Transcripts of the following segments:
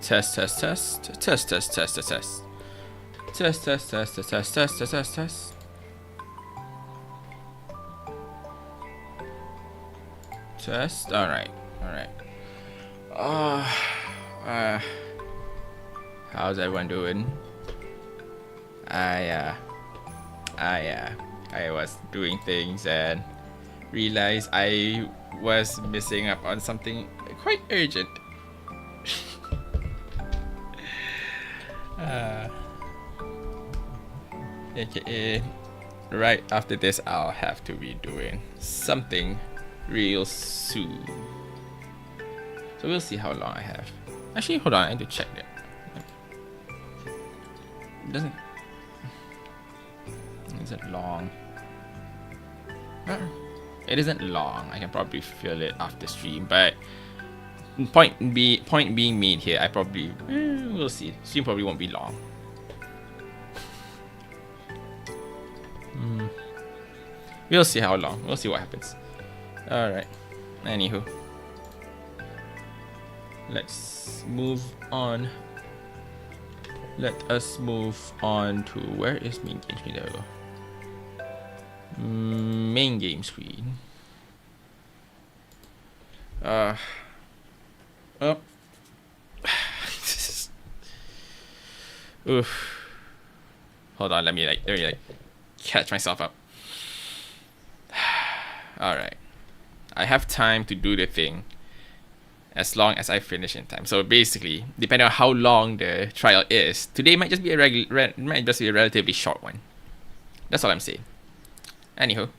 Test, test, test, test, test, test, test, test. Test, test, test, test, test, test, test, test, test. Test. Alright. Alright. How's everyone doing? I was doing things and realized I was missing up on something quite urgent. AKA, right after this, I'll have to be doing something real soon. So we'll see how long I have. Actually, hold on, I need to check that. It doesn't. Is it long? It isn't long. I can probably feel it after stream, but point being made here. I probably we'll see. Stream probably won't be long. We'll see how long. We'll see what happens. All right. Anywho, let's move on. Let us move on to where is main game screen? There we go. Main game screen. Oh. Oof. Hold on. Let me catch myself up. All right. I have time to do the thing as long as I finish in time. So basically, depending on how long the trial is, today might just be a relatively short one. That's all I'm saying. Anywho,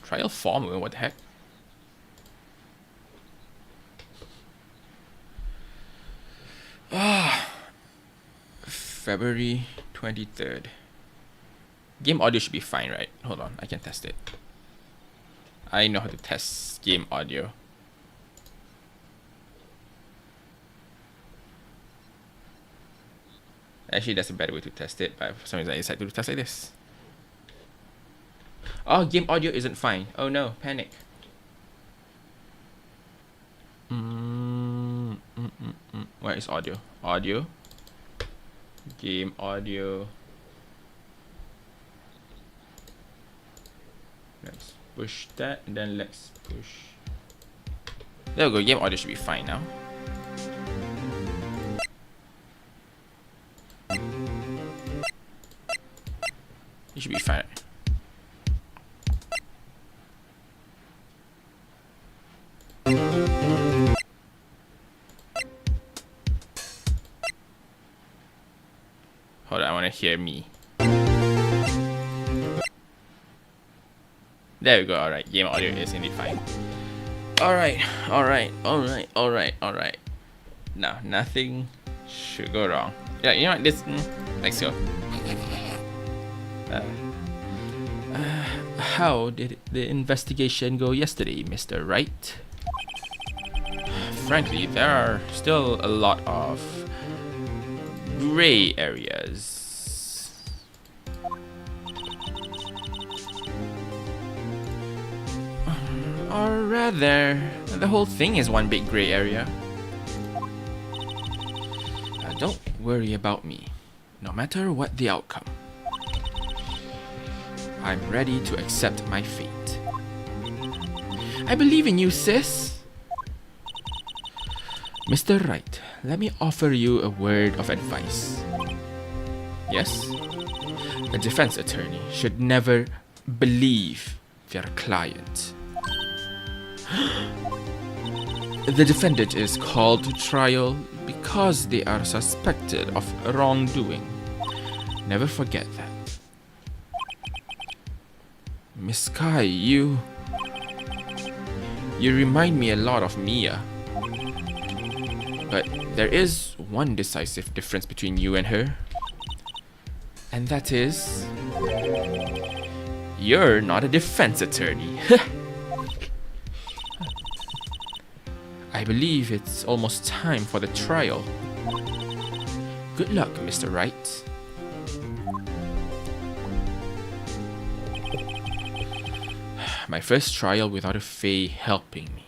trial form. What the heck? February 23rd. Game audio should be fine, right? Hold on, I can test it. I know how to test game audio. Actually, that's a better way to test it, but for some reason I decided to test like this. Oh, game audio isn't fine. Oh no, panic. Where is audio? Audio. Game audio. Let's push that, and then let's push. There we go. Game audio should be fine now. It should be fine. Hold on, I want to hear me. There we go. All right, game audio is indeed fine. All right. Now, nothing should go wrong. Yeah, you know what? This. Let's go. How did the investigation go yesterday, Mr. Wright? Frankly, there are still a lot of gray areas. Or rather, the whole thing is one big gray area. Don't worry about me, no matter what the outcome. I'm ready to accept my fate. I believe in you, sis. Mr. Wright, let me offer you a word of advice. Yes? A defense attorney should never believe their client. The defendant is called to trial because they are suspected of wrongdoing. Never forget that. Miss Sky, you remind me a lot of Mia. But there is one decisive difference between you and her. And that is, you're not a defense attorney. I believe it's almost time for the trial. Good luck, Mr. Wright. My first trial without a Fae helping me.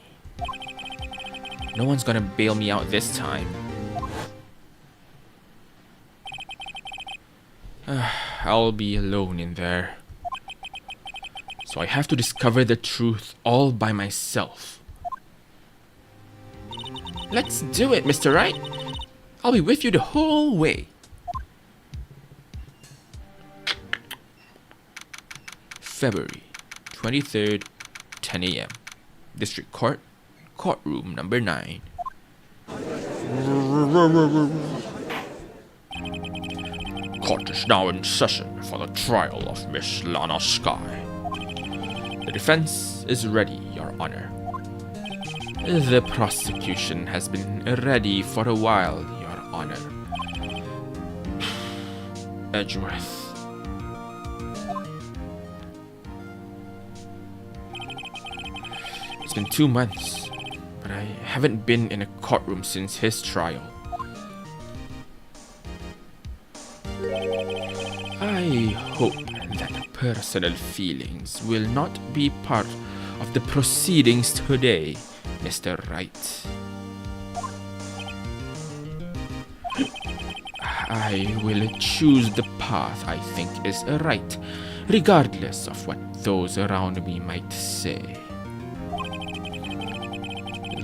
No one's gonna bail me out this time. I'll be alone in there. So I have to discover the truth all by myself. Let's do it, Mr. Wright. I'll be with you the whole way. February 23rd, 10 a.m. District Court, courtroom number 9. Court is now in session for the trial of Miss Lana Sky. The defense is ready, Your Honor. The prosecution has been ready for a while, Your Honor. Edgeworth. It's been 2 months, but I haven't been in a courtroom since his trial. I hope that personal feelings will not be part of the proceedings today, Mr. Wright. I will choose the path I think is right, regardless of what those around me might say.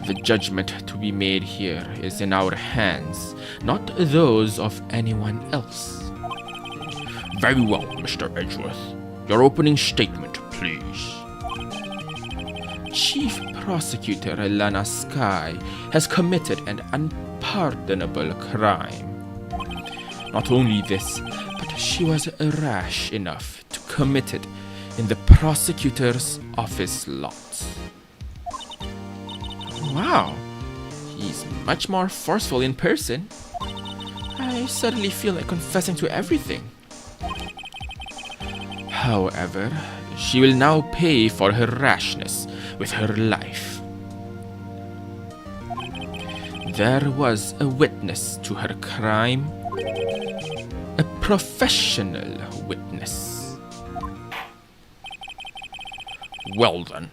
The judgment to be made here is in our hands, not those of anyone else. Very well, Mr. Edgeworth. Your opening statement, please. Chief Prosecutor Lana Sky has committed an unpardonable crime. Not only this, but she was rash enough to commit it in the prosecutor's office lot. Wow, he's much more forceful in person. I suddenly feel like confessing to everything. However, she will now pay for her rashness with her life. There was a witness to her crime, a professional witness. Well then,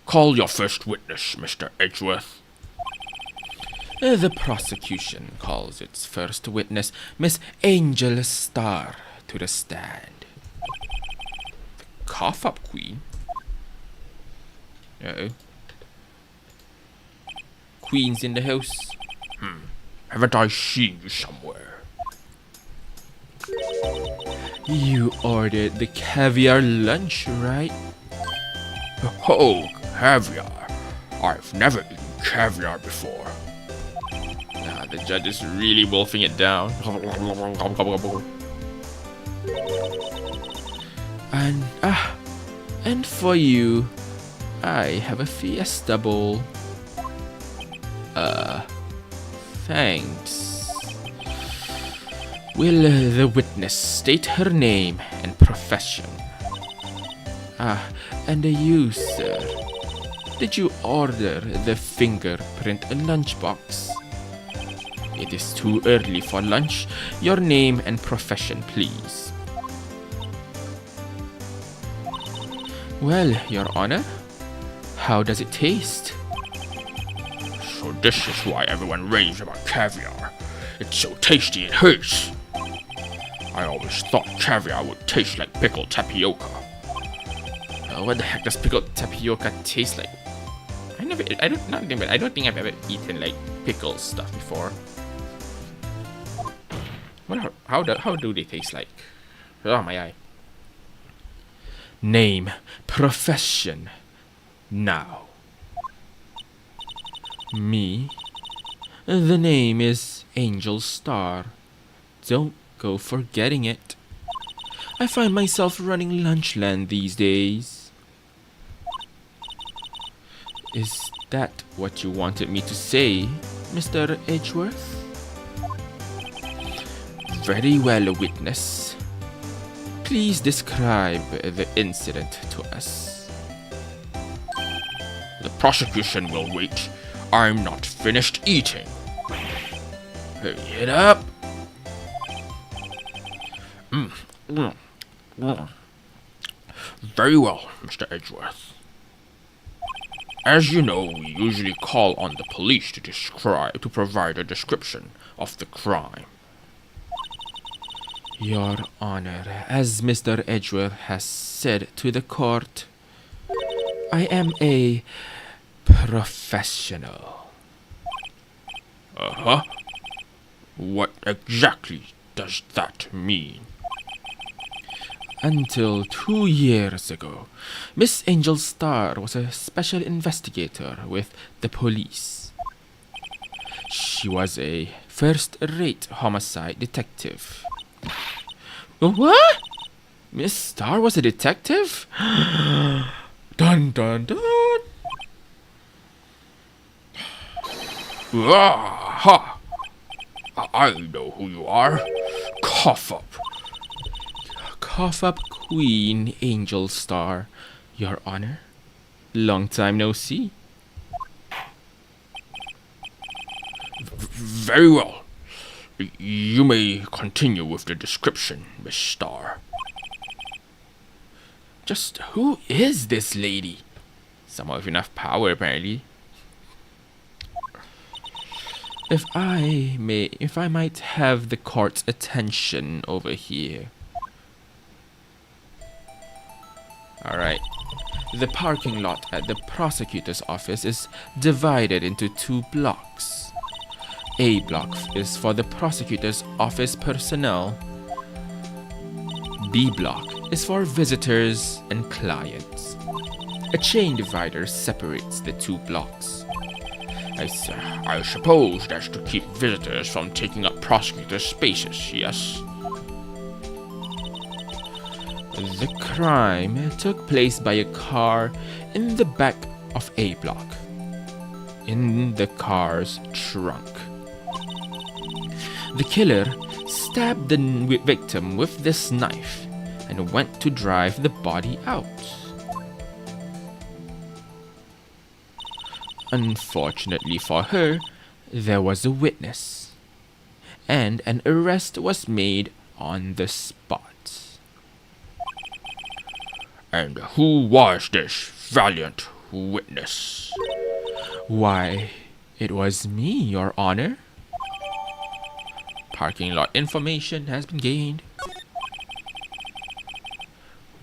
call your first witness, Mr. Edgeworth. The prosecution calls its first witness, Miss Angel Starr, to the stand. The cough-up queen? Uh-oh. Queen's in the house. Haven't I seen you somewhere? You ordered the caviar lunch, right? Oh, caviar. I've never eaten caviar before. Nah, the judge is really wolfing it down. And for you, I have a Fiesta Bowl. Thanks. Will the witness state her name and profession? And you, sir. Did you order the fingerprint lunchbox? It is too early for lunch. Your name and profession, please. Well, Your Honor, how does it taste? So this is why everyone raves about caviar. It's so tasty it hurts. I always thought caviar would taste like pickled tapioca. What the heck does pickled tapioca taste like? I don't think I've ever eaten like pickled stuff before. How do they taste like? Oh my eye. Name, profession, now. Me? The name is Angel Starr. Don't go forgetting it. I find myself running Lunchland these days. Is that what you wanted me to say, Mr. Edgeworth? Very well, witness. Please describe the incident to us. The prosecution will wait. I'm not finished eating. Hurry it up. Very well, Mr. Edgeworth. As you know, we usually call on the police to provide a description of the crime. Your Honor, as Mr. Edgeworth has said to the court, I am a professional. Uh-huh. What exactly does that mean? Until 2 years ago, Miss Angel Starr was a special investigator with the police. She was a first-rate homicide detective. What? Miss Starr was a detective? Dun dun dun! Ah, ha! I know who you are. Cough up. Cough up Queen Angel Star, Your Honor. Long time no see. Very well. You may continue with the description, Miss Star. Just who is this lady? Someone with enough power, apparently. If I might have the court's attention over here. Alright. The parking lot at the prosecutor's office is divided into 2 blocks. A block is for the prosecutor's office personnel. B block is for visitors and clients. A chain divider separates the 2 blocks. I suppose that's to keep visitors from taking up prosecutor's spaces, yes? The crime took place by a car in the back of A block. In the car's trunk. The killer stabbed the victim with this knife and went to drive the body out. Unfortunately for her, there was a witness, and an arrest was made on the spot. And who was this valiant witness? Why, it was me, Your Honor. Parking lot information has been gained.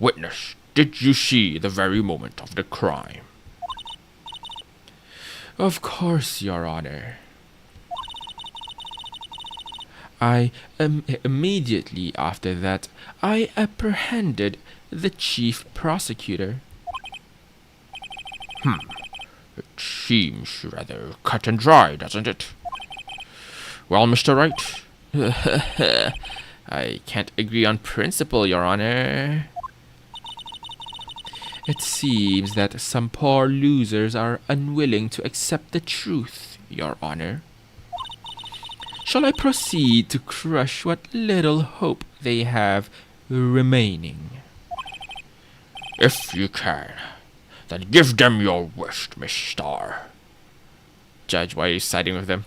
Witness, did you see the very moment of the crime? Of course, Your Honor. Immediately after that, I apprehended the chief prosecutor. It seems rather cut and dry, doesn't it? Well, Mr. Wright, I can't agree on principle, Your Honor. It seems that some poor losers are unwilling to accept the truth, Your Honor. Shall I proceed to crush what little hope they have remaining? If you can, then give them your worst, Miss Starr. Judge, why are you siding with them?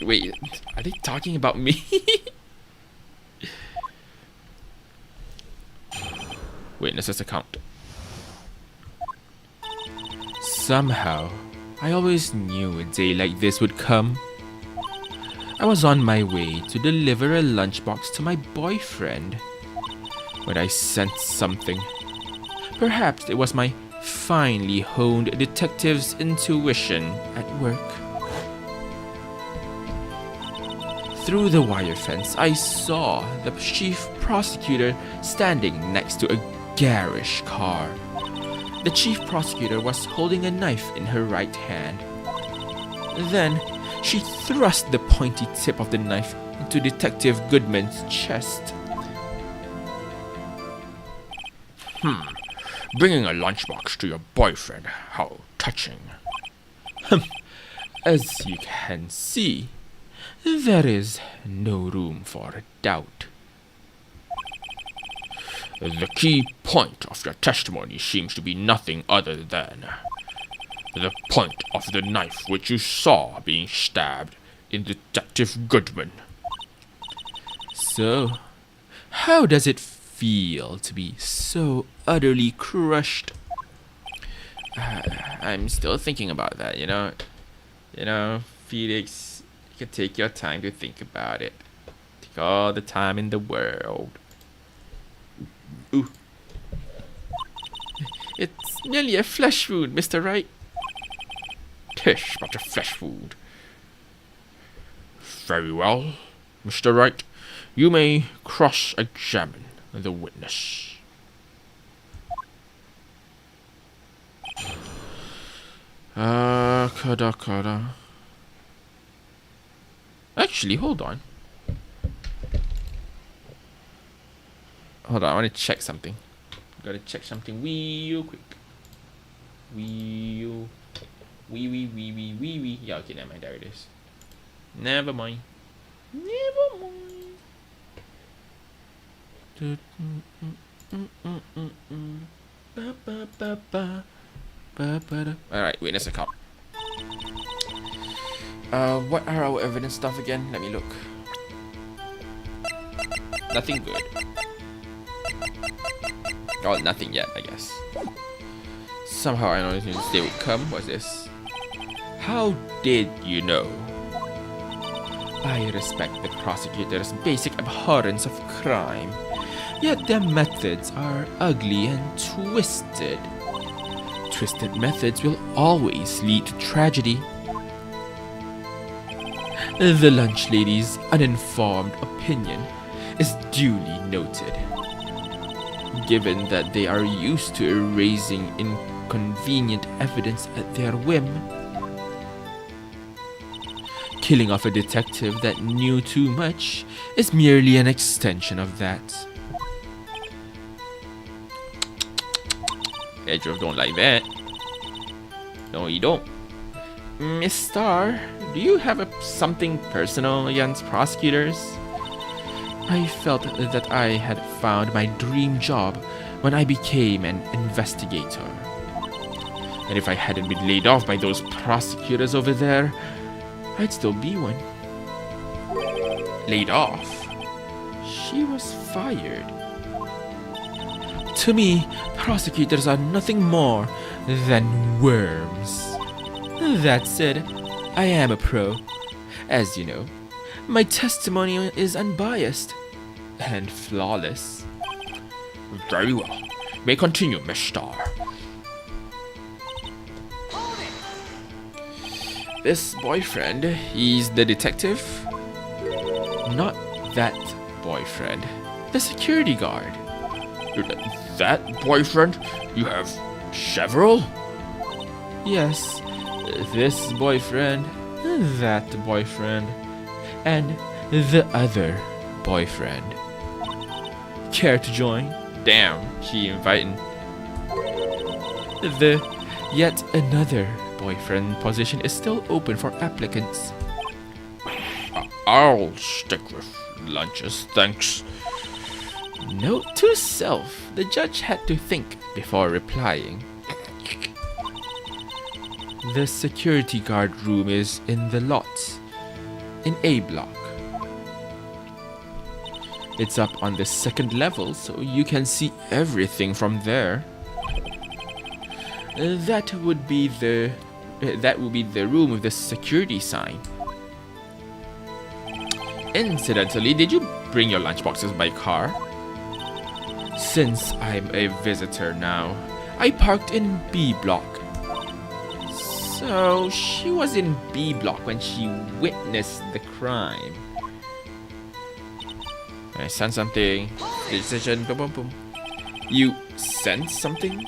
Wait, are they talking about me? Witness's account. Somehow, I always knew a day like this would come. I was on my way to deliver a lunchbox to my boyfriend when I sensed something. Perhaps it was my finely honed detective's intuition at work. Through the wire fence, I saw the chief prosecutor standing next to a garish car. The chief prosecutor was holding a knife in her right hand. Then, she thrust the pointy tip of the knife into Detective Goodman's chest. Bringing a lunchbox to your boyfriend, how touching. As you can see, there is no room for doubt. The key point of your testimony seems to be nothing other than the point of the knife which you saw being stabbed in Detective Goodman. So, how does it feel to be so utterly crushed? I'm still thinking about that, you know. Felix, you can take your time to think about it. Take all the time in the world. Ooh. It's merely a flesh wound, Mr. Wright. Tish, but a flesh wound. Very well, Mr. Wright. You may cross-examine the witness. Kada. Actually, hold on. I want to check something. Gotta check something real quick. Wee. Yeah, okay, never mind. There it is. Never mind. Alright, witness account. What are our evidence stuff again? Let me look. Nothing good. Oh, nothing yet, I guess. Somehow I know this day would come. What's this? How did you know? I respect the prosecutor's basic abhorrence of crime, yet their methods are ugly and twisted. Twisted methods will always lead to tragedy. The lunch lady's uninformed opinion is duly noted. Given that they are used to erasing inconvenient evidence at their whim, killing off a detective that knew too much is merely an extension of that. Edgeworth don't like that. No, you don't. Miss Starr, do you have something personal against prosecutors? I felt that I had found my dream job when I became an investigator. And if I hadn't been laid off by those prosecutors over there, I'd still be one. Laid off? She was fired. To me, prosecutors are nothing more than worms. That said, I am a pro. As you know, my testimony is unbiased and flawless. Very well. May continue, Miss Starr. This boyfriend, he's the detective? Not that boyfriend. The security guard. That boyfriend? You have several? Yes. This boyfriend, that boyfriend, and the other boyfriend. Care to join? Damn, she inviting. The yet another boyfriend position is still open for applicants. I'll stick with lunches, thanks. Note to self, the judge had to think before replying. The security guard room is in the lot, in A block. It's up on the second level, so you can see everything from there. That would be the room with the security sign. Incidentally, did you bring your lunchboxes by car? Since I'm a visitor now, I parked in B block. So she was in B block when she witnessed the crime. I sent something. Decision. Boom, boom, boom. You sent something?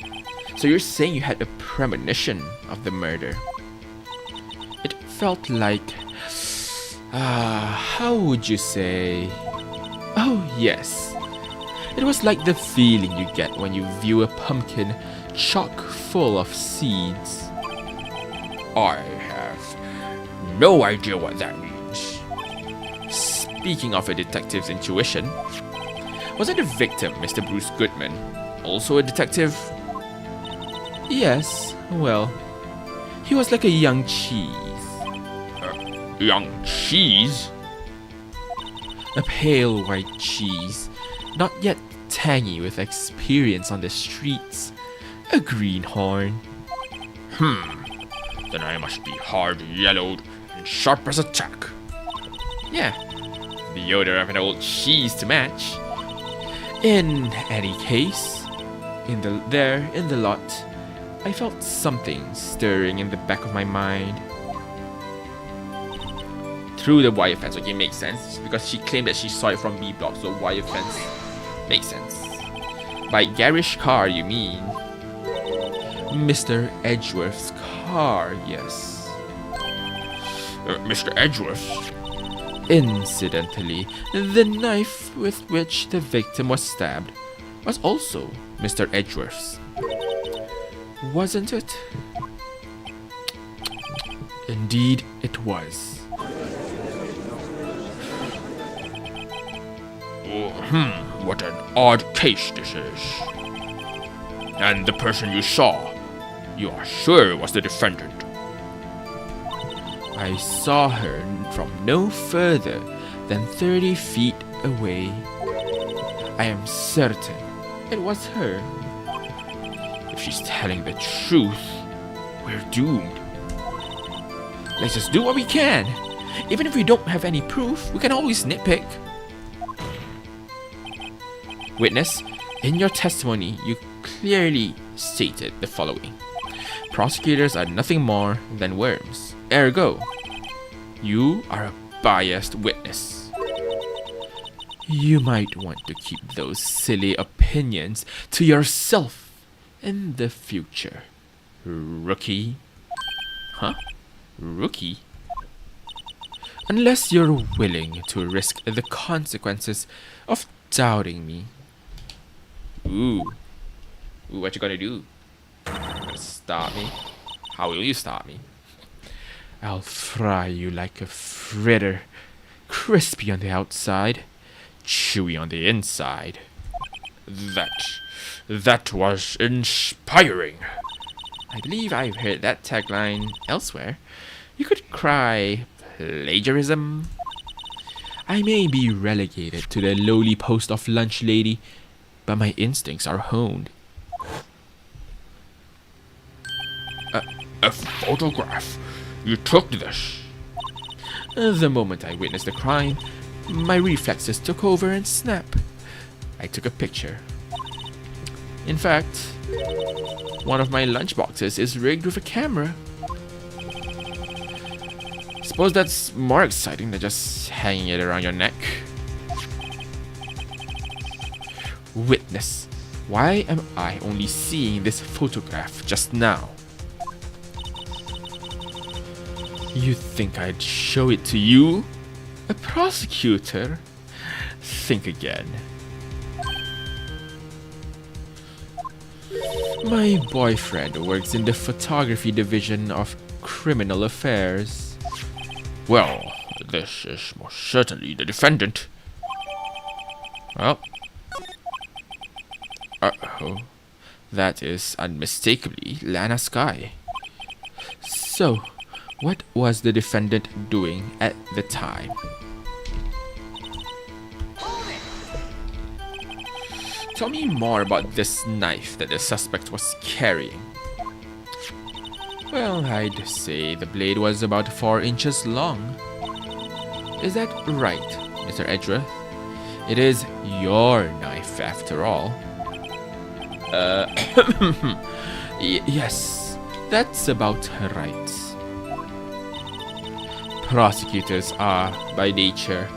So you're saying you had a premonition of the murder? It felt like... how would you say... Oh, yes. It was like the feeling you get when you view a pumpkin chock full of seeds. I have no idea what that means. Speaking of a detective's intuition, wasn't the victim Mr. Bruce Goodman also a detective? Yes, well, he was like a young cheese. Young cheese? A pale white cheese, not yet tangy with experience on the streets. A greenhorn. Then I must be hard-yellowed and sharp as a tack. Yeah, the odor of an old cheese to match. In any case, in the lot, I felt something stirring in the back of my mind. Through the wire fence, okay, makes sense. Because she claimed that she saw it from B block, so wire fence makes sense. By garish car, you mean Mr. Edgeworth's car, yes. Mr. Edgeworth? Incidentally, the knife with which the victim was stabbed was also Mr. Edgeworth's. Wasn't it? Indeed, it was. What an odd case this is. And the person you saw, you are sure was the defendant? I saw her from no further than 30 feet away. I am certain it was her. If she's telling the truth, we're doomed. Let's just do what we can. Even if we don't have any proof, we can always nitpick. Witness, in your testimony, you clearly stated the following. Prosecutors are nothing more than worms. Ergo, you are a biased witness. You might want to keep those silly opinions to yourself in the future, rookie. Huh? Rookie? Unless you're willing to risk the consequences of doubting me. Ooh, what you gonna do? Gonna stop me? How will you stop me? I'll fry you like a fritter, crispy on the outside, chewy on the inside. That was inspiring. I believe I've heard that tagline elsewhere. You could cry plagiarism. I may be relegated to the lowly post of lunch lady, but my instincts are honed. A photograph? You took this? The moment I witnessed the crime, my reflexes took over and snap. I took a picture. In fact, one of my lunchboxes is rigged with a camera. Suppose that's more exciting than just hanging it around your neck. Witness, why am I only seeing this photograph just now? You think I'd show it to you? A prosecutor? Think again. My boyfriend works in the photography division of criminal affairs. Well, this is most certainly the defendant. Well, uh-oh. That is unmistakably Lana Sky. So, what was the defendant doing at the time? Tell me more about this knife that the suspect was carrying. Well, I'd say the blade was about 4 inches long. Is that right, Mr. Edgeworth? It is your knife after all. Yes, that's about right. Prosecutors are, by nature,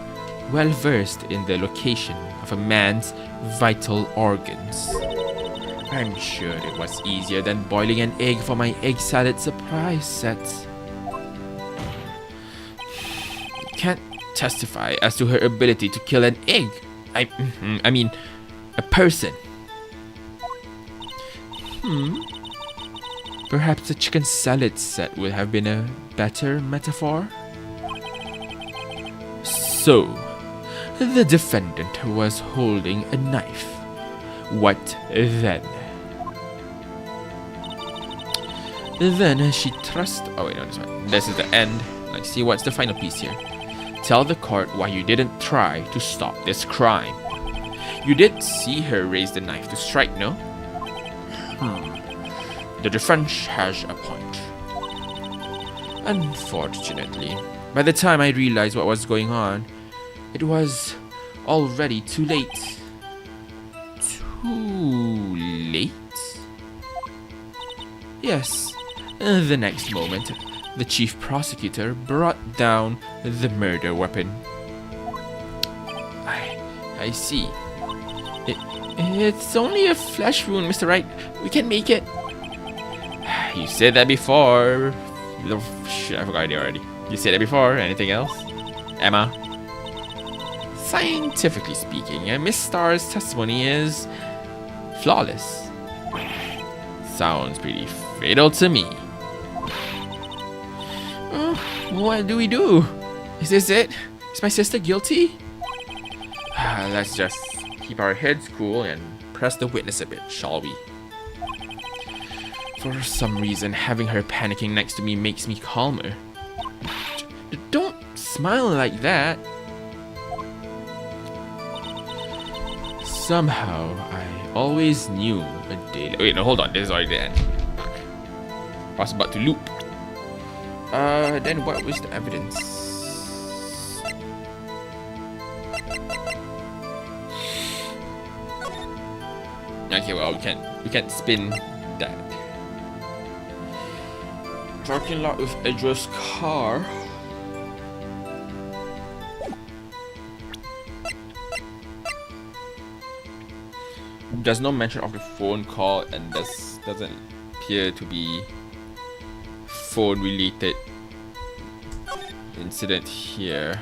well versed in the location of a man's vital organs. I'm sure it was easier than boiling an egg for my egg salad surprise set. Can't testify as to her ability to kill an egg. I mean, a person. Perhaps a chicken salad set would have been a better metaphor? So, the defendant was holding a knife. What then? Then she thrust... Oh wait, no, this one. This is the end. Let's see what's the final piece here. Tell the court why you didn't try to stop this crime. You did see her raise the knife to strike, no? The defense has a point. Unfortunately, by the time I realized what was going on, it was already too late. Too late? Yes. The next moment, the chief prosecutor brought down the murder weapon. I see. It's only a flesh wound, Mr. Wright. We can make it. You said that before. Shit, I forgot it already. You said that before. Anything else? Emma? Scientifically speaking, Miss Starr's testimony is flawless. Sounds pretty fatal to me. What do we do? Is this it? Is my sister guilty? Let's just keep our heads cool and press the witness a bit, shall we? For some reason, having her panicking next to me makes me calmer. Don't smile like that. Somehow, I always knew a day... Wait, no, hold on. This is already the end. I was about to loop. Then what was the evidence? Okay, well, we can't spin that. Parking lot with Edra's car. There's no mention of the phone call, and this doesn't appear to be phone related incident here.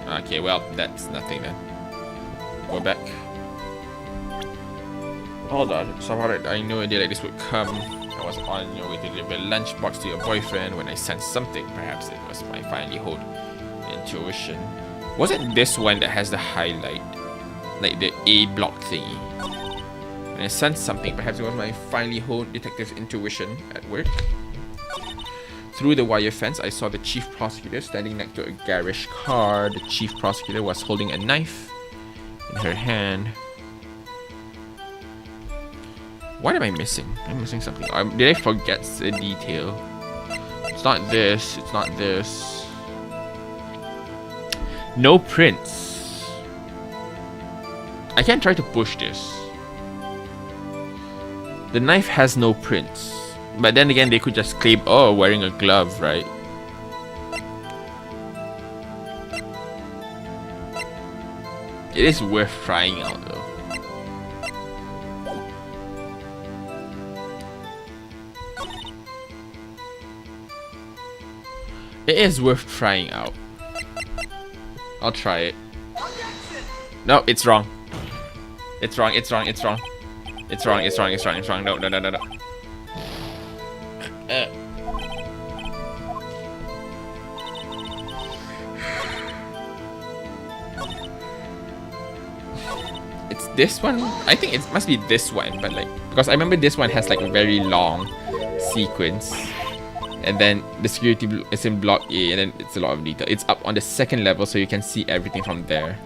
Okay, well, that's nothing then. Go back. Hold on, somehow I knew a day like this would come. I was on your way to deliver a lunchbox to your boyfriend when I sensed something. Perhaps it was my finely honed intuition. Was it this one that has the highlight? Like the A block thingy? When I sensed something, perhaps it was my finely honed detective's intuition at work. Through the wire fence, I saw the chief prosecutor standing next to a garish car. The chief prosecutor was holding a knife in her hand. What am I missing? I'm missing something. Did I forget a detail? It's not this. It's not this. No prints. I can't try to push this. The knife has no prints. But then again, they could just claim, oh, wearing a glove, right? It is worth trying out, though. It is worth trying out. I'll try it. No, it's wrong. It's wrong, it's wrong, it's wrong. It's wrong, it's wrong, it's wrong, it's wrong. No, no, no, no, no. It's this one? I think it must be this one, but like, because I remember this one has like a very long sequence. And then the security is in block A, and then it's a lot of detail. It's up on the second level, so you can see everything from there.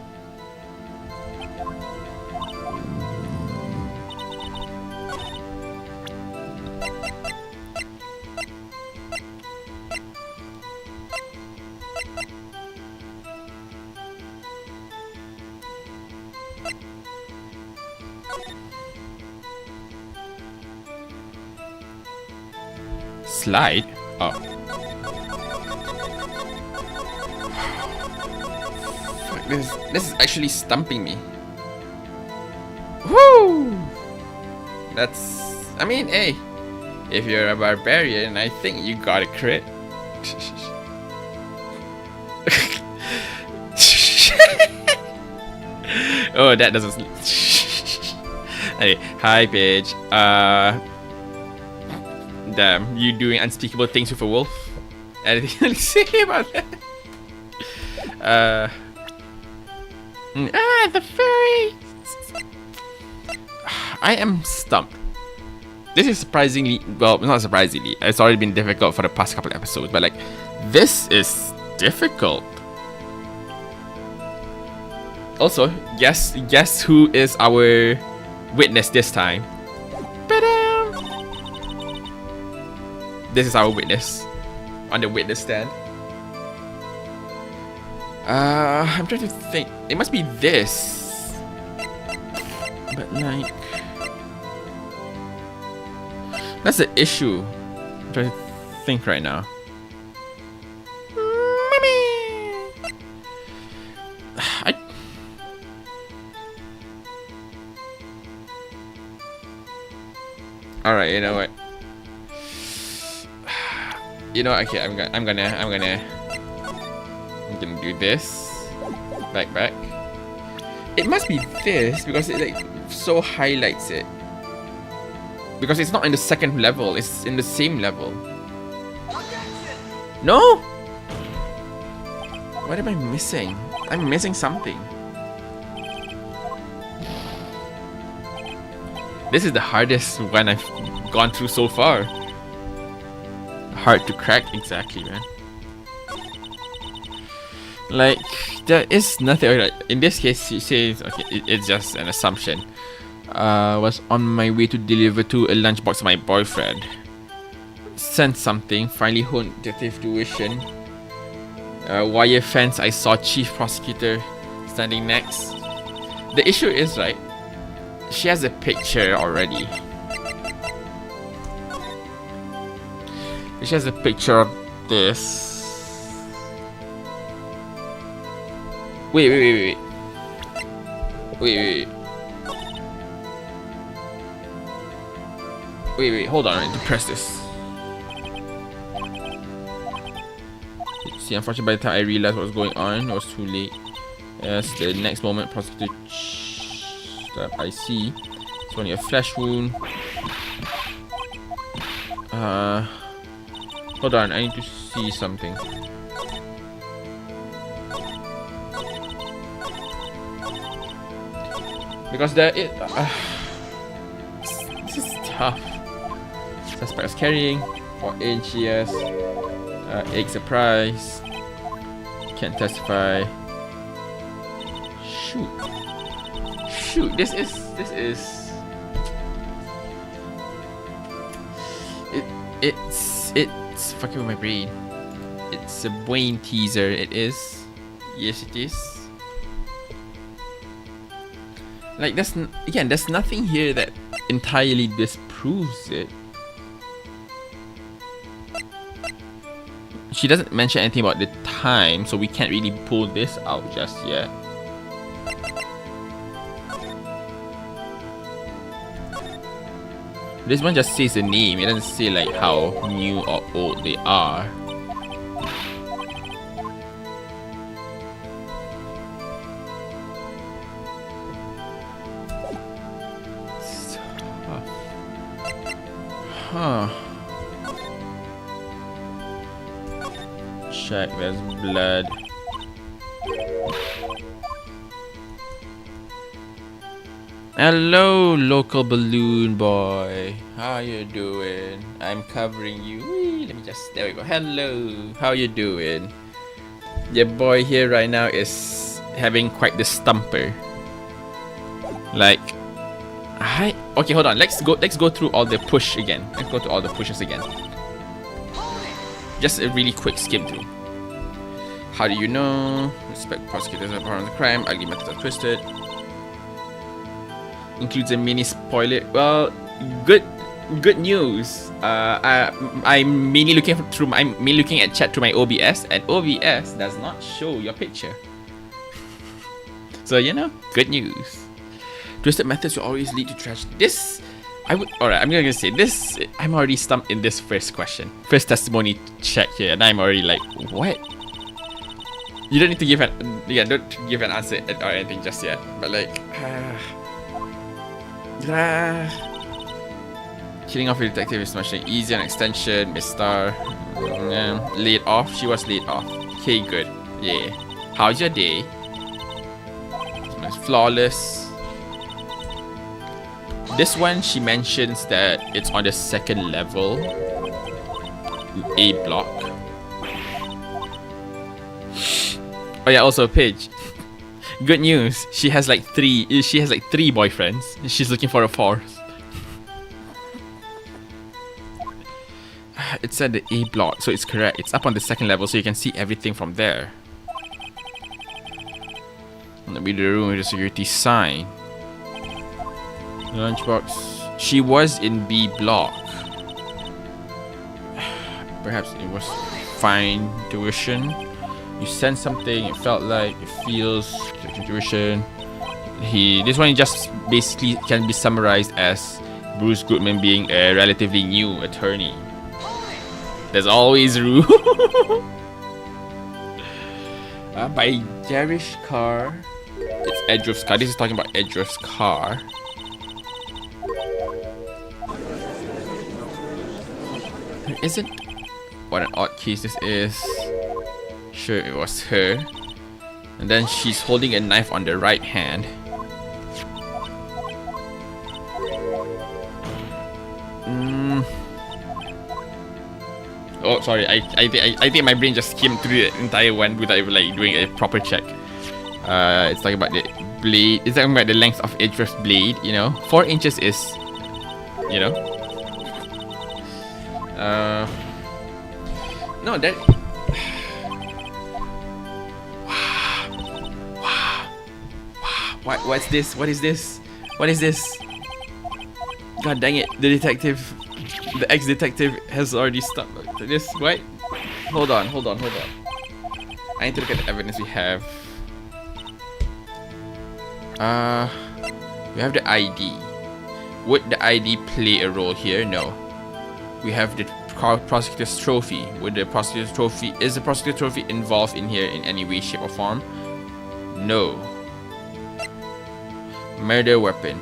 Slide? Oh. Fuck, this is actually stumping me. Woo! That's... I mean, hey. If you're a barbarian, I think you got a crit. Oh, that doesn't... Hey, hi, Paige. Damn, you doing unspeakable things with a wolf? Anything to say about that? The fairy! I am stumped. This is surprisingly, well, not surprisingly, it's already been difficult for the past couple episodes, but like, this is difficult. Also, guess who is our witness this time? Ta-da! This is our witness on the witness stand. I'm trying to think. It must be this. But like, that's the issue. I'm trying to think right now. All right, you know what? You know, okay, I'm gonna do this. Back. It must be this because it like so highlights it. Because it's not in the second level, it's in the same level. No? What am I missing? I'm missing something. This is the hardest one I've gone through so far. Hard to crack, exactly, man. Like, there is nothing. In this case, she says, okay, it's just an assumption. Was on my way to deliver to a lunchbox to my boyfriend. Sent something, finally honed detective tuition. Wire fence, I saw chief prosecutor standing next. The issue is, right, she has a picture already. She has a picture of this. Wait. Hold on, I need to press this. See, unfortunately, by the time I realized what was going on, it was too late. Yes, the next moment, prosecutor I see. It's only a flesh wound. Hold on, I need to see something. Because this is tough. Suspect is carrying 4-inch yes. Egg surprise. Can't testify. Shoot, this is it's fucking with my brain. It's a brain teaser. It is. Yes, it is. Like, there's nothing here that entirely disproves it. She doesn't mention anything about the time, so we can't really pull this out just yet. This one just says the name. It doesn't say like how new or old they are. Huh. Check, there's blood. Hello, local balloon boy. How you doing? I'm covering you. Whee, let me just, there we go. Hello, how you doing? Your boy here right now is having quite the stumper. Like, okay, hold on. Let's go through all the push again. Let's go through all the pushes again. Just a really quick skim through. How do you know? Respect prosecutors are part of the crime. Ugly methods are twisted. Includes a mini spoiler. Well, good news. I'm mainly looking at chat through my OBS, and OBS does not show your picture. So you know, good news. Twisted methods will always lead to tragedy. Alright, I'm gonna say this. I'm already stumped in this first question. First testimony check here, and I'm already like, what? You don't need to give don't give an answer or anything just yet. But like, killing off a detective is much easier. An extension, Miss Star. Laid off. She was laid off. Okay, good. Yeah. How's your day? It's flawless. This one, she mentions that it's on the second level, A block. Oh yeah, also Paige. Good news. She has like three boyfriends. She's looking for a fourth. It's at the A block, so it's correct. It's up on the second level, so you can see everything from there. That'll be the room with the security sign. Lunchbox. She was in B block. Perhaps it was fine tuition. You sense something, it felt like, it feels, intuition. This one just basically can be summarized as Bruce Goodman being a relatively new attorney. There's always room. By garish car. It's Edgeworth's car. This is talking about Edgeworth's car. There isn't. What an odd case this is. Sure, it was her. And then she's holding a knife on the right hand. Oh, sorry. I think my brain just skimmed through the entire one without even like doing a proper check. It's talking about the blade. It's talking about the length of Edgeworth's blade. You know, 4 inches is, you know. No, that. What's this? What is this? What is this? God dang it! The detective, the ex-detective, has already stopped this. What? Hold on. I need to look at the evidence we have. We have the ID. Would the ID play a role here? No. We have the prosecutor's trophy. Would the prosecutor's trophy, is the prosecutor's trophy involved in here in any way, shape, or form? No. Murder weapon.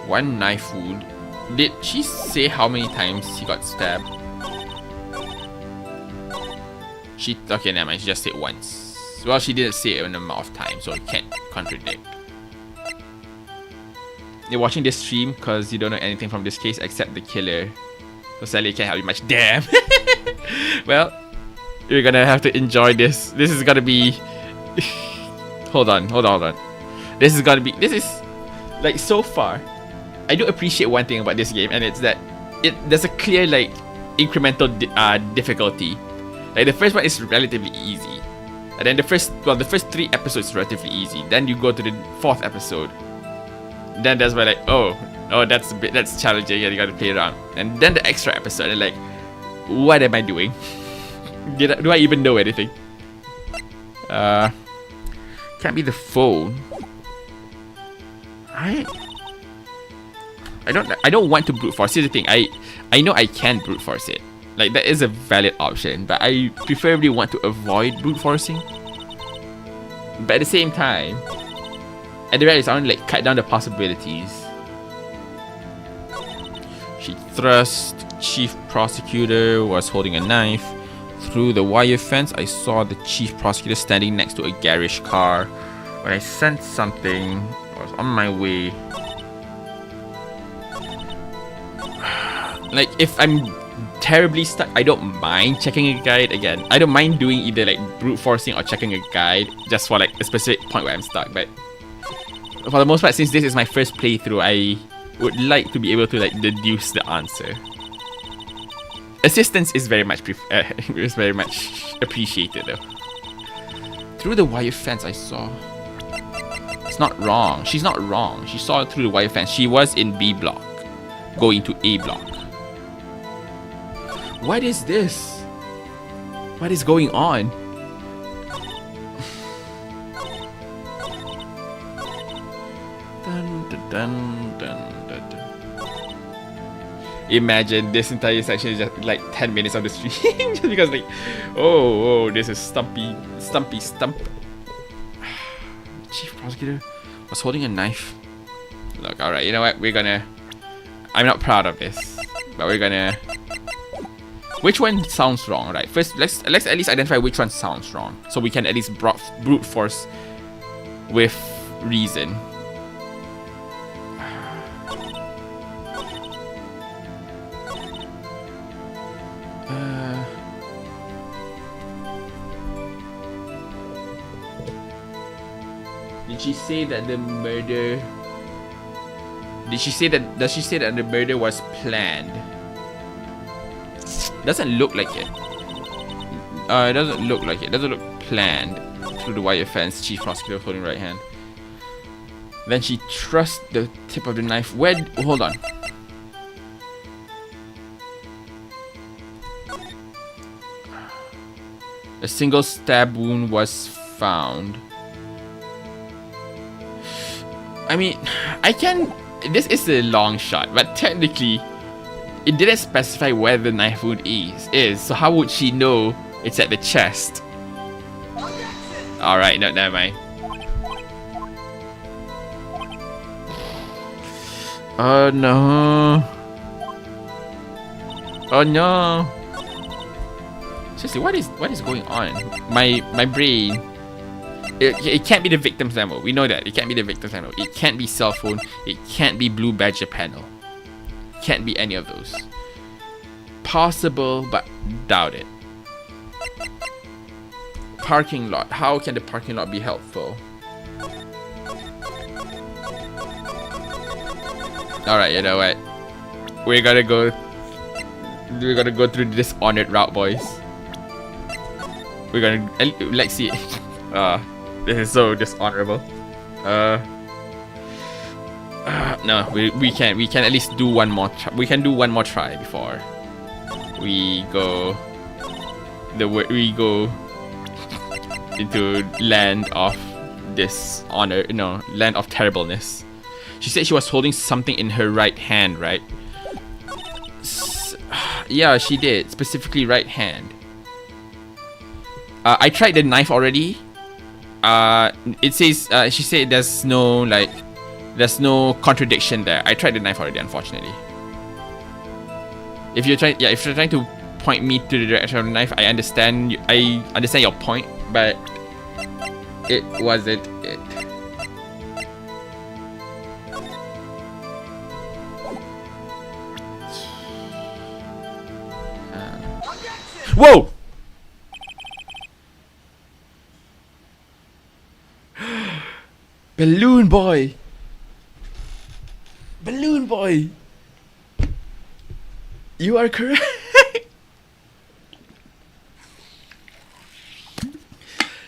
One knife wound. Did she say how many times he got stabbed? Okay, never mind. She just said once. Well, she didn't say it an amount of time, so it can't contradict. You're watching this stream because you don't know anything from this case except the killer. So sadly, it can't help you much. Damn. Well, you're gonna have to enjoy this. This is gonna be. Hold on. This is like, so far. I do appreciate one thing about this game, and it's that there's a clear like incremental difficulty. Like the first one is relatively easy, and then the first 3 episodes is relatively easy. Then you go to the 4th episode. Then that's where like that's challenging, and you gotta play around. And then the extra episode, and like, what am I doing? Do I even know anything? Can't be the phone. I don't want to brute force. Here's the thing. I know I can brute force it. Like, that is a valid option, but I preferably want to avoid brute forcing. But at the same time, at the very least, I want to like cut down the possibilities. She thrust. Chief prosecutor was holding a knife. Through the wire fence, I saw the chief prosecutor standing next to a garish car. When I sensed something, I was on my way. Like, if I'm terribly stuck, I don't mind checking a guide again. I don't mind doing either like brute forcing or checking a guide just for like a specific point where I'm stuck. But for the most part, since this is my first playthrough, I would like to be able to like deduce the answer. Assistance is very much appreciated though. Through the wire fence, I saw. It's not wrong. She's not wrong. She saw it through the wire fence. She was in B block, going to A block. What is this? What is going on? Dun, dun, dun, dun, dun, dun. Imagine this entire section is just like 10 minutes of the stream just because like, oh, this is Stump. Chief prosecutor was holding a knife. Look, alright, you know what? I'm not proud of this, but we're gonna. Which one sounds wrong, right? First, let's at least identify which one sounds wrong, so we can at least brute force with reason. Did she say that the murder? Did she say that? Does she say that the murder was planned? Doesn't look like it. It doesn't look like it. Doesn't look planned. Through the wire fence, chief prosecutor holding right hand. Then she trusts the tip of the knife. Where? Hold on. A single stab wound was found. I mean, I can. This is a long shot, but technically, it didn't specify where the knife wound is. So how would she know it's at the chest? All right, no, never mind. Oh no! Oh no! Seriously, what is going on? My brain. It can't be the victim's ammo. We know that. It can't be the victim's ammo. It can't be cell phone. It can't be blue badger panel. Can't be any of those. Possible, but doubt it. Parking lot. How can the parking lot be helpful? Alright, you know what? We're gonna go through the dishonored route, boys. We're gonna let's see. This is so dishonorable. No, we can at least do one more. We can do one more try before we go into land of dishonor. No, land of terribleness. She said she was holding something in her right hand, right? Yeah, she did. Specifically right hand. I tried the knife already. It says she said there's no contradiction there. I tried the knife already, unfortunately. If you're trying to point me to the direction of the knife, I understand your point, but it wasn't it. Whoa! Balloon boy! Balloon boy! You are correct!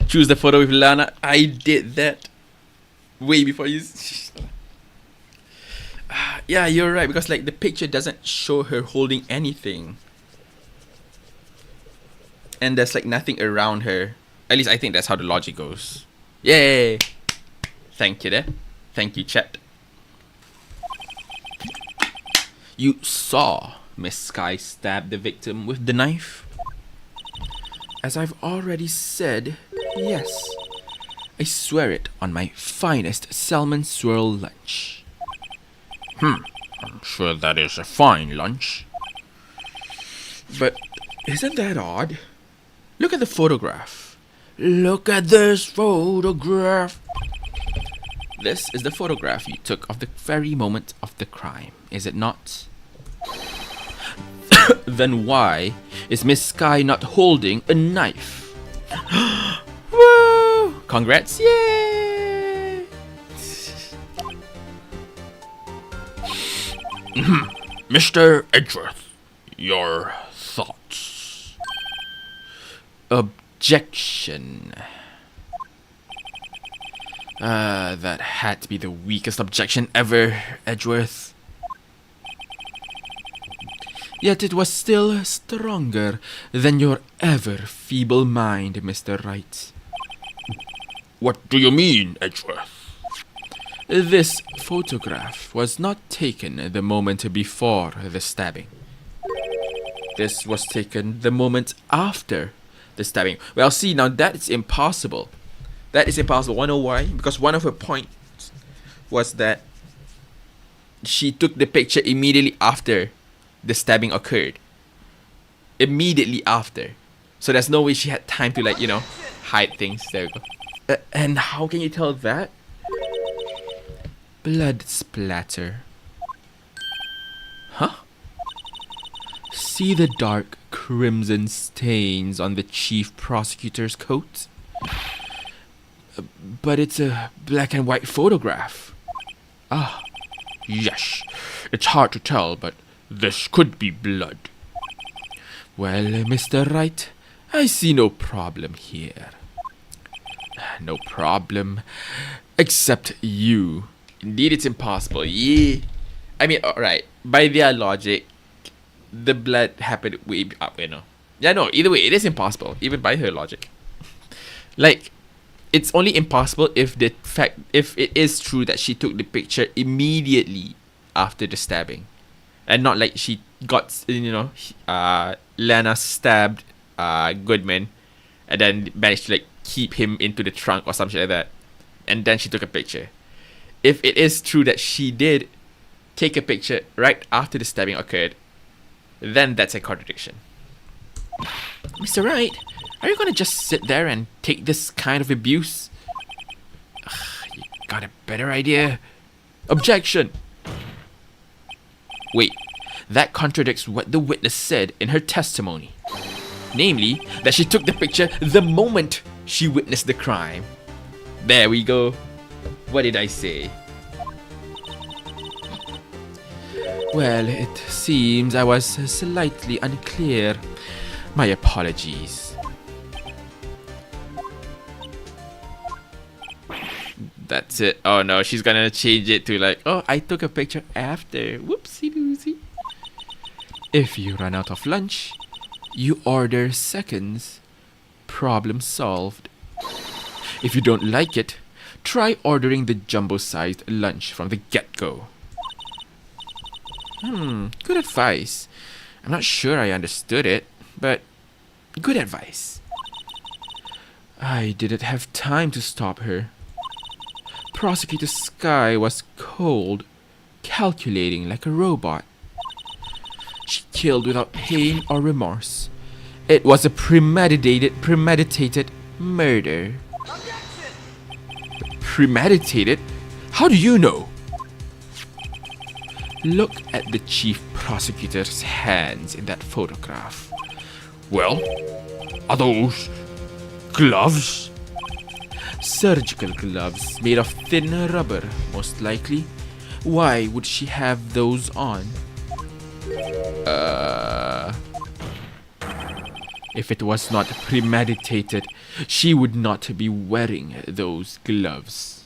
Choose the photo with Lana. I did that way before you. Yeah, you're right, because like the picture doesn't show her holding anything. And there's like nothing around her. At least I think that's how the logic goes. Yay! Thank you there. Thank you, chat. You saw Miss Sky stab the victim with the knife? As I've already said, yes. I swear it on my finest salmon swirl lunch. I'm sure that is a fine lunch. But isn't that odd? Look at the photograph. Look at this photograph. This is the photograph you took of the very moment of the crime, is it not? Then why is Miss Sky not holding a knife? Woo! Congrats, yay! Mr. Edgeworth, your thoughts? Objection. That had to be the weakest objection ever, Edgeworth. Yet it was still stronger than your ever feeble mind, Mr. Wright. What do you mean, Edgeworth? This photograph was not taken the moment before the stabbing. This was taken the moment after the stabbing. Well, see, now that is impossible. That is impossible. Wanna know why? Because one of her points was that she took the picture immediately after the stabbing occurred. Immediately after. So there's no way she had time to, like, you know, hide things. There we go. And how can you tell that? Blood splatter. Huh? See the dark crimson stains on the chief prosecutor's coat? But it's a black and white photograph. Ah, yes. It's hard to tell, but this could be blood. Well, Mr. Wright, I see no problem here. No problem. Except you. Indeed, it's impossible. Yeah. I mean, alright. By their logic, the blood happened way up, you know. Yeah, no, either way, it is impossible, even by her logic. Like, it's only impossible if it is true that she took the picture immediately after the stabbing. And not like she got, Lana stabbed Goodman and then managed to like keep him into the trunk or something like that. And then she took a picture. If it is true that she did take a picture right after the stabbing occurred, then that's a contradiction. Mr. Wright, are you gonna just sit there and take this kind of abuse? You got a better idea? Objection! Wait, that contradicts what the witness said in her testimony. Namely, that she took the picture the moment she witnessed the crime. There we go. What did I say? Well, it seems I was slightly unclear. My apologies. That's it. Oh no, she's gonna change it to like, oh, I took a picture after. Whoopsie doozy. If you run out of lunch, you order seconds. Problem solved. If you don't like it, try ordering the jumbo-sized lunch from the get-go. Good advice. I'm not sure I understood it, but good advice. I didn't have time to stop her. Prosecutor Sky was cold, calculating like a robot. She killed without pain or remorse. It was a premeditated murder. Premeditated? How do you know? Look at the chief prosecutor's hands in that photograph. Well, are those gloves? Surgical gloves made of thin rubber, most likely. Why would she have those on? If it was not premeditated, she would not be wearing those gloves.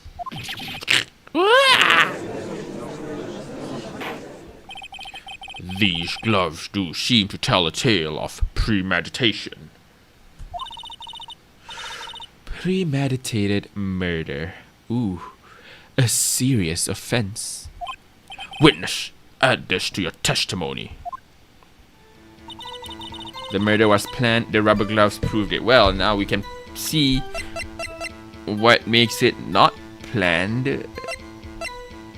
These gloves do seem to tell a tale of premeditation. Premeditated murder. Ooh, a serious offense. Witness, add this to your testimony. The murder was planned. The rubber gloves proved it. Well, now we can see what makes it not planned,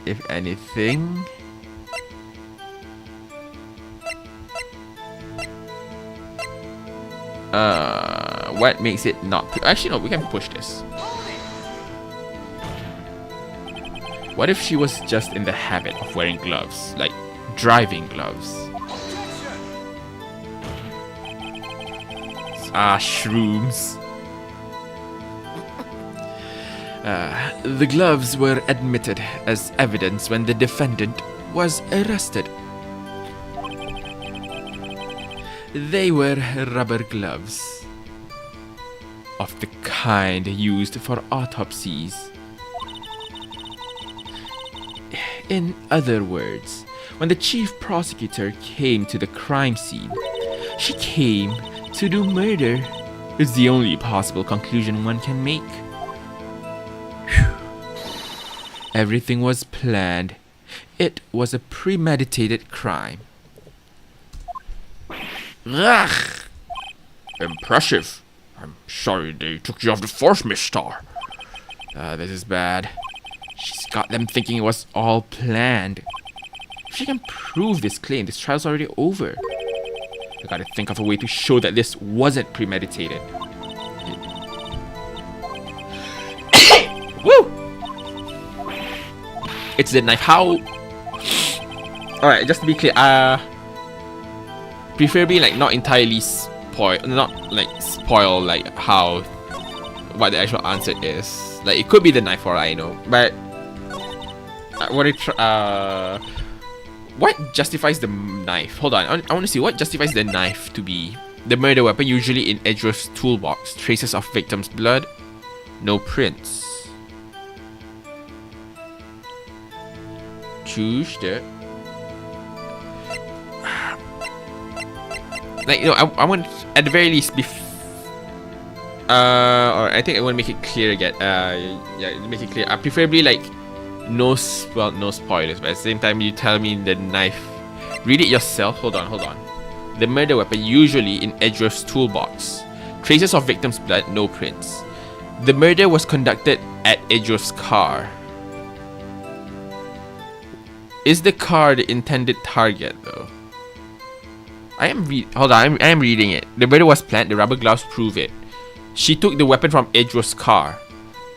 if anything. What makes it not... Actually, no, we can push this. What if she was just in the habit of wearing gloves? Like, driving gloves. Shrooms. The gloves were admitted as evidence when the defendant was arrested. They were rubber gloves of the kind used for autopsies. In other words, when the chief prosecutor came to the crime scene, she came to do murder. It's the only possible conclusion one can make. Whew. Everything was planned. It was a premeditated crime. Ugh. Impressive. I'm sorry they took you off the force, Miss Star. This is bad. She's got them thinking it was all planned. If she can prove this claim, this trial's already over. I gotta think of a way to show that this wasn't premeditated. Woo! It's the knife. How? Alright, just to be clear, preferably like not entirely spoil, not like spoil like how what the actual answer is. Like, it could be the knife for all I know, but what justifies the knife? Hold on, I want to see what justifies the knife to be the murder weapon, usually in Edgeworth's toolbox. Traces of victim's blood, no prints. Choose the... Like, you know, I want, at the very least, or I think I want to make it clear again. Yeah, make it clear. Preferably, like, no spoilers, but at the same time, you tell me the knife. Read it yourself. Hold on. The murder weapon, usually in Edgeworth's toolbox. Traces of victim's blood, no prints. The murder was conducted at Edgeworth's car. Is the car the intended target, though? I am reading it. The murder was planned. The rubber gloves prove it. She took the weapon from Edgeworth's car.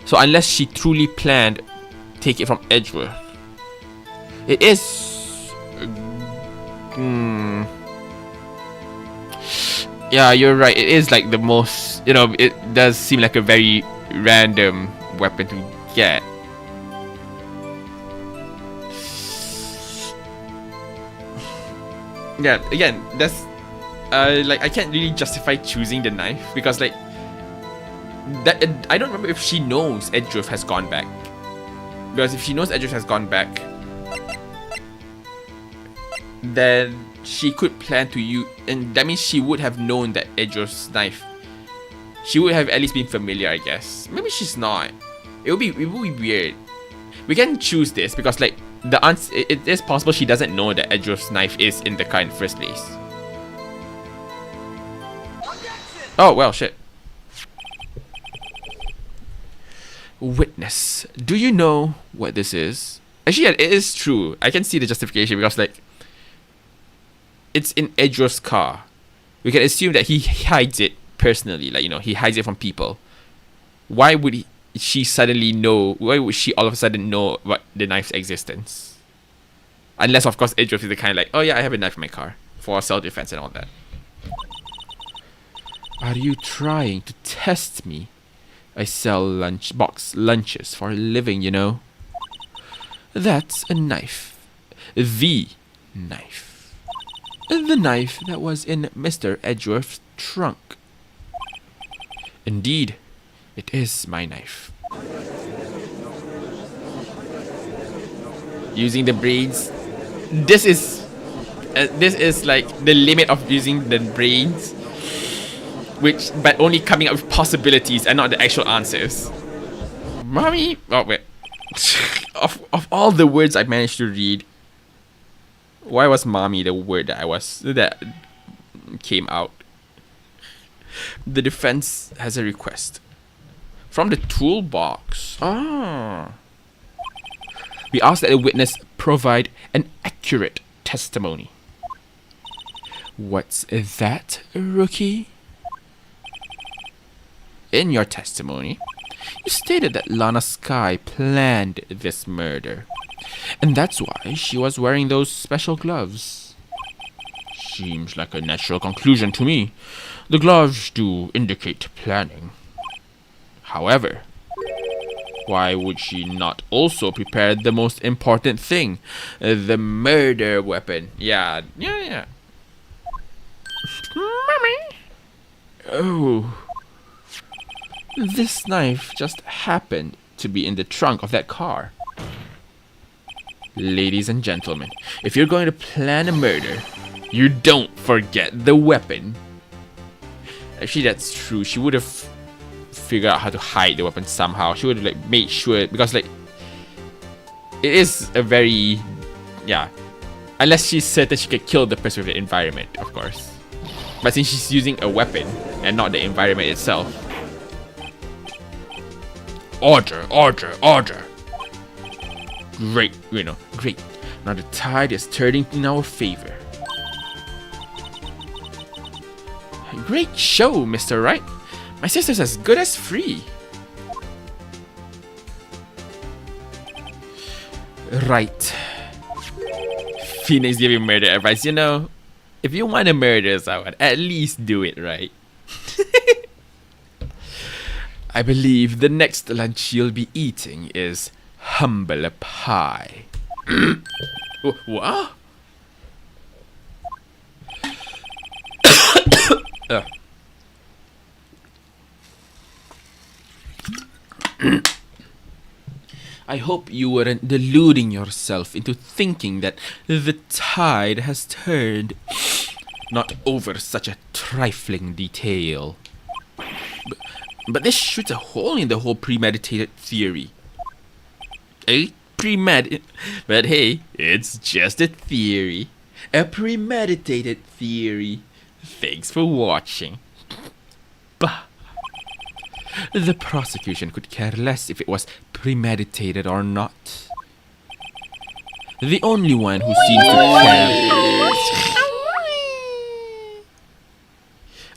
So unless she truly planned, take it from Edgeworth. It is... Yeah, you're right. It is like the most... You know, it does seem like a very random weapon to get. Yeah, again, that's... like, I can't really justify choosing the knife because, like... that I don't remember if she knows Edgeworth has gone back. Because if she knows Edgeworth has gone back, then she could plan to use, and that means she would have known that Edgeworth's knife. She would have at least been familiar, I guess. Maybe she's not. It would be weird. We can choose this because, like, the answer, it is possible she doesn't know that Edgeworth's knife is in the car in the first place. Oh well, shit. Witness, do you know what this is? Actually, yeah, it is true. I can see the justification because, like, it's in Edgeworth's car. We can assume that he hides it personally, like, you know, he hides it from people. Why would she suddenly know? Why would she all of a sudden know what the knife's existence? Unless, of course, Edgeworth is the kind of like, oh yeah, I have a knife in my car for self-defense and all that. Are you trying to test me? I sell lunchbox lunches for a living, you know. That's a knife. The knife. The knife that was in Mr. Edgeworth's trunk. Indeed, it is my knife. Using the brains. This is like the limit of using the brains. But only coming up with possibilities and not the actual answers. Mommy, oh wait. of all the words I managed to read, why was mommy the word that came out? The defense has a request from the toolbox. We ask that the witness provide an accurate testimony. What's that, rookie? In your testimony, you stated that Lana Skye planned this murder, and that's why she was wearing those special gloves. Seems like a natural conclusion to me. The gloves do indicate planning. However, why would she not also prepare the most important thing, the murder weapon? Yeah. Mommy. Oh. This knife just happened to be in the trunk of that car. Ladies and gentlemen, if you're going to plan a murder, you don't forget the weapon. Actually, that's true. She would have figured out how to hide the weapon somehow. She would have, like, made sure, because, like, it is a very, yeah, unless she's certain she could kill the person with the environment, of course. But since she's using a weapon and not the environment itself. Order. Great. Now the tide is turning in our favor. Great show, Mr. Wright. My sister's as good as free. Right. Phoenix giving murder advice. You know, if you want to murder someone, at least do it right. I believe the next lunch you'll be eating is humble pie. What? I hope you weren't deluding yourself into thinking that the tide has turned. Not over such a trifling detail. But this shoots a hole in the whole premeditated theory. But hey, it's just a theory. A premeditated theory. Thanks for watching. Bah. The prosecution could care less if it was premeditated or not. The only one who seems to care...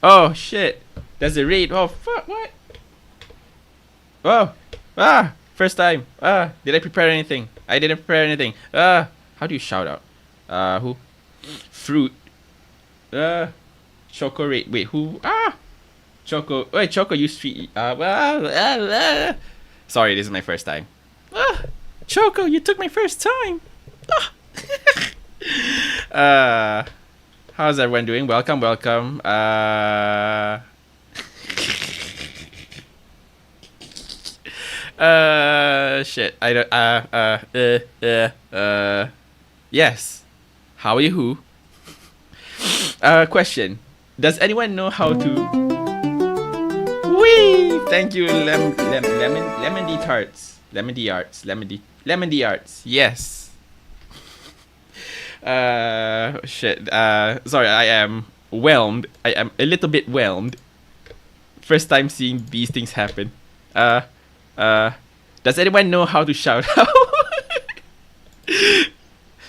Oh shit! There's a raid. Oh fuck! What? Oh! First time. Did I prepare anything? I didn't prepare anything. How do you shout out? Who? Fruit. Choco raid. Wait, who? Choco. Wait, Choco, you street. Sorry, this is my first time. Choco, you took my first time. How's everyone doing? Welcome. Shit. I don't. Yes. How are you? Who? Question. Does anyone know how to? Wee! Thank you, lemon D tarts. Lemon D arts. Yes. Shit. Sorry, I am whelmed. I am a little bit whelmed. First time seeing these things happen. Does anyone know how to shout out?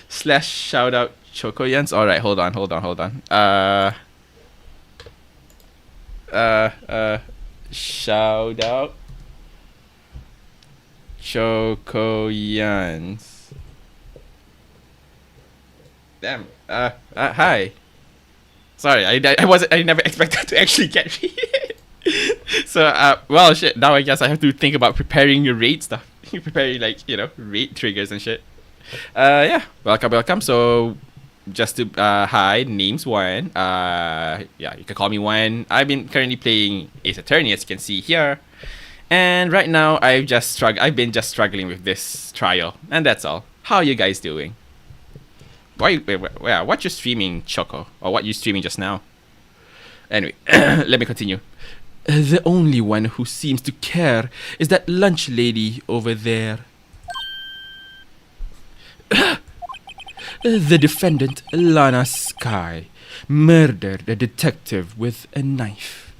/ shout out Chocoyans? Alright, hold on. Shout out Chocoyans. Damn. Hi. Sorry, I never expected to actually get read. So, well, shit. Now I guess I have to think about preparing your raid stuff. Preparing, like, raid triggers and shit. Yeah. Welcome. So, just to, hi, name's Warren. Yeah, you can call me Warren. I've been currently playing Ace Attorney, as you can see here. And right now, I've been just struggling with this trial. And that's all. How are you guys doing? What you streaming, Choco? Or what you streaming just now? Anyway, let me continue. The only one who seems to care is that lunch lady over there. The defendant, Lana Sky, murdered a detective with a knife.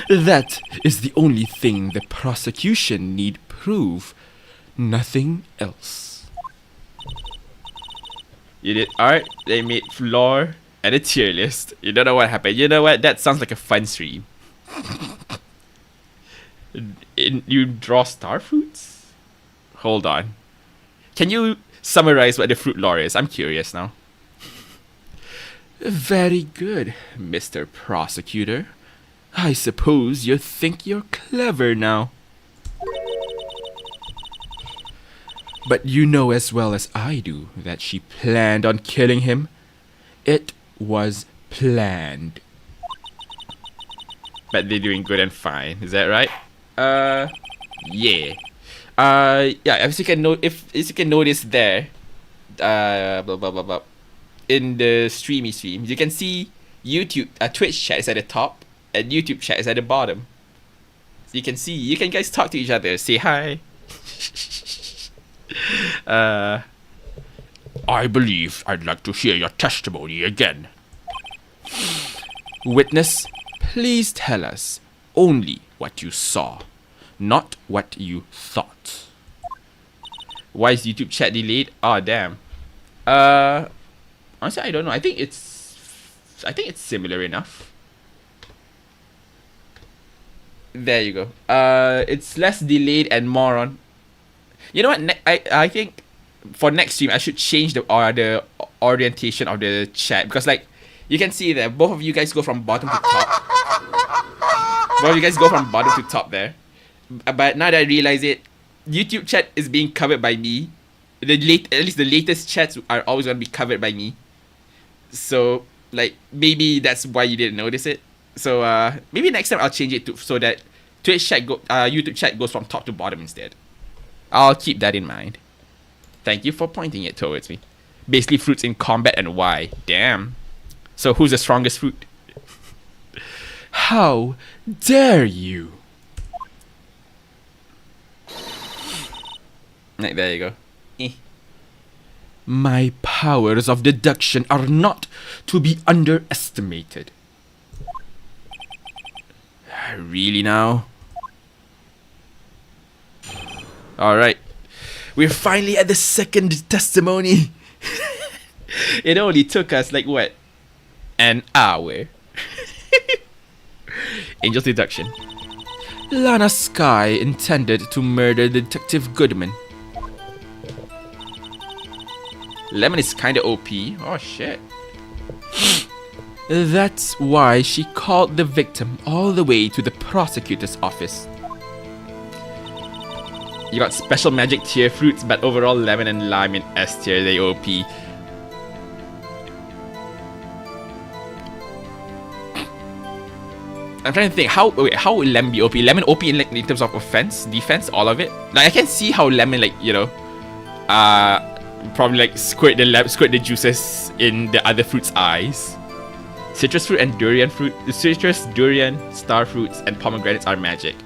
That is the only thing the prosecution need prove. Nothing else. You did art, they made floor, and a tier list. You don't know what happened. You know what? That sounds like a fun stream. You draw star fruits? Hold on. Can you summarize what the fruit lore is? I'm curious now. Very good, Mr. Prosecutor. I suppose you think you're clever now. But you know as well as I do that she planned on killing him. It was planned. But they're doing good and fine. Is that right? Yeah. Yeah, as you can notice there, in the stream, you can see YouTube, Twitch chat is at the top, and YouTube chat is at the bottom. So you can guys talk to each other, say hi. I believe I'd like to hear your testimony again. Witness, please tell us only what you saw, not what you thought. Why is YouTube chat delayed? Oh damn. Honestly, I don't know. I think it's similar enough. There you go. It's less delayed and more on. You know what? I think for next stream I should change the orientation of the chat, because like you can see that both of you guys go from bottom to top. Well, you guys go from bottom to top there. But now that I realize it, YouTube chat is being covered by me. At least the latest chats are always gonna be covered by me. So like maybe that's why you didn't notice it. So maybe next time I'll change it to so that YouTube chat goes from top to bottom instead. I'll keep that in mind. Thank you for pointing it towards me. Basically fruits in combat and why. Damn. So who's the strongest fruit? How dare you? Right, there you go. My powers of deduction are not to be underestimated. Really now? Alright. We're finally at the second testimony. It only took us like what? An hour. Angel's deduction. Lana Sky intended to murder Detective Goodman. Lemon is kinda OP. Oh shit. That's why she called the victim all the way to the prosecutor's office. You got special magic tier fruits, but overall lemon and lime in S tier, they OP. I'm trying to think how would lemon be OP? Lemon OP in like in terms of offense, defense, all of it. Like I can see how lemon like probably like squirt the juices in the other fruits' eyes. Citrus fruit and durian fruit. The citrus, durian, star fruits, and pomegranates are magic.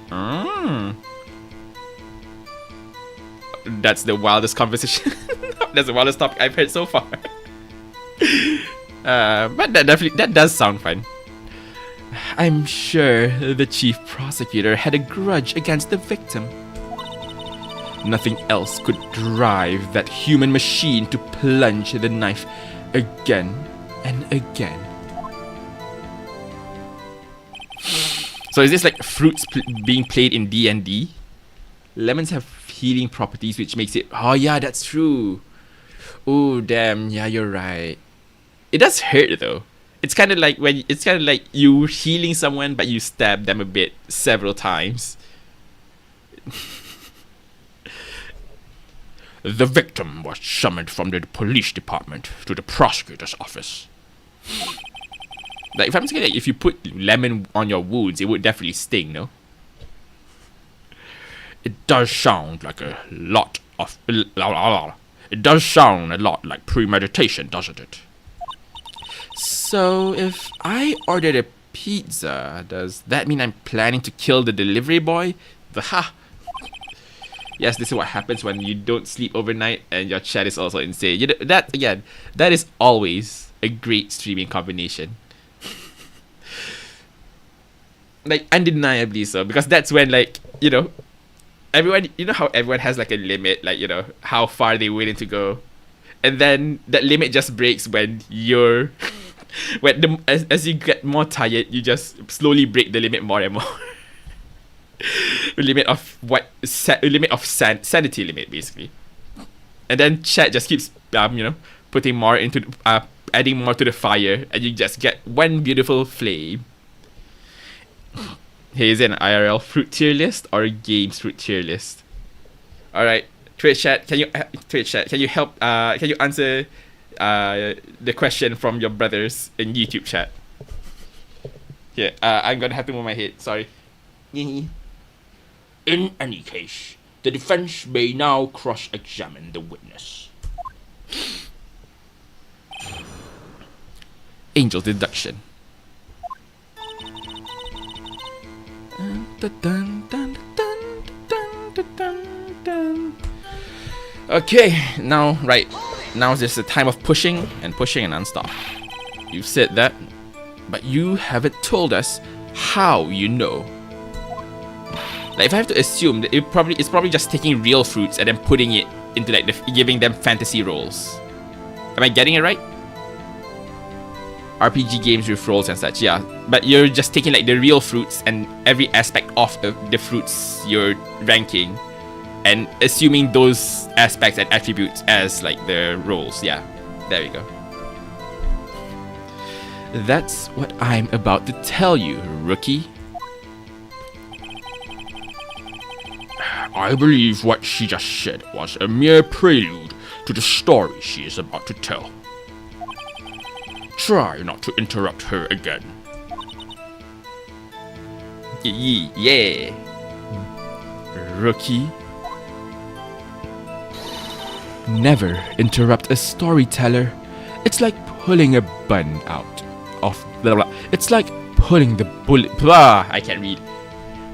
That's the wildest conversation. That's the wildest topic I've heard so far. But that does sound fun. I'm sure the chief prosecutor had a grudge against the victim. Nothing else could drive that human machine to plunge the knife again and again. So is this like fruits being played in D&D? Lemons have healing properties which makes it... Oh yeah, that's true. Oh damn, yeah, you're right. It does hurt though. It's kind of like you healing someone but you stab them a bit several times. The victim was summoned from the police department to the prosecutor's office. Like if I'm saying like if you put lemon on your wounds, it would definitely sting, no? It does sound like a lot of... It does sound a lot like premeditation, doesn't it? So if I ordered a pizza, does that mean I'm planning to kill the delivery boy? Yes, this is what happens when you don't sleep overnight and your chat is also insane. You know, that is always a great streaming combination. Like undeniably so, because that's when like, everyone, how everyone has like a limit, like, how far they're willing to go. And then that limit just breaks when you're as you get more tired, you just slowly break the limit more and more. Limit of sanity limit basically. And then chat just keeps putting more into adding more to the fire, and you just get one beautiful flame. Hey, is it an IRL fruit tier list or a games fruit tier list? Alright, Twitch chat, can you help can you answer the question from your brothers in YouTube chat? Yeah, I'm gonna have to move my head, sorry. In any case, the defense may now cross-examine the witness. Angel's deduction. Okay, now is just the time of pushing and non-stop. You've said that, but you haven't told us how you know. Like if I have to assume that it's probably just taking real fruits and then putting it into like giving them fantasy roles. Am I getting it right? RPG games with roles and such, yeah. But you're just taking like the real fruits and every aspect of the fruits you're ranking and assuming those aspects and attributes as like the roles, yeah. There we go. That's what I'm about to tell you, rookie. I believe what she just said was a mere prelude to the story she is about to tell. Try not to interrupt her again. Yeah. Rookie. Never interrupt a storyteller. It's like pulling a bun out of the. It's like pulling the bullet. Blah, I can't read.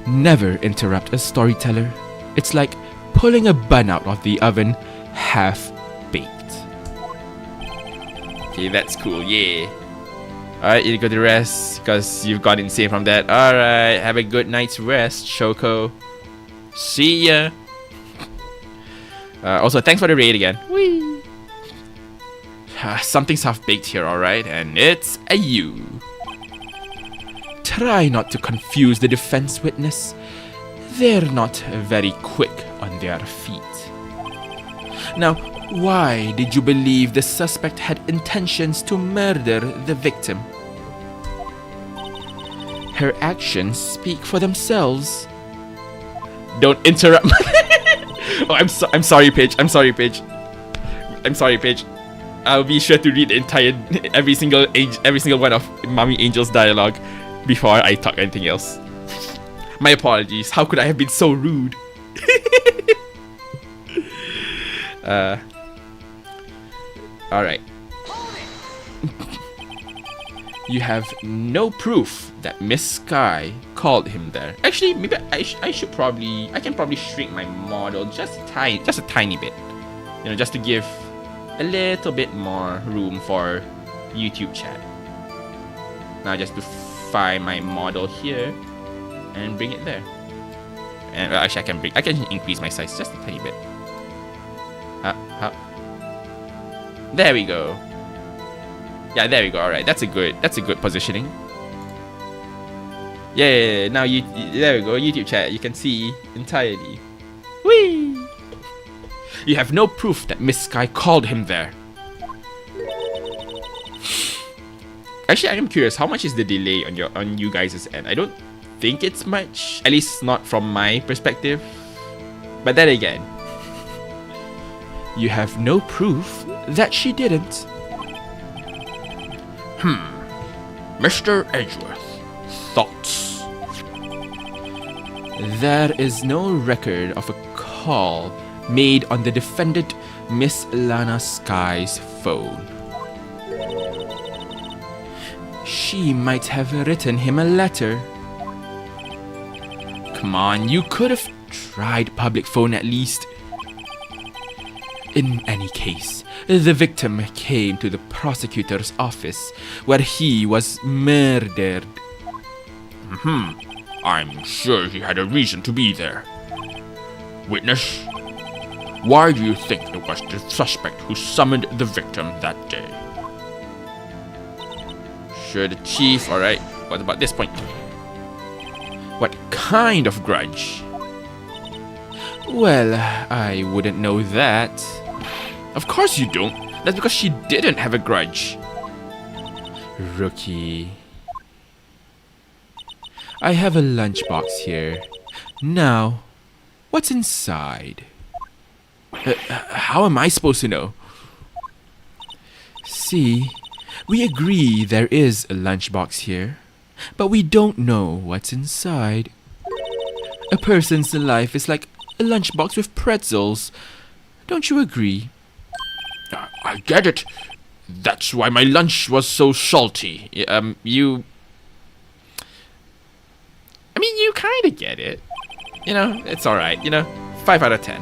Never interrupt a storyteller. It's like pulling a bun out of the oven, half baked. Okay, that's cool. Yeah. Alright, you go to rest because you've got insane from that. Alright, have a good night's rest, Shoko. See ya. Also, thanks for the raid again. Whee! Something's half baked here, alright, and it's a you. Try not to confuse the defense witness. They're not very quick on their feet. Now, why did you believe the suspect had intentions to murder the victim? Her actions speak for themselves. Don't interrupt. Oh, I'm sorry, Paige. I'm sorry, Paige. I'll be sure to read the entire every single one of Mommy Angel's dialogue before I talk anything else. My apologies. How could I have been so rude? Alright. You have no proof that Miss Sky called him there. Actually, maybe I can probably shrink my model just a tiny bit. You know, just to give a little bit more room for YouTube chat. Now just to find my model here and bring it there. And actually I can increase my size just a tiny bit. There we go. Yeah, there we go. Alright, that's a good positioning. Yeah, now there we go. YouTube chat, you can see entirely. Whee! You have no proof that Miss Sky called him there. Actually, I am curious, how much is the delay on you guys' end? I don't think it's much, at least not from my perspective. But then again, you have no proof that she didn't. Mr. Edgeworth, thoughts? There is no record of a call made on the defendant Miss Lana Sky's phone. She might have written him a letter. Come on, you could have tried public phone at least. In any case, the victim came to the prosecutor's office where he was murdered. I'm sure he had a reason to be there. Witness, why do you think it was the suspect who summoned the victim that day? Sure, the chief. Alright, what about this point? What kind of grudge? Well, I wouldn't know that. Of course you don't. That's because she didn't have a grudge. Rookie. I have a lunchbox here. Now, what's inside? How am I supposed to know? See, we agree there is a lunchbox here, but we don't know what's inside. A person's life is like a lunchbox with pretzels. Don't you agree? I get it. That's why my lunch was so salty. You kind of get it. You know, it's alright. You know, 5 out of 10.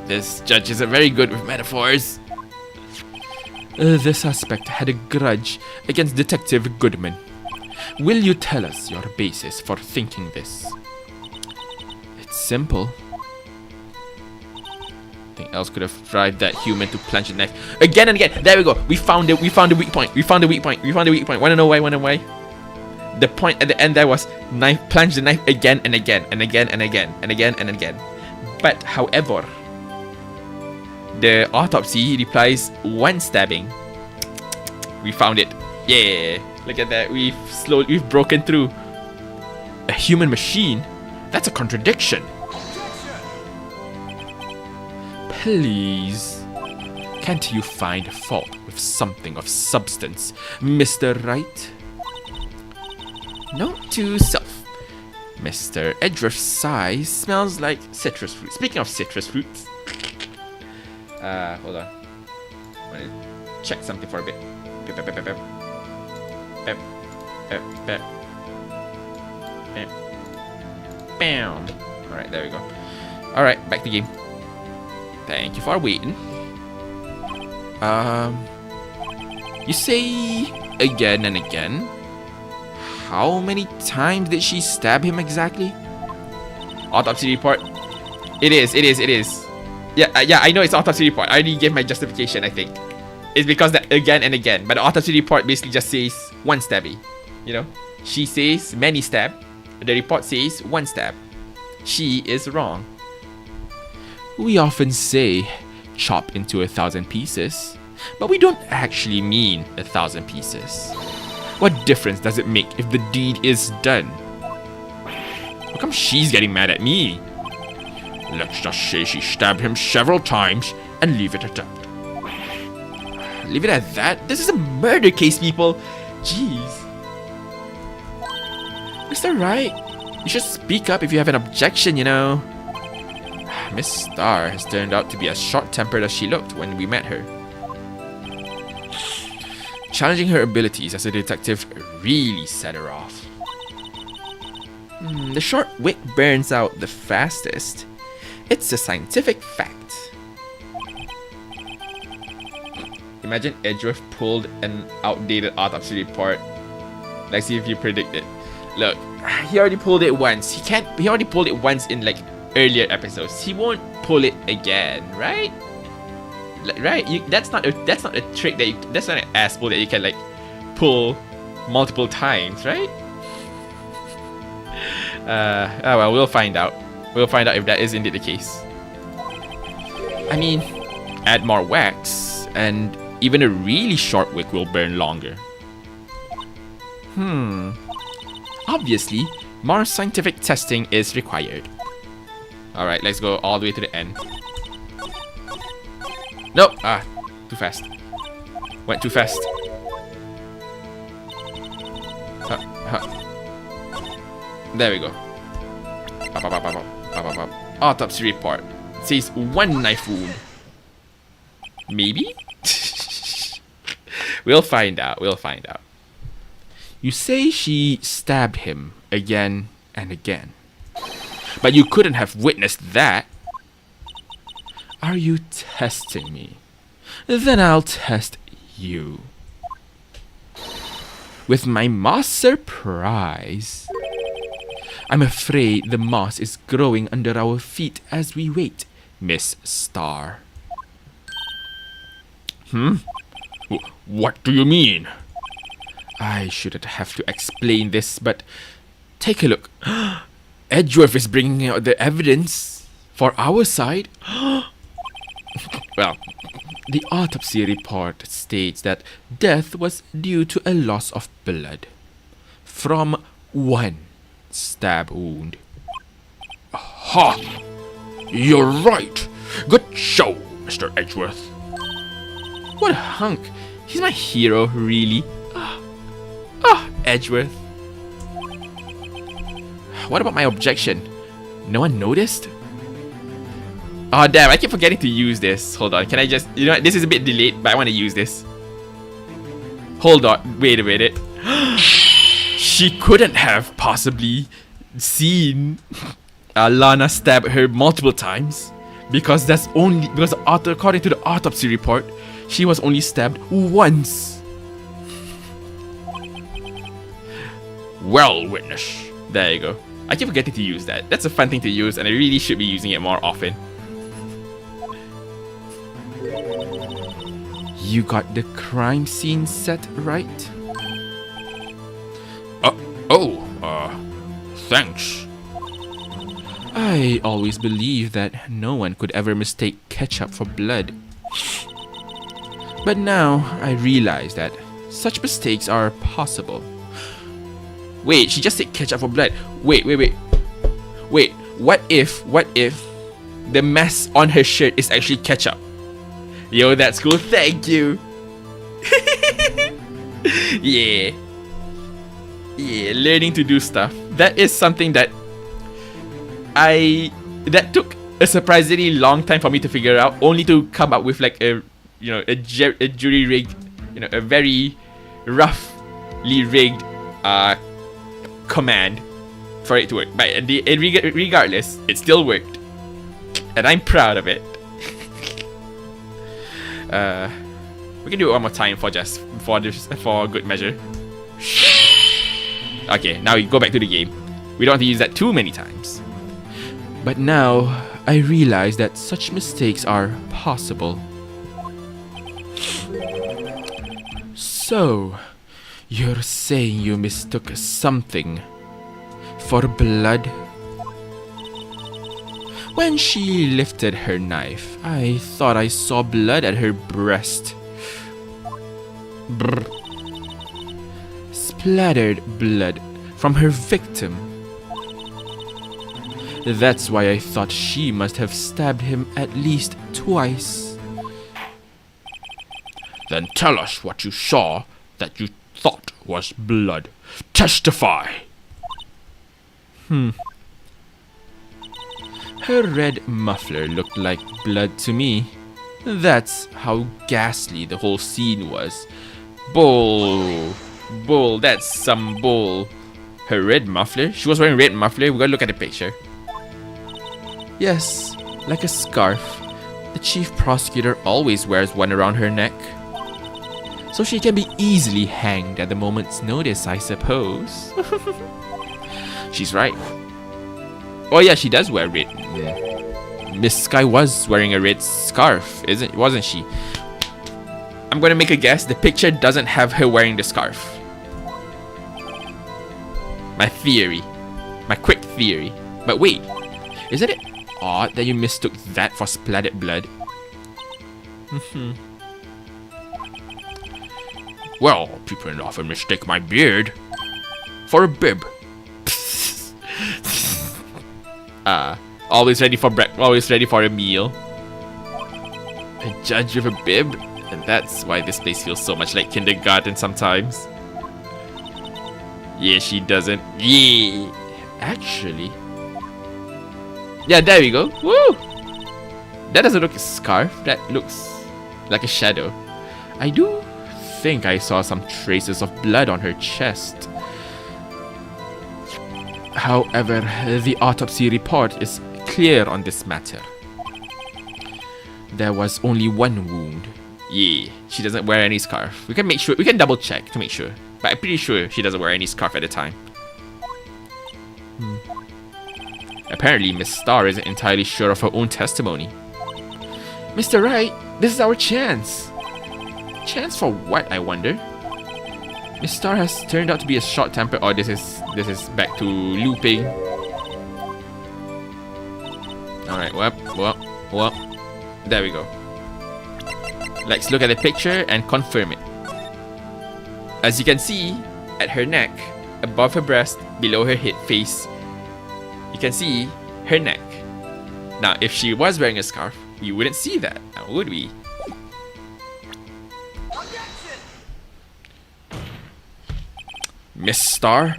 This judge isn't very good with metaphors. The suspect had a grudge against Detective Goodman. Will you tell us your basis for thinking this? It's simple. Nothing else could have driven that human to plunge the knife again and again. There we go. We found it. We found the weak point. Wanna know why? The point at the end there was plunge the knife again and again and again and again and again and again. But however, the autopsy replies one stabbing. We found it. Yeah, look at that. We've broken through. A human machine? That's a contradiction. please. Can't you find fault with something of substance, Mr. Wright? Note to self. Mr. Edgeworth's sigh smells like citrus fruit. Speaking of citrus fruits, Hold on. I want to check something for a bit. Bep, bep, bep, bep, bep. Bep, bep, bep. Bep. Bam. Alright, there we go. Alright, back to game. Thank you for waiting. you say again and again. How many times did she stab him exactly? Autopsy report. It is. Yeah, I know it's autopsy report. I already gave my justification, I think. It's because that again and again. But the autopsy report basically just says one stabby. You know? She says many stab. The report says one stab. She is wrong. We often say chop into 1,000 pieces, but we don't actually mean 1,000 pieces. What difference does it make if the deed is done? How come she's getting mad at me? Let's just say she stabbed him several times and leave it at that. Leave it at that? This is a murder case, people. Jeez. Mr. Wright, you should speak up if you have an objection, you know. Miss Starr has turned out to be as short-tempered as she looked when we met her. Challenging her abilities as a detective really set her off. The short wit burns out the fastest. It's a scientific fact. Imagine Edgeworth pulled an outdated autopsy report. Let's see if you predict it. Look, he already pulled it once. He already pulled it once in like earlier episodes. He won't pull it again, right? Right? That's not a trick that's not an ass pull that you can like pull multiple times, right? Well, we'll find out. We'll find out if that is indeed the case. I mean, add more wax, and even a really short wick will burn longer. Obviously, more scientific testing is required. Alright, let's go all the way to the end. Nope! Too fast. Went too fast. There we go. Autopsy report. It says one knife wound. Maybe? We'll find out. You say she stabbed him again and again, but you couldn't have witnessed that. Are you testing me? Then I'll test you. With my moss surprise. I'm afraid the moss is growing under our feet as we wait, Miss Starr. What do you mean? I shouldn't have to explain this, but take a look. Edgeworth is bringing out the evidence for our side. Well, the autopsy report states that death was due to a loss of blood from one stab wound. Ha! You're right. Good show, Mr. Edgeworth. What a hunk. He's my hero, really. Edgeworth. What about my objection? No one noticed? Oh damn, I keep forgetting to use this. Hold on, can I just... You know what, this is a bit delayed, but I want to use this. Hold on, wait a minute. She couldn't have possibly seen Lana stab her multiple times. Because according to the autopsy report, she was only stabbed once. Well, witness. There you go. I keep forgetting to use that. That's a fun thing to use, and I really should be using it more often. You got the crime scene set right? Thanks. I always believed that no one could ever mistake ketchup for blood. But now I realize that such mistakes are possible. Wait, she just said ketchup for blood. Wait. What if the mess on her shirt is actually ketchup. Yo, that's cool. Thank you. Yeah. Yeah, learning to do stuff. That is something that that took a surprisingly long time for me to figure out, only to come up with like a jury rigged, a very roughly rigged command for it to work. But regardless, it still worked, and I'm proud of it. We can do it one more time for good measure. Okay, now we go back to the game. We don't have to use that too many times. But now I realize that such mistakes are possible. So, you're saying you mistook something for blood? When she lifted her knife, I thought I saw blood at her breast. Brr. Splattered blood from her victim. That's why I thought she must have stabbed him at least twice. Then tell us what you saw that you thought was blood. Testify! Her red muffler looked like blood to me. That's how ghastly the whole scene was. Bull. Bull, that's some bull. Her red muffler? She was wearing red muffler? We gotta look at the picture. Yes, like a scarf. The chief prosecutor always wears one around her neck. So she can be easily hanged at the moment's notice, I suppose. She's right. Oh yeah, she does wear red. Miss Sky was wearing a red scarf, wasn't she? I'm gonna make a guess. The picture doesn't have her wearing the scarf. My theory. My quick theory. But wait, isn't it odd that you mistook that for splattered blood? Well, people often mistake my beard for a bib. Always ready for always ready for a meal. A judge with a bib? And that's why this place feels so much like kindergarten sometimes. Yeah, she doesn't. Yeah. Actually. Yeah, there we go. Woo! That doesn't look like a scarf. That looks like a shadow. I do think I saw some traces of blood on her chest. However, the autopsy report is clear on this matter. There was only one wound. Yeah, she doesn't wear any scarf. We can make sure. We can double check to make sure. But I'm pretty sure she doesn't wear any scarf at the time. Apparently, Miss Starr isn't entirely sure of her own testimony. Mr. Wright, this is our chance. Chance for what, I wonder? Miss Starr has turned out to be a short-tempered. Oh, this is back to looping. Alright, well. There we go. Let's look at the picture and confirm it. As you can see, at her neck, above her breast, below her head face, you can see her neck. Now, if she was wearing a scarf, we wouldn't see that, now would we? Miss Starr,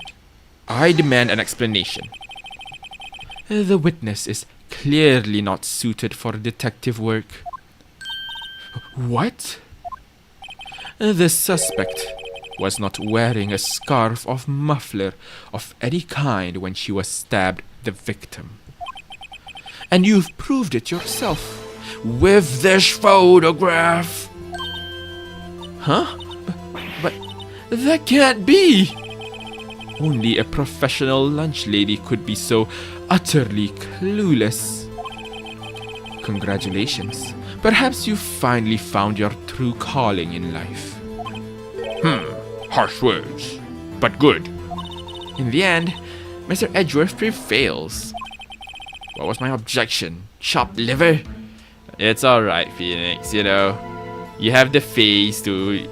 I demand an explanation. The witness is clearly not suited for detective work. What? The suspect was not wearing a scarf or muffler of any kind when she was stabbed the victim. And you've proved it yourself with this photograph. Huh? But that can't be. Only a professional lunch lady could be so utterly clueless. Congratulations. Perhaps you finally found your true calling in life. Harsh words, but good. In the end, Mr. Edgeworth prevails. What was my objection? Chopped liver? It's alright, Phoenix, you have the face to...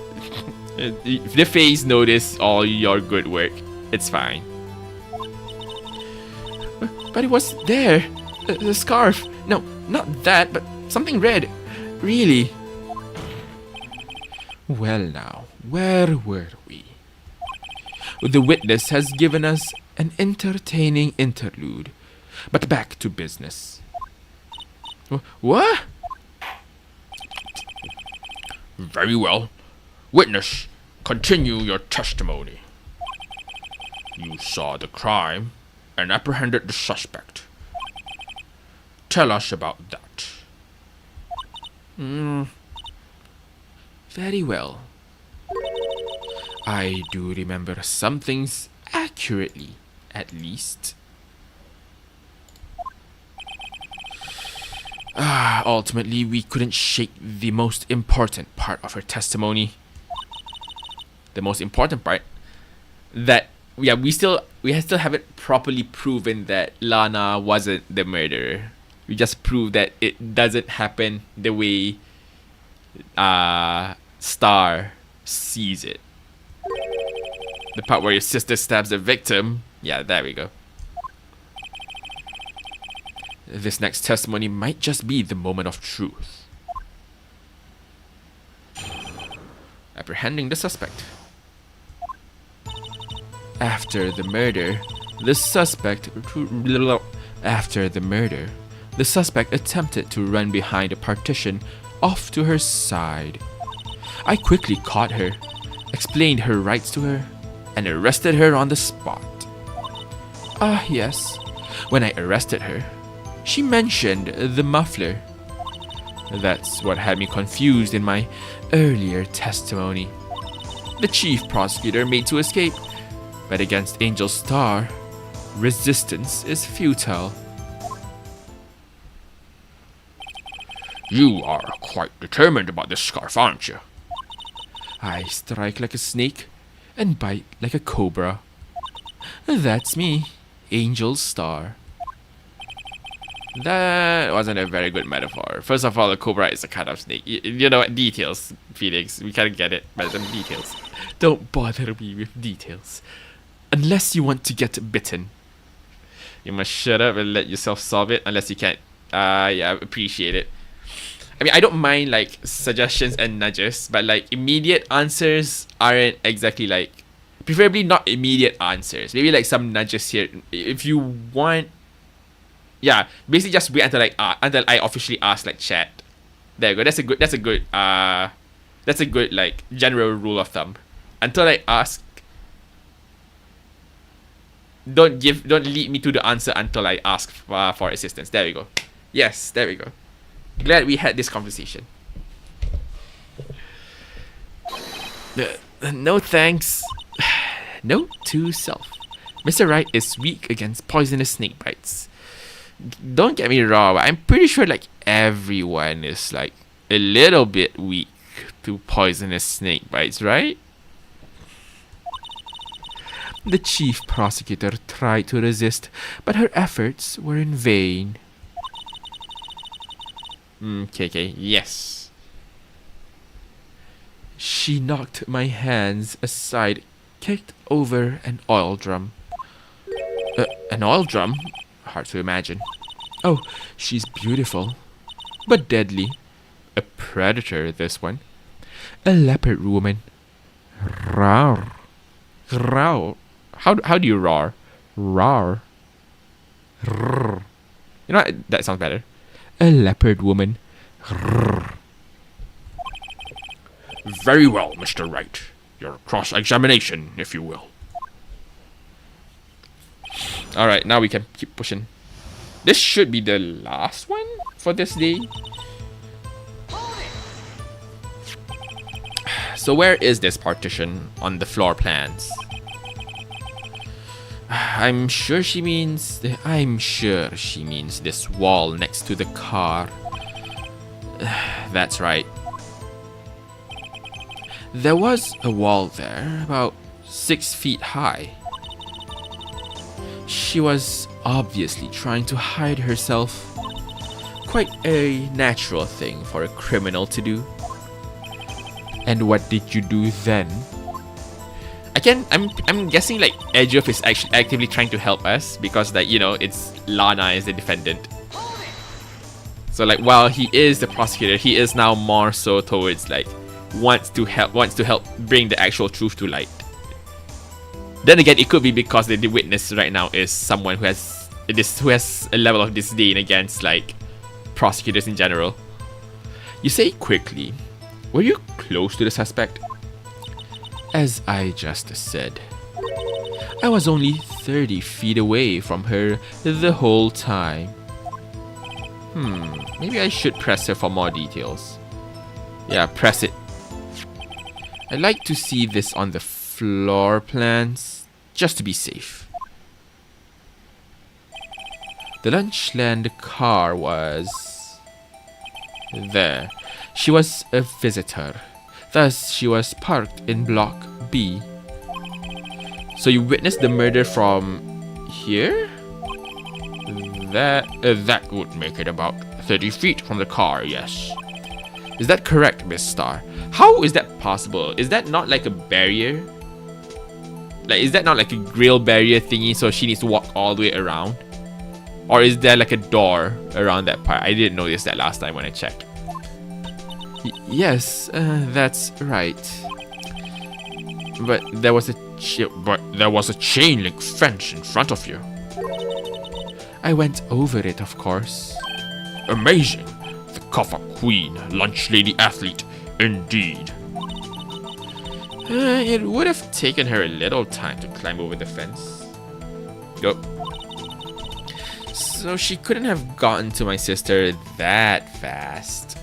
if the face notice all your good work, it's fine. But it was there. The scarf. No, not that, but something red. Really? Well now, where were we? The witness has given us an entertaining interlude, but back to business. What? Very well. Witness, continue your testimony. You saw the crime and apprehended the suspect. Tell us about that. Very well. I do remember some things accurately, at least. Ultimately, we couldn't shake the most important part of her testimony. The most important part, that we still haven't properly proven that Lana wasn't the murderer. We just proved that it doesn't happen the way Star sees it. The part where your sister stabs the victim. Yeah, there we go. This next testimony might just be the moment of truth. Apprehending the suspect. After the murder, the suspect attempted to run behind a partition off to her side. I quickly caught her, explained her rights to her, and arrested her on the spot. Yes. When I arrested her, she mentioned the muffler. That's what had me confused in my earlier testimony. The chief prosecutor made to escape, but against Angel Star, resistance is futile. You are quite determined about this scarf, aren't you? I strike like a snake and bite like a cobra. That's me, Angel Star. That wasn't a very good metaphor. First of all, a cobra is a kind of snake. You know what? Details, Felix. We kind of get it, but some details. Don't bother me with details. Unless you want to get bitten. You must shut up and let yourself solve it, unless you can't. Yeah, appreciate it. I mean, I don't mind like suggestions and nudges, but like immediate answers aren't exactly like, preferably not immediate answers. Maybe like some nudges here. If you want, yeah, basically just wait until until I officially ask like chat. There you go. That's a good like general rule of thumb. Until I ask, don't lead me to the answer until I ask for assistance. There we go. Yes, there we go. Glad we had this conversation. No thanks. Note to self. Mr. Wright is weak against poisonous snake bites. Don't get me wrong, but I'm pretty sure like everyone is like a little bit weak to poisonous snake bites, right? The chief prosecutor tried to resist, but her efforts were in vain. Okay, yes. She knocked my hands aside, kicked over an oil drum. An oil drum? Hard to imagine. Oh, she's beautiful, but deadly. A predator, this one. A leopard woman. Roar. Roar. How do you roar? Roar. Roar. You know what? That sounds better. A leopard woman. Roar. Very well, Mr. Wright. Your cross-examination, if you will. Alright, now we can keep pushing. This should be the last one for this day. So where is this partition on the floor plans? I'm sure she means this wall next to the car. That's right. There was a wall there, about 6 feet high. She was obviously trying to hide herself. Quite a natural thing for a criminal to do. And what did you do then? I'm guessing like Edgeoff is actually actively trying to help us because like, you know, it's Lana is the defendant. So like while he is the prosecutor, he is now more so towards like wants to help bring the actual truth to light. Then again, it could be because the witness right now is someone who has a level of disdain against like prosecutors in general. You say quickly, were you close to the suspect? As I just said, I was only 30 feet away from her the whole time. Maybe I should press her for more details. Yeah, press it. I'd like to see this on the floor plans, just to be safe. The Lunchland car was there. She was a visitor. Thus, she was parked in Block B. So you witnessed the murder from here? That would make it about 30 feet from the car, yes. Is that correct, Miss Star? How is that possible? Is that not like a barrier? Like, is that not like a grill barrier thingy so she needs to walk all the way around? Or is there like a door around that part? I didn't notice that last time when I checked. Yes, that's right. But there was a chain link fence in front of you. I went over it, of course. Amazing. The cover queen, lunch lady athlete, indeed. It would have taken her a little time to climb over the fence. Go. So she couldn't have gotten to my sister that fast.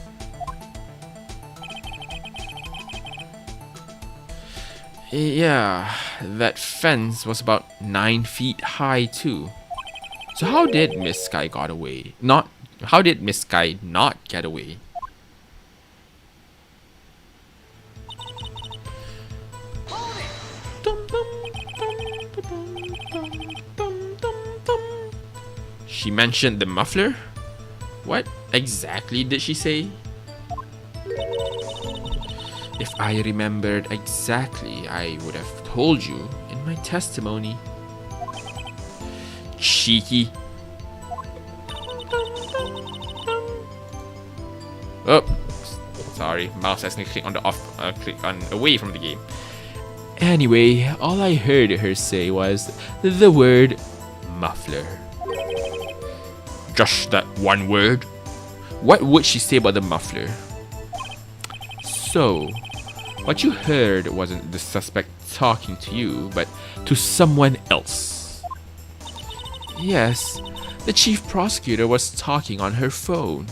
Yeah, that fence was about 9 feet high too. So how did Miss Sky got away? How did Miss Sky not get away? She mentioned the muffler? What exactly did she say? If I remembered exactly, I would have told you in my testimony. Cheeky. Oh, sorry. Mouse accidentally clicked on the click on away from the game. Anyway, all I heard her say was the word muffler. Just that one word? What would she say about the muffler? So, what you heard wasn't the suspect talking to you, but to someone else. Yes, the chief prosecutor was talking on her phone.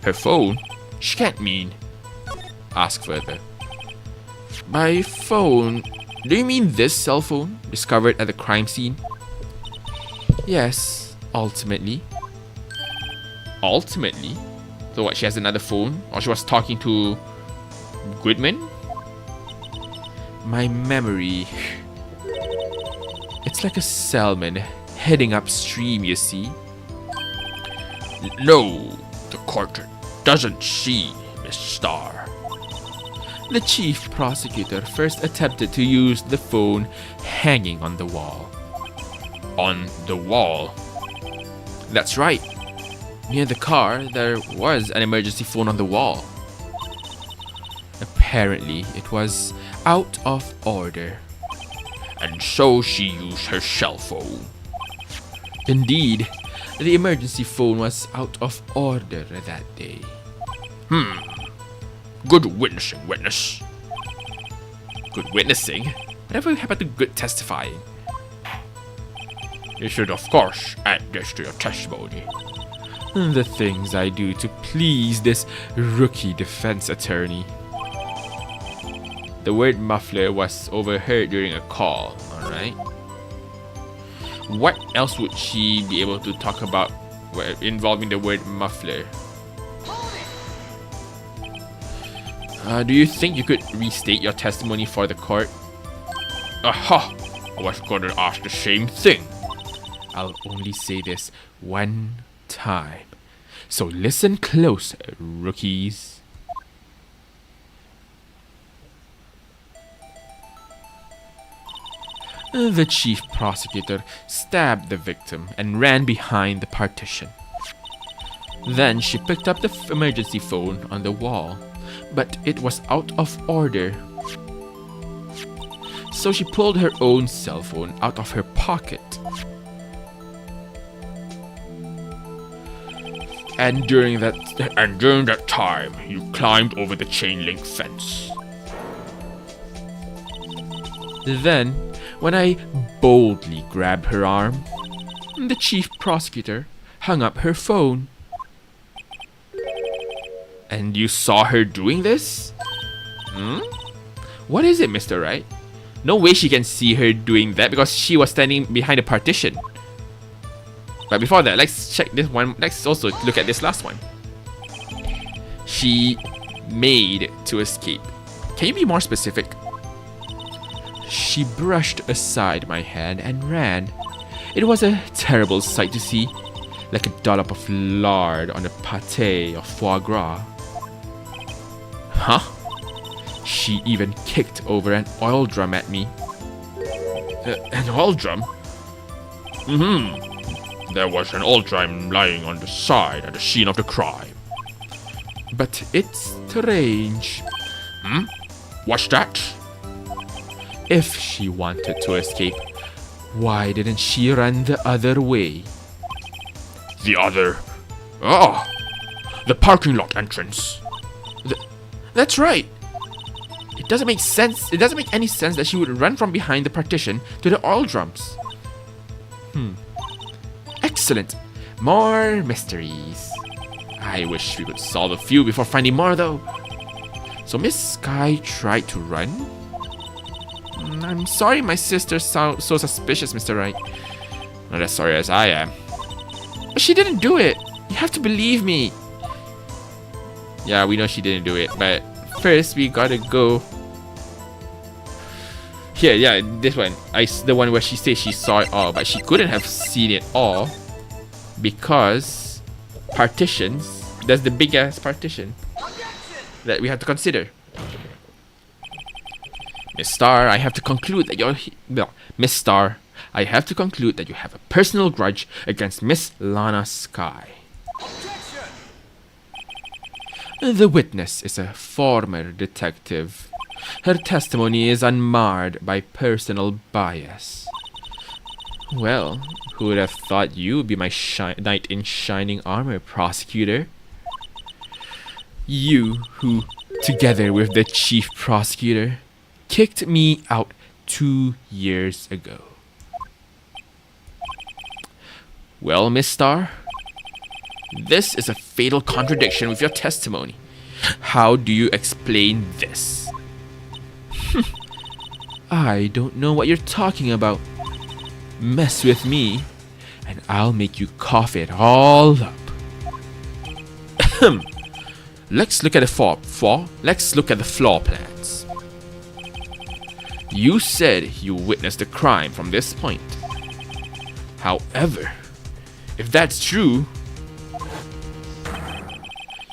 Her phone? She can't mean. Ask further. By phone, do you mean this cell phone discovered at the crime scene? Yes, ultimately. Ultimately? So what, she has another phone? Or she was talking to Goodman? My memory. It's like a salmon heading upstream, you see. No, the court doesn't see, Miss Star. The chief prosecutor first attempted to use the phone hanging on the wall. On the wall? That's right. Near the car, there was an emergency phone on the wall. Apparently, it was out of order. And so she used her cell phone. Indeed, the emergency phone was out of order that day. Good witnessing, witness. Good witnessing? Whatever happened to good testifying? You should, of course, add this to your testimony. The things I do to please this rookie defense attorney. The word muffler was overheard during a call, alright? What else would she be able to talk about involving the word muffler? Do you think you could restate your testimony for the court? Aha! I was gonna ask the same thing. I'll only say this one time. So listen close, rookies. The chief prosecutor stabbed the victim and ran behind the partition. Then she picked up the emergency phone on the wall, but it was out of order. So she pulled her own cell phone out of her pocket. And during that Time, you climbed over the chain link fence. Then, when I boldly grabbed her arm, the chief prosecutor hung up her phone. And you saw her doing this? What is it, Mr. Wright? No way she can see her doing that because she was standing behind a partition. But before that, let's check this one. Let's also look at this last one. She made to escape. Can you be more specific? She brushed aside my hand and ran. It was a terrible sight to see, like a dollop of lard on a pate of foie gras. Huh? She even kicked over an oil drum at me. An oil drum? There was an oil drum lying on the side at the scene of the crime. But it's strange. What's that? If she wanted to escape, why didn't she run the other way? The other... Ah! The parking lot entrance. That's right. It doesn't make sense. It doesn't make any sense that she would run from behind the partition to the oil drums. Excellent. More mysteries. I wish we could solve a few before finding more, though. So Miss Sky tried to run? I'm sorry my sister's so suspicious, Mr. Wright. Not as sorry as I am. But she didn't do it. You have to believe me. Yeah, we know she didn't do it, but first we gotta go. Here, yeah, this one. The one where she says she saw it all, but she couldn't have seen it all because partitions. There's the big ass partition that we have to consider. Miss Star, I have to conclude that Miss Star, I have to conclude that you have a personal grudge against Miss Lana Sky. The witness is a former detective. Her testimony is unmarred by personal bias. Well, who would have thought you would be my knight in shining armor, prosecutor? You who, together with the chief prosecutor, kicked me out 2 years ago. Well, Miss Star, this is a fatal contradiction with your testimony. How do you explain this? I don't know what you're talking about. Mess with me, and I'll make you cough it all up. Let's look at the floor plans. You said you witnessed the crime from this point. However, if that's true,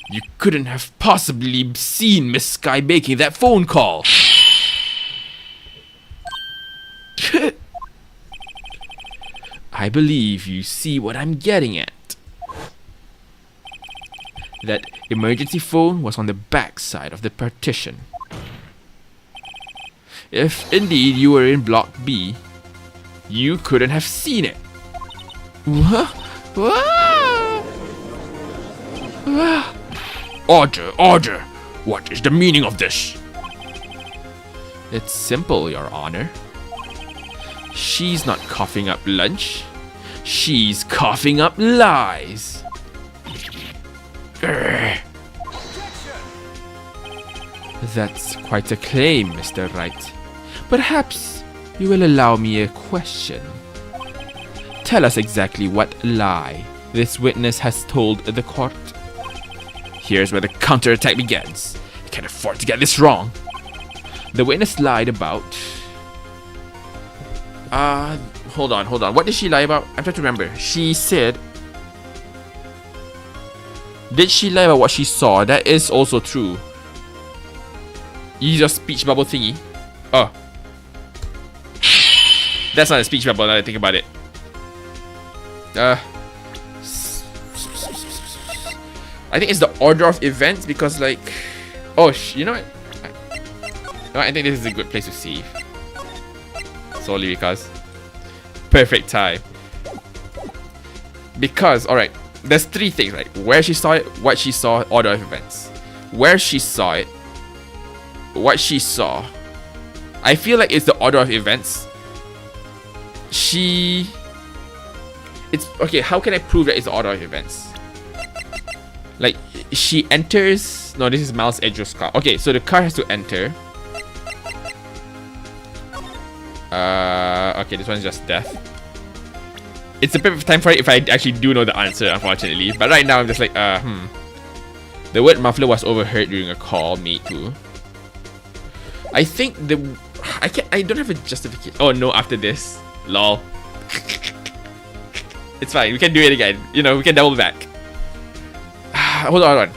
you couldn't have possibly seen Miss Sky making that phone call. I believe you see what I'm getting at. That emergency phone was on the back side of the partition. If indeed you were in Block B, you couldn't have seen it. Order! What is the meaning of this? It's simple, Your Honor. She's not coughing up lunch. She's coughing up lies. That's quite a claim, Mr. Wright. Perhaps you will allow me a question. Tell us exactly what lie this witness has told the court. Here's where the counterattack begins. I can't afford to get this wrong. The witness lied about... Hold on. What did she lie about? I'm trying to remember. She said... Did she lie about what she saw? That is also true. Use your speech bubble thingy. Oh. That's not a speech bubble now that I think about it. I think it's the order of events because like, oh, you know what? I think this is a good place to save. Solely because perfect time. Because alright, there's three things, right? Where she saw it, what she saw, order of events. Where she saw it, what she saw. I feel like it's the order of events. It's okay, how can I prove that it's the order of events? Like, she enters. No, this is Miles Edgeworth's car. Okay, so the car has to enter. Okay, this one's just death. It's a bit of time for it if I actually do know the answer, unfortunately. But right now, I'm just like, The word muffler was overheard during a call made to. I think I don't have a justification. Oh no, after this. Lol. It's fine, we can do it again. You know, we can double back. Hold on.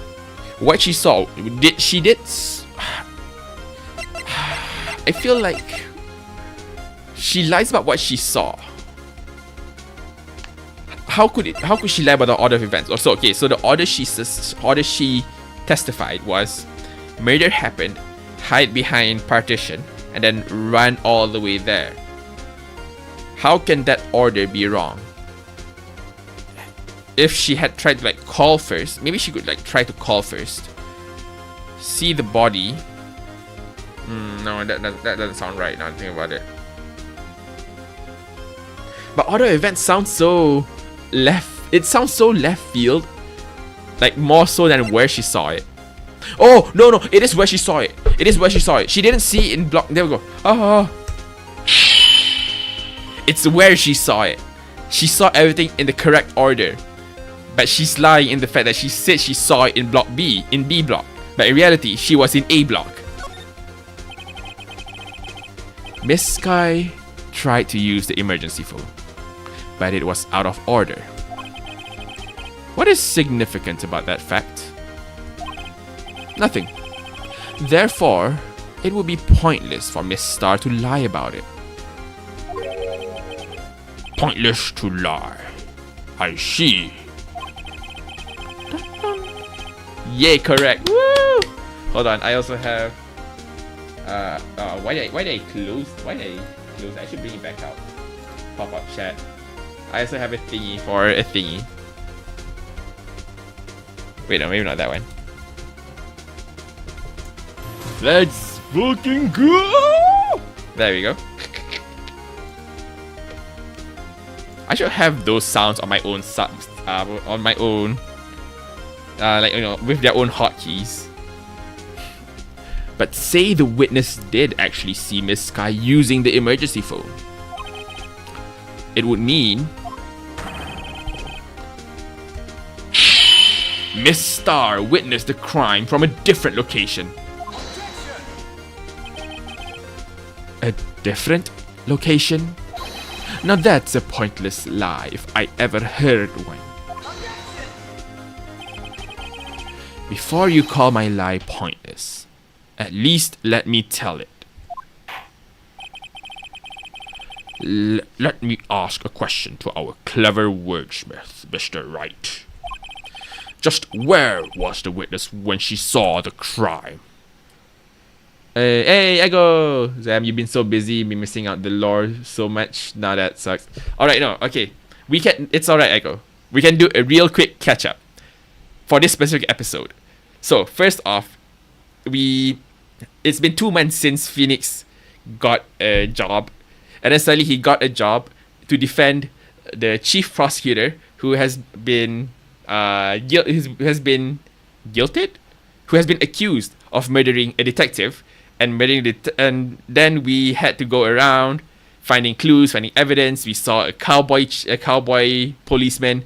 What she saw, I feel like she lies about what she saw. How could she lie about the order of events? Also, okay, so the order she testified was murder happened, hide behind partition, and then run all the way there. How can that order be wrong? If she had tried to like call first, maybe she could like try to call first. See the body. No, that doesn't sound right now. I'm thinking about it. But order of events sounds so left. It sounds so left field. Like more so than where she saw it. Oh no! It is where she saw it. It is where she saw it. She didn't see it in block. There we go. Oh. It's where she saw it. She saw everything in the correct order. But she's lying in the fact that she said she saw it in block B, in B block. But in reality, she was in A block. Miss Sky tried to use the emergency phone, but it was out of order. What is significant about that fact? Nothing. Therefore, it would be pointless for Miss Star to lie about it. Pointless to lie. I see. Yay, correct. Woo! Hold on, I also have why did I close? I should bring it back out. Pop-up chat. I also have a thingy for a thingy. Wait, no, maybe not that one. Let's fucking go! There we go. I should have those sounds on my own subs, on my own, like, you know, with their own hotkeys. But say the witness did actually see Miss Sky using the emergency phone. It would mean Miss Star witnessed the crime from a different location. A different location? Now that's a pointless lie if I ever heard one. Before you call my lie pointless, at least let me tell it. Let me ask a question to our clever wordsmith, Mr. Wright. Just where was the witness when she saw the crime? Hey, Ego! Zam, you've been so busy, been missing out the lore so much. Now that sucks. Alright, no, okay. It's alright, Ego. We can do a real quick catch up for this specific episode. So, first off, it's been 2 months since Phoenix got a job. And then suddenly he got a job to defend the chief prosecutor who has been accused of murdering a detective and and then we had to go around finding clues, finding evidence. We saw a cowboy policeman.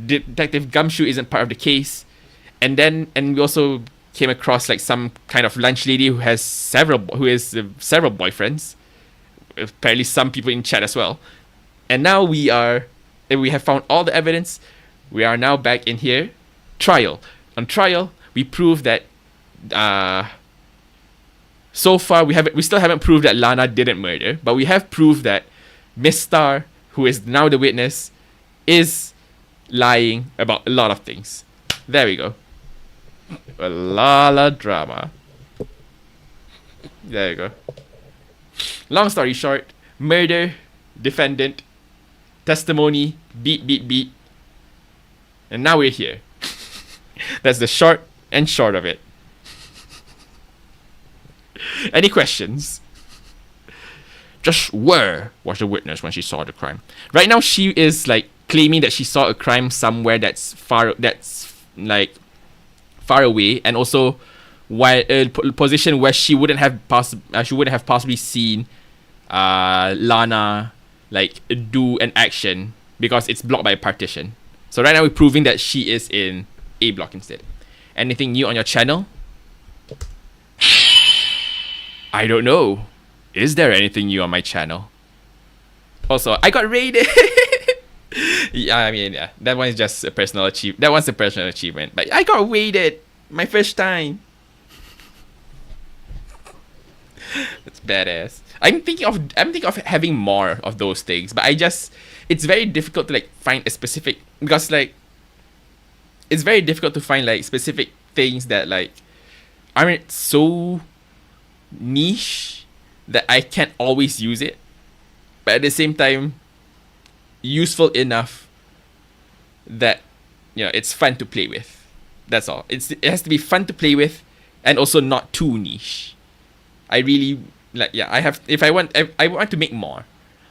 Detective Gumshoe isn't part of the case, and we also came across like some kind of lunch lady who has several boyfriends. Apparently some people in chat as well. And now we have found all the evidence. We are now back in here. Trial. On trial, we proved that so far we still haven't proved that Lana didn't murder, but we have proved that Miss Star, who is now the witness, is lying about a lot of things. There we go. A lot of drama. There you go. Long story short, murder, defendant, testimony, beat. And now we're here. That's the short and short of it. Any questions? Just where was the witness when she saw the crime? Right now, she is like claiming that she saw a crime somewhere that's far away, and also while position where she wouldn't have possibly seen Lana like do an action because it's blocked by a partition. So right now we're proving that she is in A block instead. Anything new on your channel? I don't know. Is there anything new on my channel? Also, I got raided. Yeah, I mean, yeah, that one is just a personal achievement. That one's a personal achievement. But I got raided my first time. That's badass. I'm thinking of having more of those things, but it's very difficult to like find a specific, because like it's very difficult to find like specific things that like aren't so niche that I can't always use it, but at the same time useful enough that it's fun to play with. That's all. It has to be fun to play with and also not too niche. I really like, yeah, I want to make more,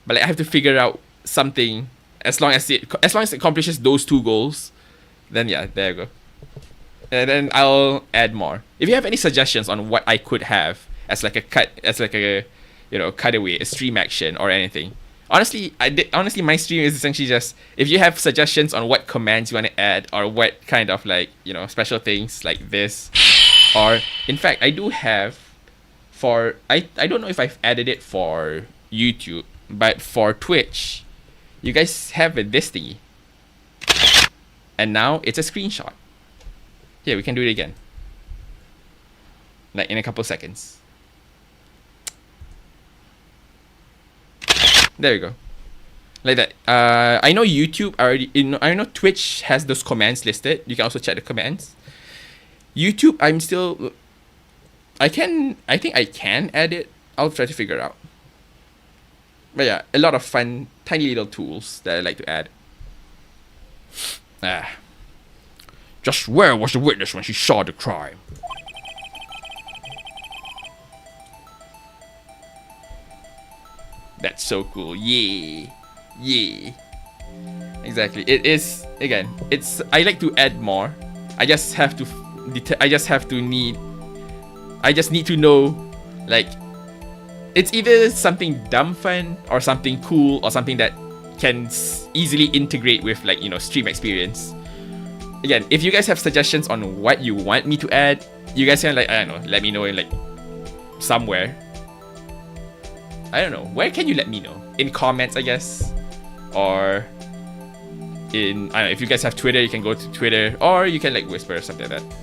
but like I have to figure out something. As long as it accomplishes those two goals, then yeah, there you go. And then I'll add more. If you have any suggestions on what I could have as like a cutaway, a stream action or anything. Honestly, my stream is essentially just, if you have suggestions on what commands you want to add or what kind of like, special things like this, or in fact, I do have I don't know if I've added it for YouTube, but for Twitch, you guys have this thingy. And now it's a screenshot. Yeah, we can do it again. Like in a couple seconds. There you go. Like that. I know YouTube already. I know Twitch has those commands listed. You can also check the commands. YouTube, I think I can add it. I'll try to figure it out. But yeah, a lot of fun, tiny little tools that I like to add. Just where was the witness when she saw the crime? That's so cool. Yeah. Exactly. It is, again, I like to add more. I just need to know, like, it's either something dumb fun or something cool or something that can easily integrate with, like, stream experience. Again, if you guys have suggestions on what you want me to add, you guys can, like, I don't know, let me know in, like, somewhere. I don't know. Where can you let me know? In comments, I guess. Or in, I don't know, if you guys have Twitter, you can go to Twitter. Or you can, like, whisper or something like that.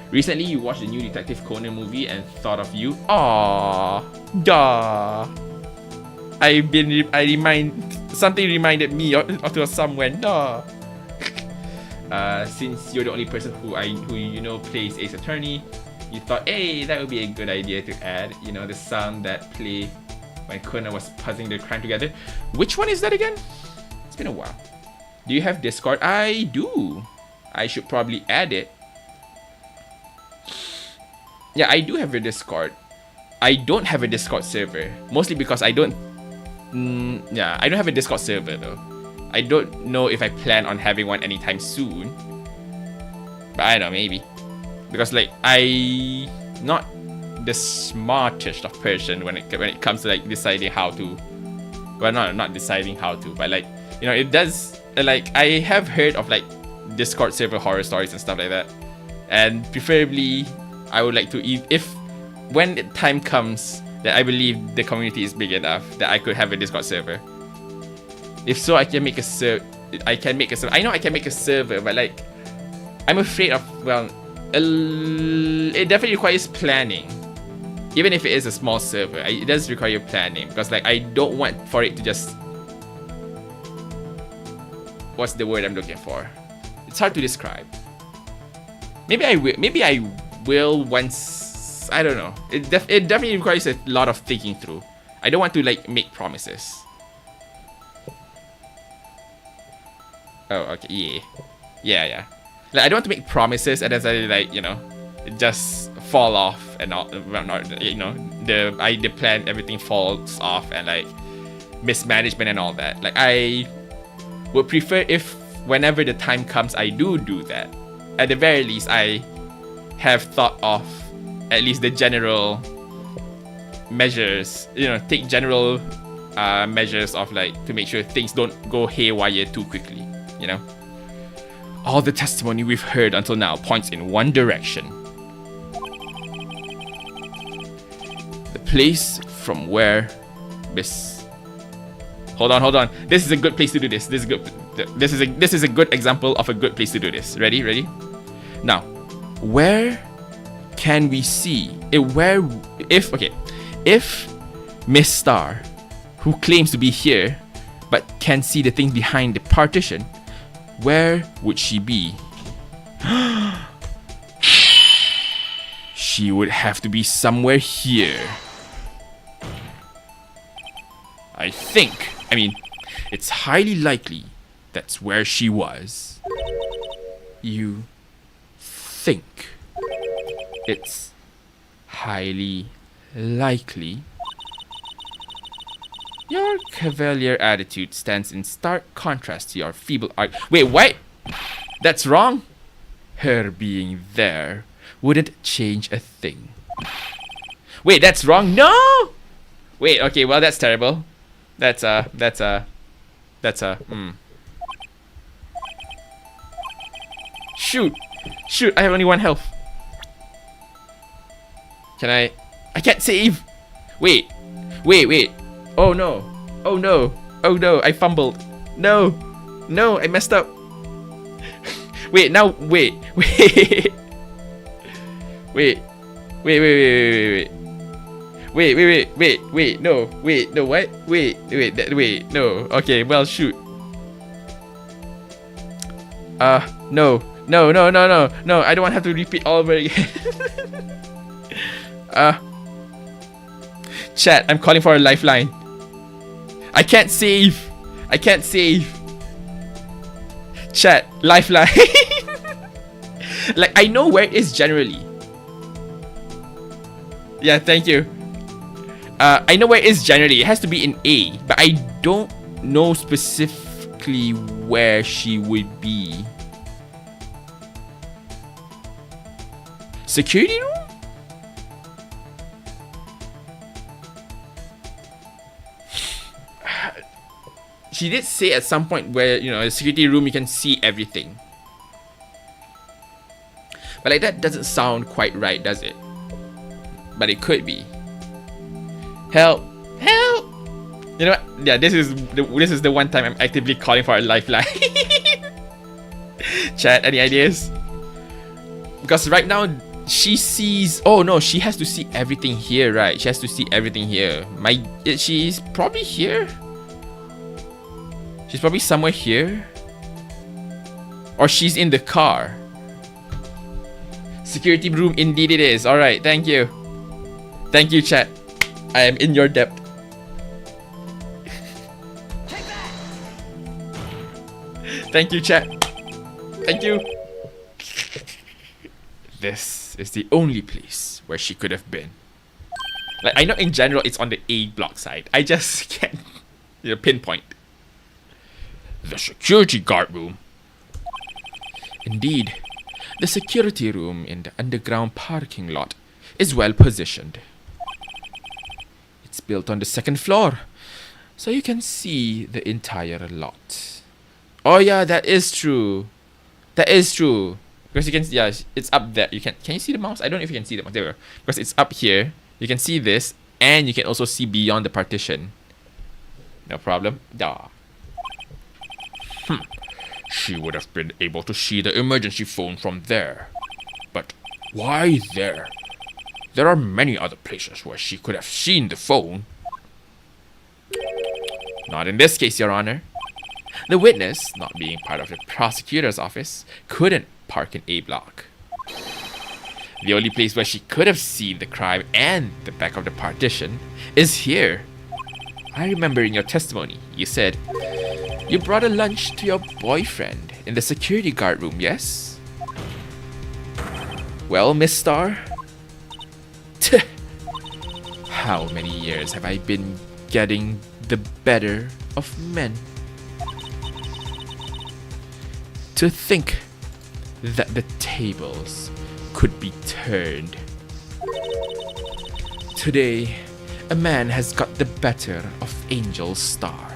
Recently, you watched the new Detective Conan movie and thought of you. Aww. Duh. Something reminded me of someone. Duh. Since you're the only person who plays Ace Attorney, you thought, hey, that would be a good idea to add, the sound that played when Conan was puzzling the crime together. Which one is that again? It's been a while. Do you have Discord? I do. I should probably add it. Yeah, I do have a Discord. I don't have a Discord server. Mostly because I don't have a Discord server though. I don't know if I plan on having one anytime soon. But I don't know, maybe. Because like I not the smartest of person when it comes to like deciding how to, well, not deciding how to, but like, it does, like, I have heard of like Discord server horror stories and stuff like that, and preferably I would like to, if when the time comes that I believe the community is big enough that I could have a Discord server. If so, I can make a server. I know I can make a server, but like, I'm afraid of, well, it definitely requires planning. Even if it is a small server, it does require planning, because like I don't want for it to just, what's the word I'm looking for? It's hard to describe. Maybe I will. Maybe I will once. I don't know. It definitely requires a lot of thinking through. I don't want to like make promises. Oh, okay. Yeah. Like I don't want to make promises and then I like just fall off and all. Well, not the plan, everything falls off and like mismanagement and all that. Like I would prefer if whenever the time comes I do that. At the very least, I have thought of at least the general measures, take general measures of like to make sure things don't go haywire too quickly, All the testimony we've heard until now points in one direction. The place from where Miss... Hold on. This is a good place to do this. This is a good example of a good place to do this. Ready? Now, where can we see if Miss Star, who claims to be here but can see the things behind the partition, where would she be? She would have to be somewhere here. It's highly likely that's where she was. You think it's highly likely? Your cavalier attitude stands in stark contrast to your feeble Wait, what? That's wrong? Her being there wouldn't change a thing. Wait, that's wrong? No! Wait, okay, well, that's terrible. Shoot, I have only 1 health. I can't save. Wait. Oh no, I fumbled. No, I messed up. Wait, now, wait. Wait, no, what? Wait, no, okay, well, shoot. No, I don't want to have to repeat all over again. Chat, I'm calling for a lifeline. I can't save. Chat, lifeline. Like, I know where it is generally. Yeah, thank you. I know where it is generally. It has to be in A, but I don't know specifically where she would be. Security room? She did say at some point where, a security room you can see everything. But like that doesn't sound quite right, does it? But it could be. Help! You know what? Yeah, this is the one time I'm actively calling for a lifeline. Chat, any ideas? Because right now she sees. Oh no, she has to see everything here, right? She has to see everything here. She's probably here. She's probably somewhere here. Or she's in the car. Security room, indeed it is. Alright, thank you. Thank you, chat. I am in your debt. Thank you, chat. Thank you. This is the only place where she could have been. Like, I know in general it's on the A block side. I just can't, pinpoint. The security guard room. Indeed, the security room in the underground parking lot is well positioned. It's built on the 2nd floor, so you can see the entire lot. Oh yeah, that is true. Because you can, it's up there. Can you see the mouse? I don't know if you can see the mouse. There we go. Because it's up here. You can see this, and you can also see beyond the partition. No problem. Duh. She would have been able to see the emergency phone from there. But why there? There are many other places where she could have seen the phone. Not in this case, Your Honor. The witness, not being part of the prosecutor's office, couldn't park in A block. The only place where she could have seen the crime and the back of the partition is here. I remember in your testimony, you said you brought a lunch to your boyfriend in the security guard room, yes? Well, Miss Star, how many years have I been getting the better of men? To think that the tables could be turned. Today, a man has got the better of Angel Star.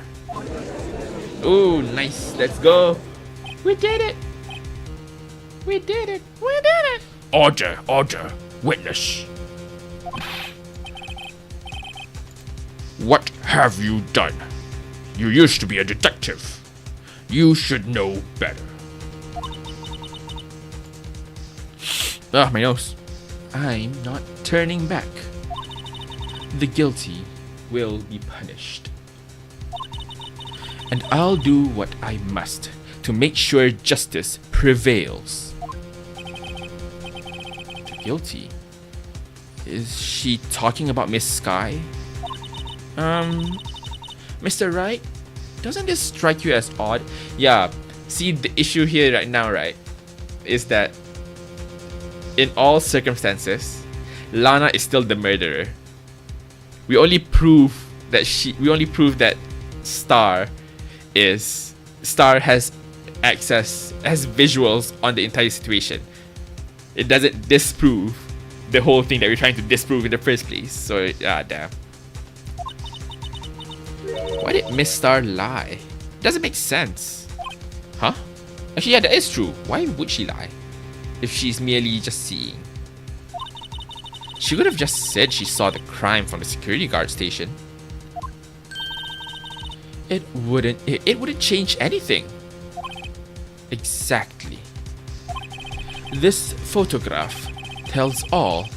Ooh, nice. Let's go. We did it. We did it. We did it. Order, order, witness. What have you done? You used to be a detective. You should know better. Ah, my nose. I'm not turning back. The guilty will be punished. And I'll do what I must to make sure justice prevails. The guilty? Is she talking about Miss Sky? Mr. Wright, doesn't this strike you as odd? Yeah, see, the issue here right now, right, is that in all circumstances, Lana is still the murderer. We only prove that Star has visuals on the entire situation. It doesn't disprove the whole thing that we're trying to disprove in the first place. So damn. Why did Miss Star lie? Doesn't make sense. Huh? Actually, yeah, that is true. Why would she lie if she's merely just seeing? She could have just said she saw the crime from the security guard station. It wouldn't change anything. Exactly. This photograph tells all.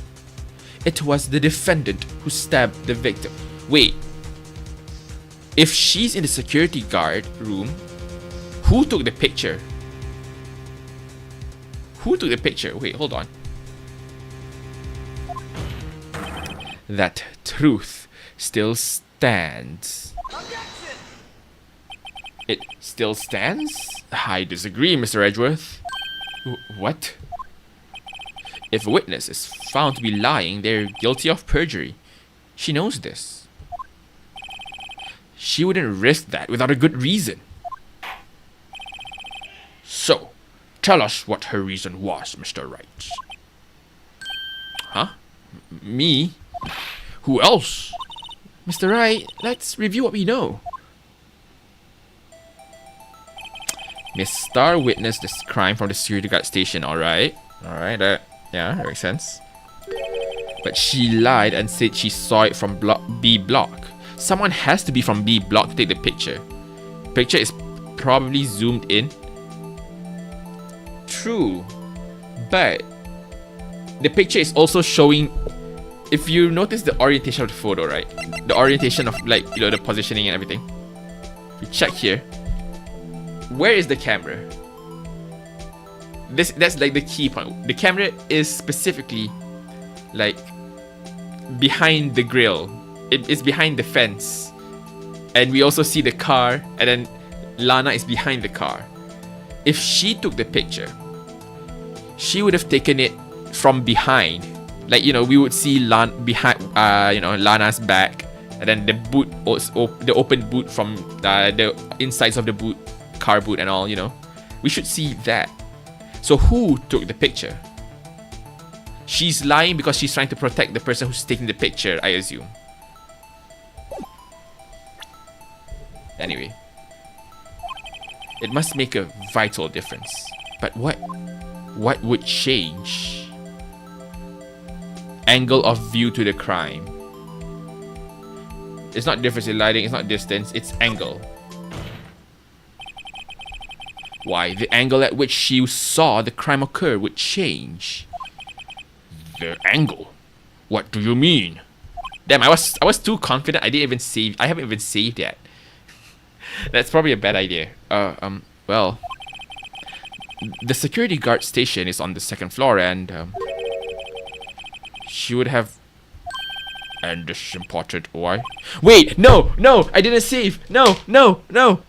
It was the defendant who stabbed the victim. Wait. If she's in the security guard room, who took the picture? Who took the picture? Wait, hold on. That truth still stands. It still stands? I disagree, Mr. Edgeworth. What? If a witness is found to be lying, they're guilty of perjury. She knows this. She wouldn't risk that without a good reason. So, tell us what her reason was, Mr. Wright. Huh? Me? Who else? Mr. Wright, let's review what we know. Miss Star witnessed this crime from the security guard station, alright. Alright, that makes sense. But she lied and said she saw it from B block. Someone has to be from B block to take the picture. Picture is probably zoomed in. True. But the picture is also showing, if you notice the orientation of the photo, right? The orientation of, like, you know, the positioning and everything. If you check here, where is the camera? That's like the key point. The camera is specifically like behind the grill. It is behind the fence. And we also see the car, and then Lana is behind the car. If she took the picture, she would have taken it from behind. Like, you know, we would see Lana's back, and then the boot, the open boot from the insides of the boot, car boot and all, you know. We should see that. So who took the picture? She's lying because she's trying to protect the person who's taking the picture, I assume. Anyway, it must make a vital difference. But what would change? Angle of view to the crime. It's not difference in lighting, it's not distance, it's angle. Why? The angle at which she saw the crime occur would change. The angle? What do you mean? Damn, I was too confident. I haven't even saved yet. That's probably a bad idea. Well, the security guard station is on the second floor, and She would have... And this important why? Wait, no, no, I didn't save. No, no, no.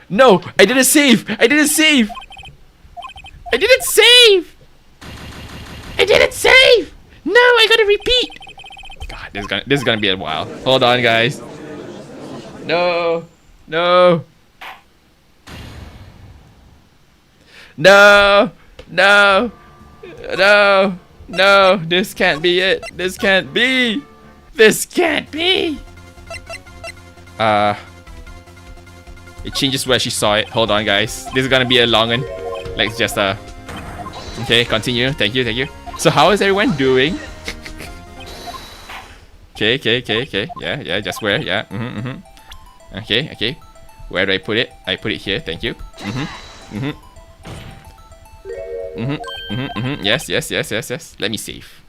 No, I didn't save. I didn't save. I didn't save. I didn't save. No, I gotta repeat. God, this is gonna be a while. Hold on, guys. No, no, no, no, no, no. This can't be it. This can't be. This can't be. It changes where she saw it. Hold on, guys. This is gonna be a long one. Let's just okay, continue. Thank you, thank you. So how is everyone doing? Okay. Yeah. Just where? Yeah. Okay. Where do I put it? I put it here. Thank you. Yes. Let me save.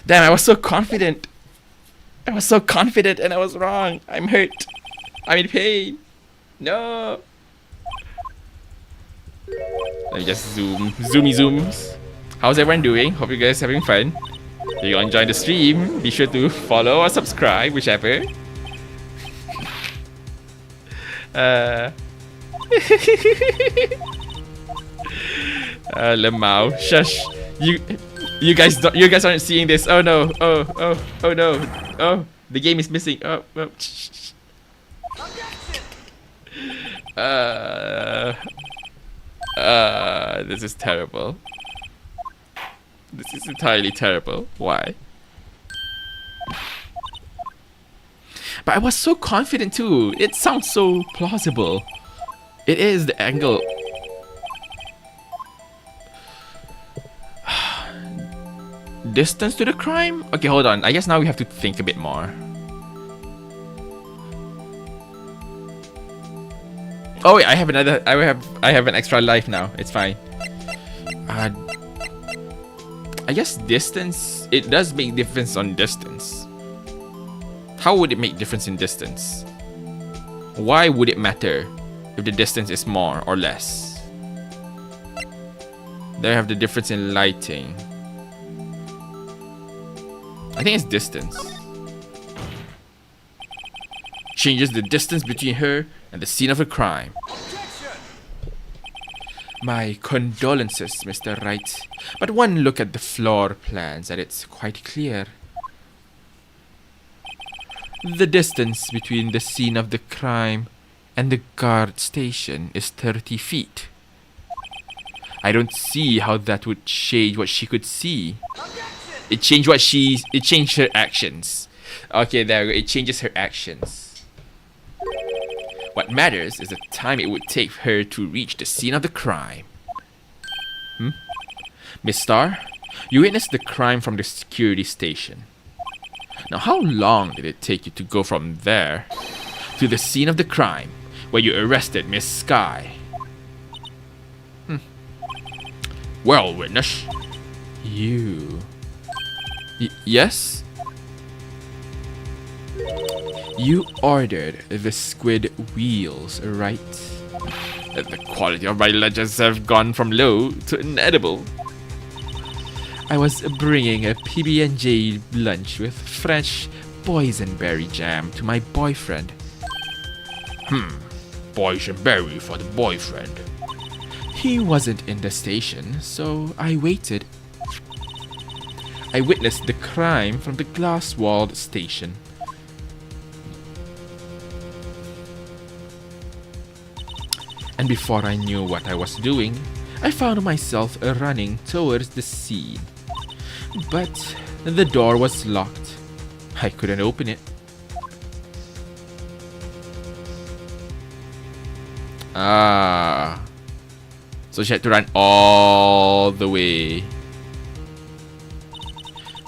Damn, I was so confident. I was so confident and I was wrong. I'm hurt. I'm in pain. No. Let me just zooms. How's everyone doing? Hope you guys are having fun. If you're enjoying the stream, be sure to follow or subscribe, whichever. Lemao, shush. You guys aren't seeing this. Oh no. Oh no. Oh, the game is missing. Oh. This is terrible. This is entirely terrible. Why? But I was so confident too. It sounds so plausible. It is the angle. Distance to the crime? Okay, hold on. I guess now we have to think a bit more. Oh wait, I have another. I have an extra life now. It's fine. I guess distance. It does make difference on distance. How would it make difference in distance? Why would it matter if the distance is more or less? There I have the difference in lighting. I think it's distance. Changes the distance between her and the scene of a crime. My condolences, Mr. Wright. But one look at the floor plans and it's quite clear. The distance between the scene of the crime and the guard station is 30 feet. I don't see how that would change what she could see. It changed her actions. Okay, there we go. It changes her actions. What matters is the time it would take her to reach the scene of the crime. Miss Starr, you witnessed the crime from the security station. Now, how long did it take you to go from there to the scene of the crime where you arrested Miss Sky? Well, witness. You... yes? You ordered the squid wheels, right? The quality of my legends have gone from low to inedible. I was bringing a PB&J lunch with fresh boysenberry jam to my boyfriend. Boysenberry for the boyfriend. He wasn't in the station, so I waited. I witnessed the crime from the glass-walled station. And before I knew what I was doing, I found myself running towards the scene. But the door was locked. I couldn't open it. So she had to run all the way.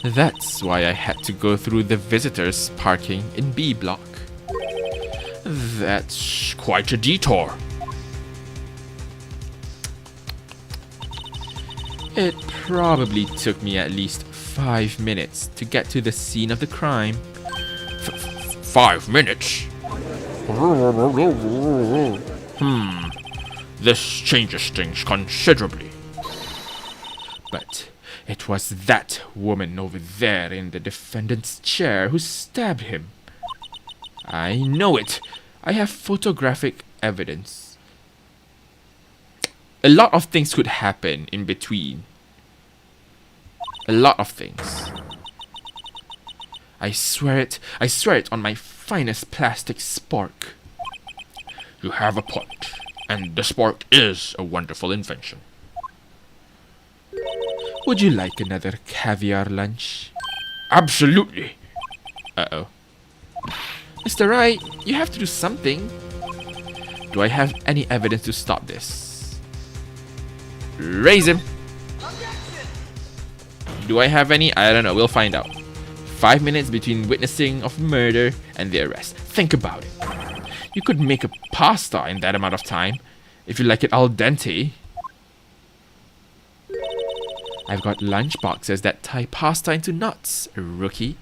That's why I had to go through the visitors' parking in B block. That's quite a detour. It probably took me at least 5 minutes to get to the scene of the crime. 5 minutes? This changes things considerably. But it was that woman over there in the defendant's chair who stabbed him. I know it. I have photographic evidence. A lot of things could happen in between. A lot of things. I swear it on my finest plastic spork. You have a point, and the spork is a wonderful invention. Would you like another caviar lunch? Absolutely. Uh-oh. Mr. Wright, you have to do something. Do I have any evidence to stop this? Raise him. Do I have any? I don't know. We'll find out. 5 minutes between witnessing of murder and the arrest. Think about it. You could make a pasta in that amount of time if you like it al dente. I've got lunch boxes that tie pasta into knots, rookie.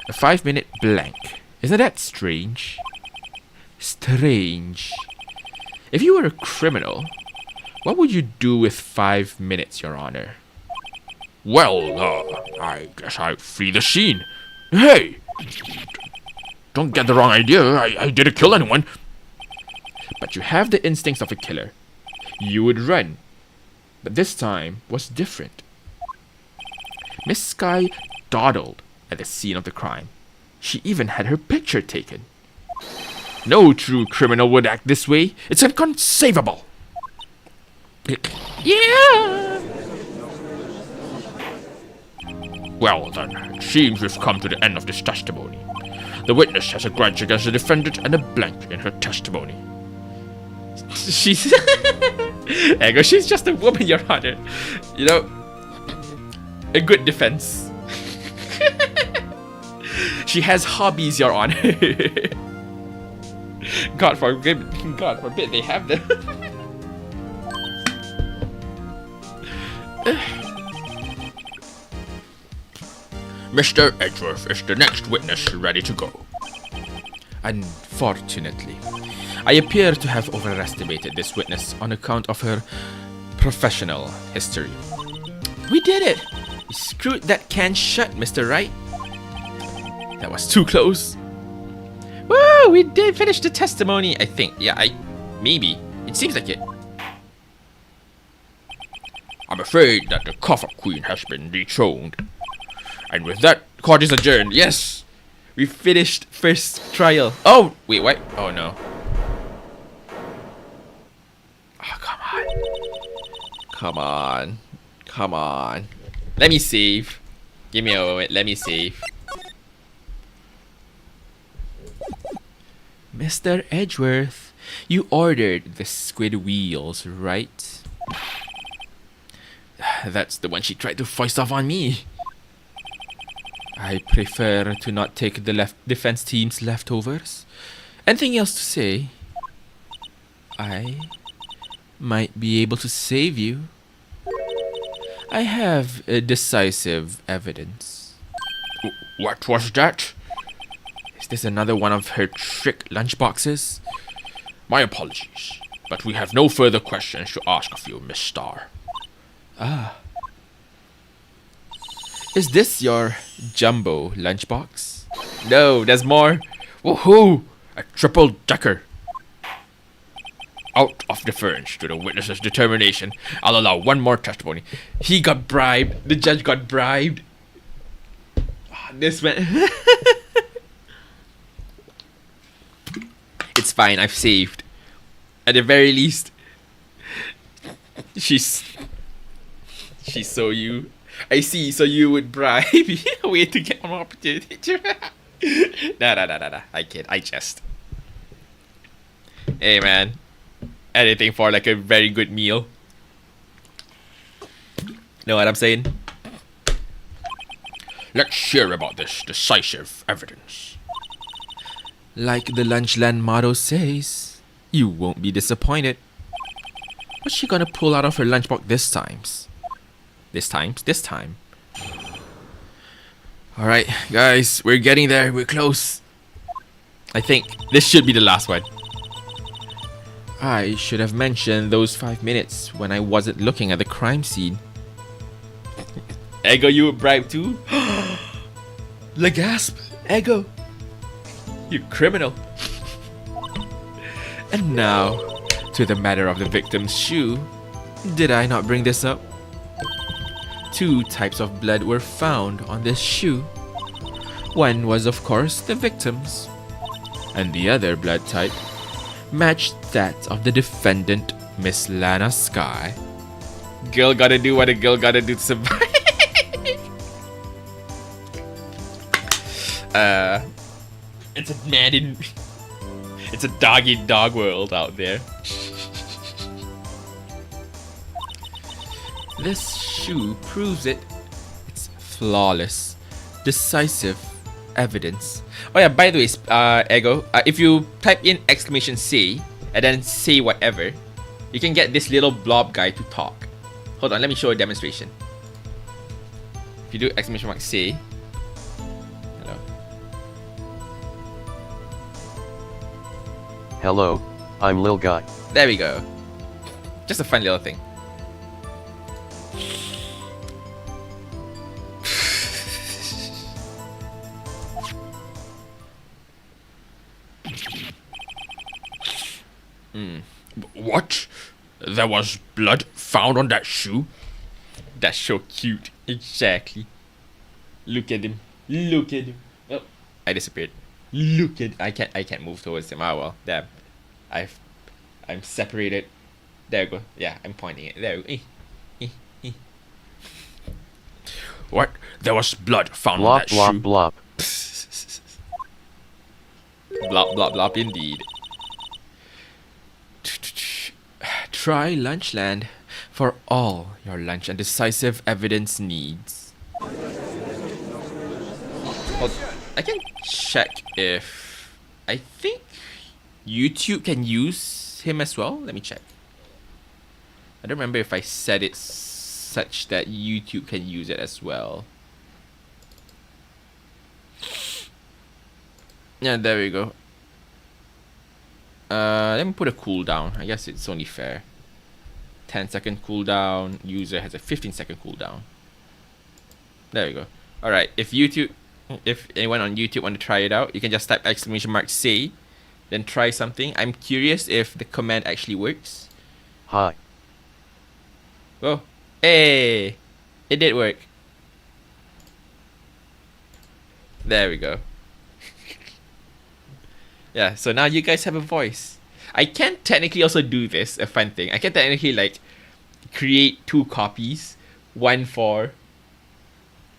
A 5-minute blank. Isn't that strange? Strange. If you were a criminal, what would you do with 5 minutes, Your Honor? Well, I guess I'd flee the scene. Hey! Don't get the wrong idea. I didn't kill anyone. But you have the instincts of a killer. You would run. But this time was different. Miss Sky dawdled at the scene of the crime. She even had her picture taken. No true criminal would act this way. It's inconceivable. Yeah. Well then, it seems we've come to the end of this testimony. The witness has a grudge against the defendant and a blank in her testimony. She's she's just a woman, Your Honor. You know, a good defense. She has hobbies, Your Honor. God forbid they have them. Mr. Edgeworth is the next witness ready to go. Unfortunately, I appear to have overestimated this witness on account of her professional history. We did it! We screwed that can shut, Mr. Wright. That was too close. Woo! We did finish the testimony, I think. Yeah, maybe. It seems like it. I'm afraid that the Cough Up Queen has been dethroned. And with that, court is adjourned. Yes! We finished first trial. Oh! Wait, what? Oh no. Oh, come on. Come on. Come on. Let me save. Give me a moment. Let me save. Mr. Edgeworth, you ordered the squid wheels, right? That's the one she tried to foist off on me. I prefer to not take the defense team's leftovers. Anything else to say? I might be able to save you. I have decisive evidence. What was that? Is this another one of her trick lunchboxes? My apologies, but we have no further questions to ask of you, Miss Starr. Ah. Is this your jumbo lunchbox? No, there's more. Woohoo! A triple-decker. Out of deference to the witness's determination, I'll allow one more testimony. He got bribed. The judge got bribed. Oh, this went... It's fine, I've saved. At the very least, she's so you. I see, so you would bribe. Wait to get more opportunity. Nah. I kid, I jest. Hey man, anything for like a very good meal. Know what I'm saying? Let's hear about this decisive evidence. Like the Lunchland motto says, you won't be disappointed. What's she gonna pull out of her lunchbox this time? This time. Alright, guys, we're getting there. We're close. I think this should be the last one. I should have mentioned those 5 minutes when I wasn't looking at the crime scene. Ego, you were bribed too? Legasp, Ego. You criminal. And now, to the matter of the victim's shoe. Did I not bring this up? 2 types of blood were found on this shoe. One was, of course, the victim's, and the other blood type matched that of the defendant, Miss Lana Sky. Girl gotta do what a girl gotta do to survive. It's a man in... It's a dog-eat-dog world out there. This shoe proves it. It's flawless, decisive evidence. Oh yeah, by the way, Ego, if you type in !C and then say whatever, you can get this little blob guy to talk. Hold on, let me show a demonstration. If you do !C. Hello. Hello, I'm Lil Guy. There we go. Just a fun little thing. What? There was blood found on that shoe? That's so cute. Exactly. Look at him. Look at him. Oh, I disappeared. Look at. I can't move towards him. Oh well. Damn. I'm separated. There we go. Yeah, I'm pointing it. There we go. What? There was blood found on Blop, that blop, shoe? blop. Blop blop blop indeed. Try Lunchland for all your lunch and decisive evidence needs. Hold, I can check if I think YouTube can use him as well. Let me check. I don't remember if I set it such that YouTube can use it as well. Yeah, there we go. Let me put a cooldown. I guess it's only fair. 10-second cooldown. User has a 15-second cooldown. There we go. Alright, if anyone on YouTube want to try it out, you can just type !say, then try something. I'm curious if the command actually works. Hi. Oh, hey! It did work. There we go. Yeah, so now you guys have a voice. I can technically also do this, a fun thing. I can technically like create 2 copies. One for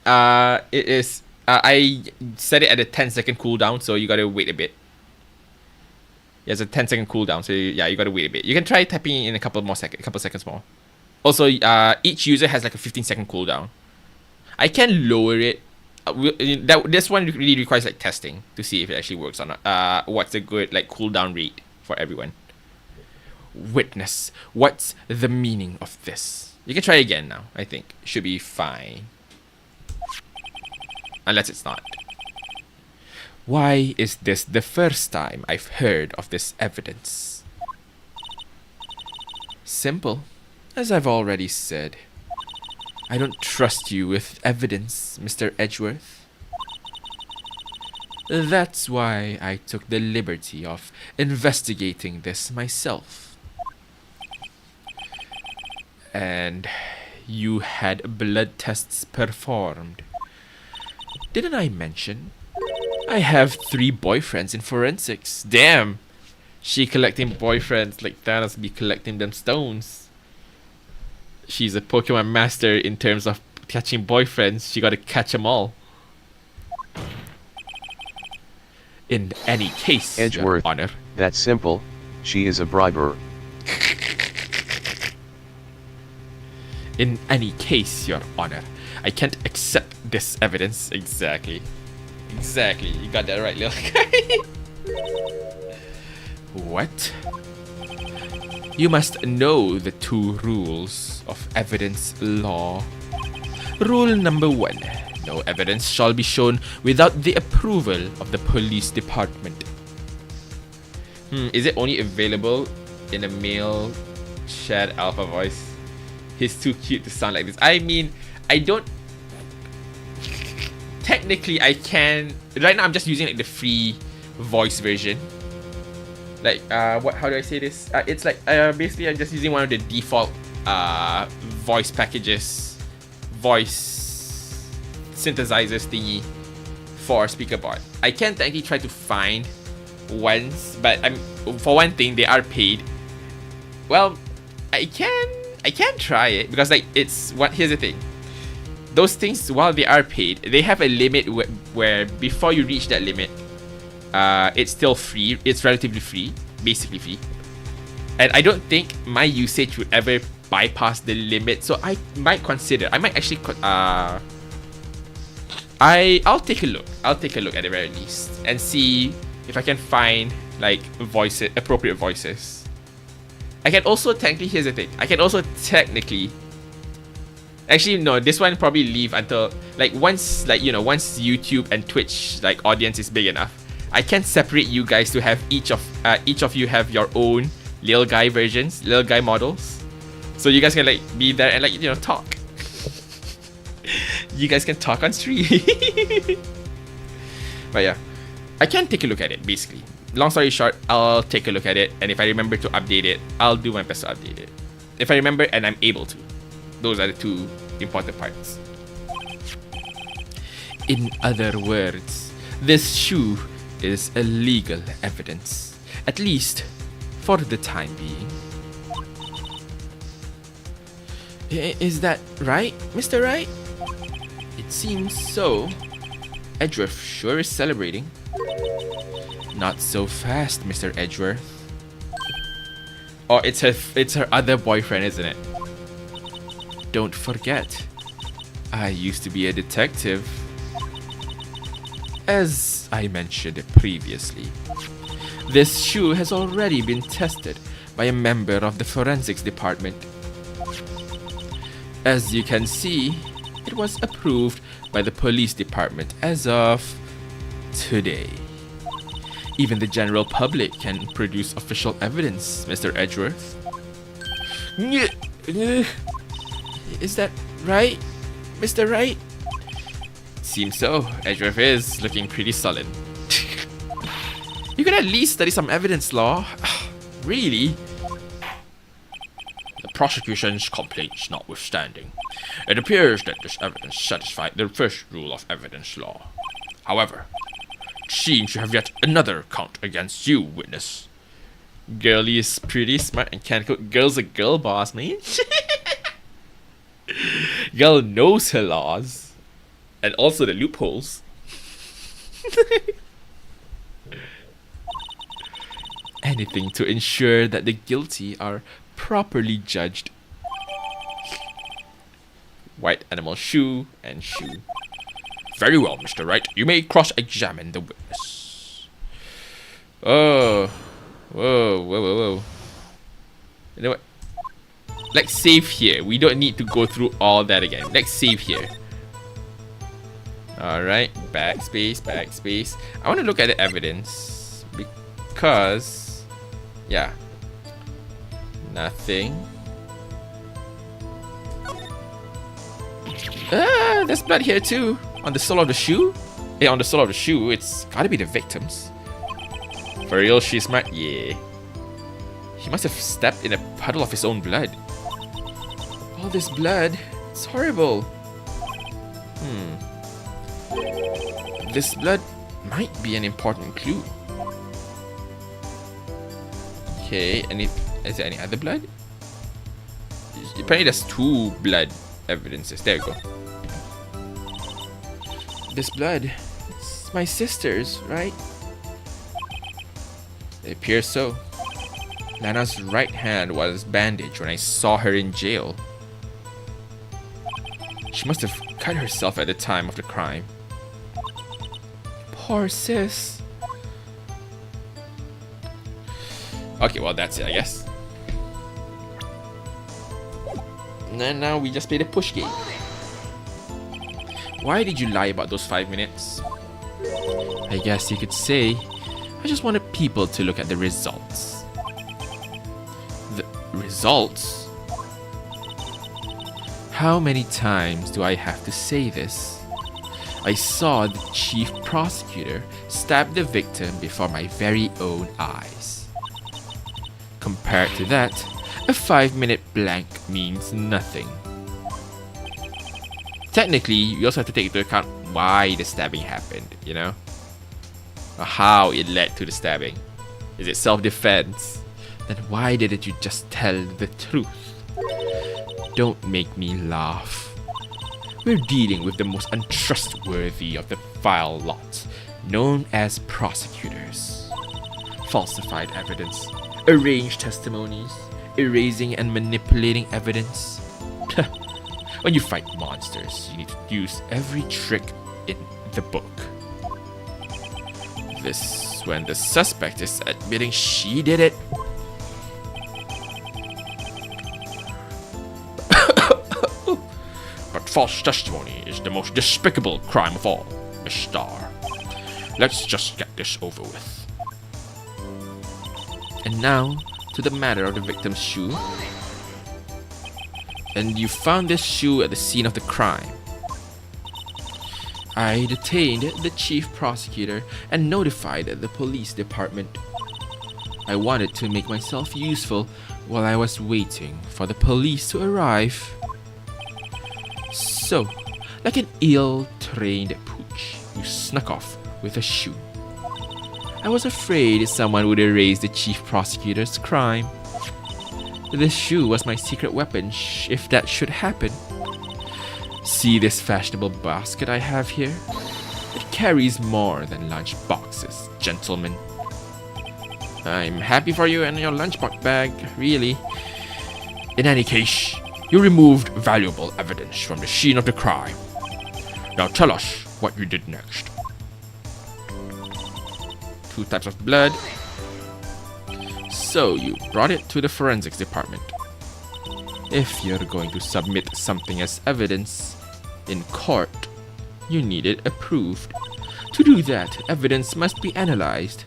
I set it at a 10-second cooldown, so you gotta wait a bit. There's a 10-second cooldown, so yeah, you gotta wait a bit. You can try typing in a couple seconds more. Also, each user has like a 15-second cooldown. I can lower it. This one really requires like testing to see if it actually works or not. What's a good like cooldown rate for everyone? Witness, what's the meaning of this? You can try again now. I think should be fine, unless it's not. Why is this the first time I've heard of this evidence? Simple, as I've already said. I don't trust you with evidence, Mr. Edgeworth. That's why I took the liberty of investigating this myself. And you had blood tests performed. Didn't I mention? I have 3 boyfriends in forensics. Damn, she collecting boyfriends like Thanos be collecting them stones. She's a Pokemon master in terms of catching boyfriends. She gotta catch them all. In any case, Edgeworth, Your Honor. that's simple. She is a briber. In any case, Your Honor, I can't accept this evidence. Exactly. Exactly. You got that right, little guy. What? You must know the 2 rules of evidence law. Rule number 1. No evidence shall be shown without the approval of the police department. Is it only available in a male shared alpha voice? He's too cute to sound like this. I mean, I don't. Technically, I can. Right now, I'm just using like the free voice version. Like, what? How do I say this? It's like basically I'm just using one of the default voice packages, voice synthesizers thingy for SpeakerBot. I can technically try to find ones, but for one thing they are paid. Well, I can try it because like it's what. Here's the thing. Those things, while they are paid, they have a limit where before you reach that limit, it's still free. It's relatively free, basically free. And I don't think my usage would ever bypass the limit. So I might consider. I might actually. I'll take a look. I'll take a look at the very least and see if I can find like appropriate voices. I can also technically. Here's the thing. I can also technically. Actually, no, this one probably leave until like once once YouTube and Twitch like audience is big enough, I can separate you guys to have each of you have your own little guy versions, little guy models, so you guys can like be there and like talk. You guys can talk on stream. But yeah, I can take a look at it. Basically, long story short, I'll take a look at it, and if I remember to update it, I'll do my best to update it. If I remember and I'm able to. Those are the two important parts. In other words, this shoe is illegal evidence, at least for the time being. Is that right, Mr. Wright? It seems so. Edgeworth sure is celebrating. Not so fast, Mr. Edgeworth. Oh, it's her other boyfriend, isn't it? Don't forget, I used to be a detective. As I mentioned previously, this shoe has already been tested by a member of the forensics department. As you can see, it was approved by the police department as of today. Even the general public can produce official evidence, Mr. Edgeworth. Is that right, Mr. Wright? Seems so. Edgeworth is looking pretty sullen. You could at least study some evidence law. Really? The prosecution's complaints notwithstanding, it appears that this evidence satisfied the first rule of evidence law. However, it seems you have yet another count against you, witness. Girlie is pretty smart and can cook. Girl's a girl boss, man. Girl knows her laws and also the loopholes. Anything to ensure that the guilty are properly judged. White animal shoe and shoe. Very well, Mr. Wright. You may cross-examine the witness. Oh. Whoa. You know what? Let's save here. We don't need to go through all that again. Let's save here. Alright. Backspace. I want to look at the evidence. Because... yeah. Nothing. There's blood here too. On the sole of the shoe? Yeah, on the sole of the shoe. It's gotta be the victim's. For real, she's smart? Yeah. He must have stepped in a puddle of his own blood. All this blood. It's horrible. This blood might be an important clue. Okay, is there any other blood? Apparently there's 2 blood evidences. There we go. This blood, it's my sister's, right? It appears so. Lana's right hand was bandaged when I saw her in jail. She must have cut herself at the time of the crime. Poor sis. Okay, well that's it, I guess. And then now we just play the push game. Why did you lie about those 5 minutes? I guess you could say I just wanted people to look at the results. The results? How many times do I have to say this? I saw the chief prosecutor stab the victim before my very own eyes. Compared to that, a 5-minute blank means nothing. Technically, you also have to take into account why the stabbing happened, you know? Or how it led to the stabbing. Is it self-defense? Then why didn't you just tell the truth? Don't make me laugh. We're dealing with the most untrustworthy of the vile lot, known as prosecutors. Falsified evidence, arranged testimonies, erasing and manipulating evidence. When you fight monsters, you need to use every trick in the book. This when the suspect is admitting she did it. But false testimony is the most despicable crime of all, Miss Starr. Let's just get this over with. And now, to the matter of the victim's shoe. And you found this shoe at the scene of the crime. I detained the chief prosecutor and notified the police department. I wanted to make myself useful while I was waiting for the police to arrive. So, like an ill-trained pooch, you snuck off with a shoe. I was afraid someone would erase the chief prosecutor's crime. This shoe was my secret weapon if that should happen. See this fashionable basket I have here? It carries more than lunch boxes, gentlemen. I'm happy for you and your lunchbox bag, really. In any case, you removed valuable evidence from the scene of the crime. Now tell us what you did next. 2 types of blood. So you brought it to the forensics department. If you're going to submit something as evidence in court, you need it approved. To do that, evidence must be analyzed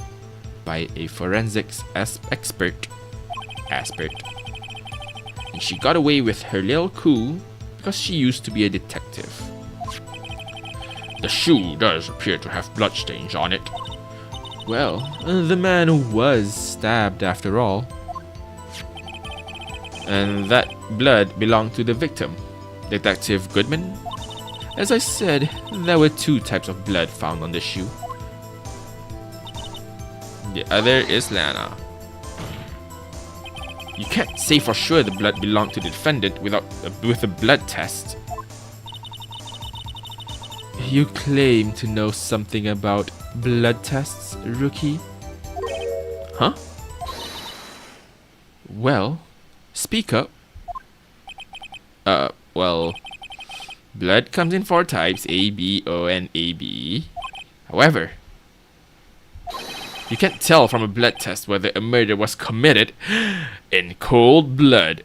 by a forensics expert. And she got away with her little coup because she used to be a detective. The shoe does appear to have bloodstains on it. Well, the man was stabbed after all. And that blood belonged to the victim, Detective Goodman. As I said, there were 2 types of blood found on the shoe. The other is Lana. You can't say for sure the blood belonged to the defendant with a blood test. You claim to know something about blood tests, rookie? Huh? Well, speak up. Well, blood comes in 4 types, A, B, O, and AB. However, you can't tell from a blood test whether a murder was committed in cold blood.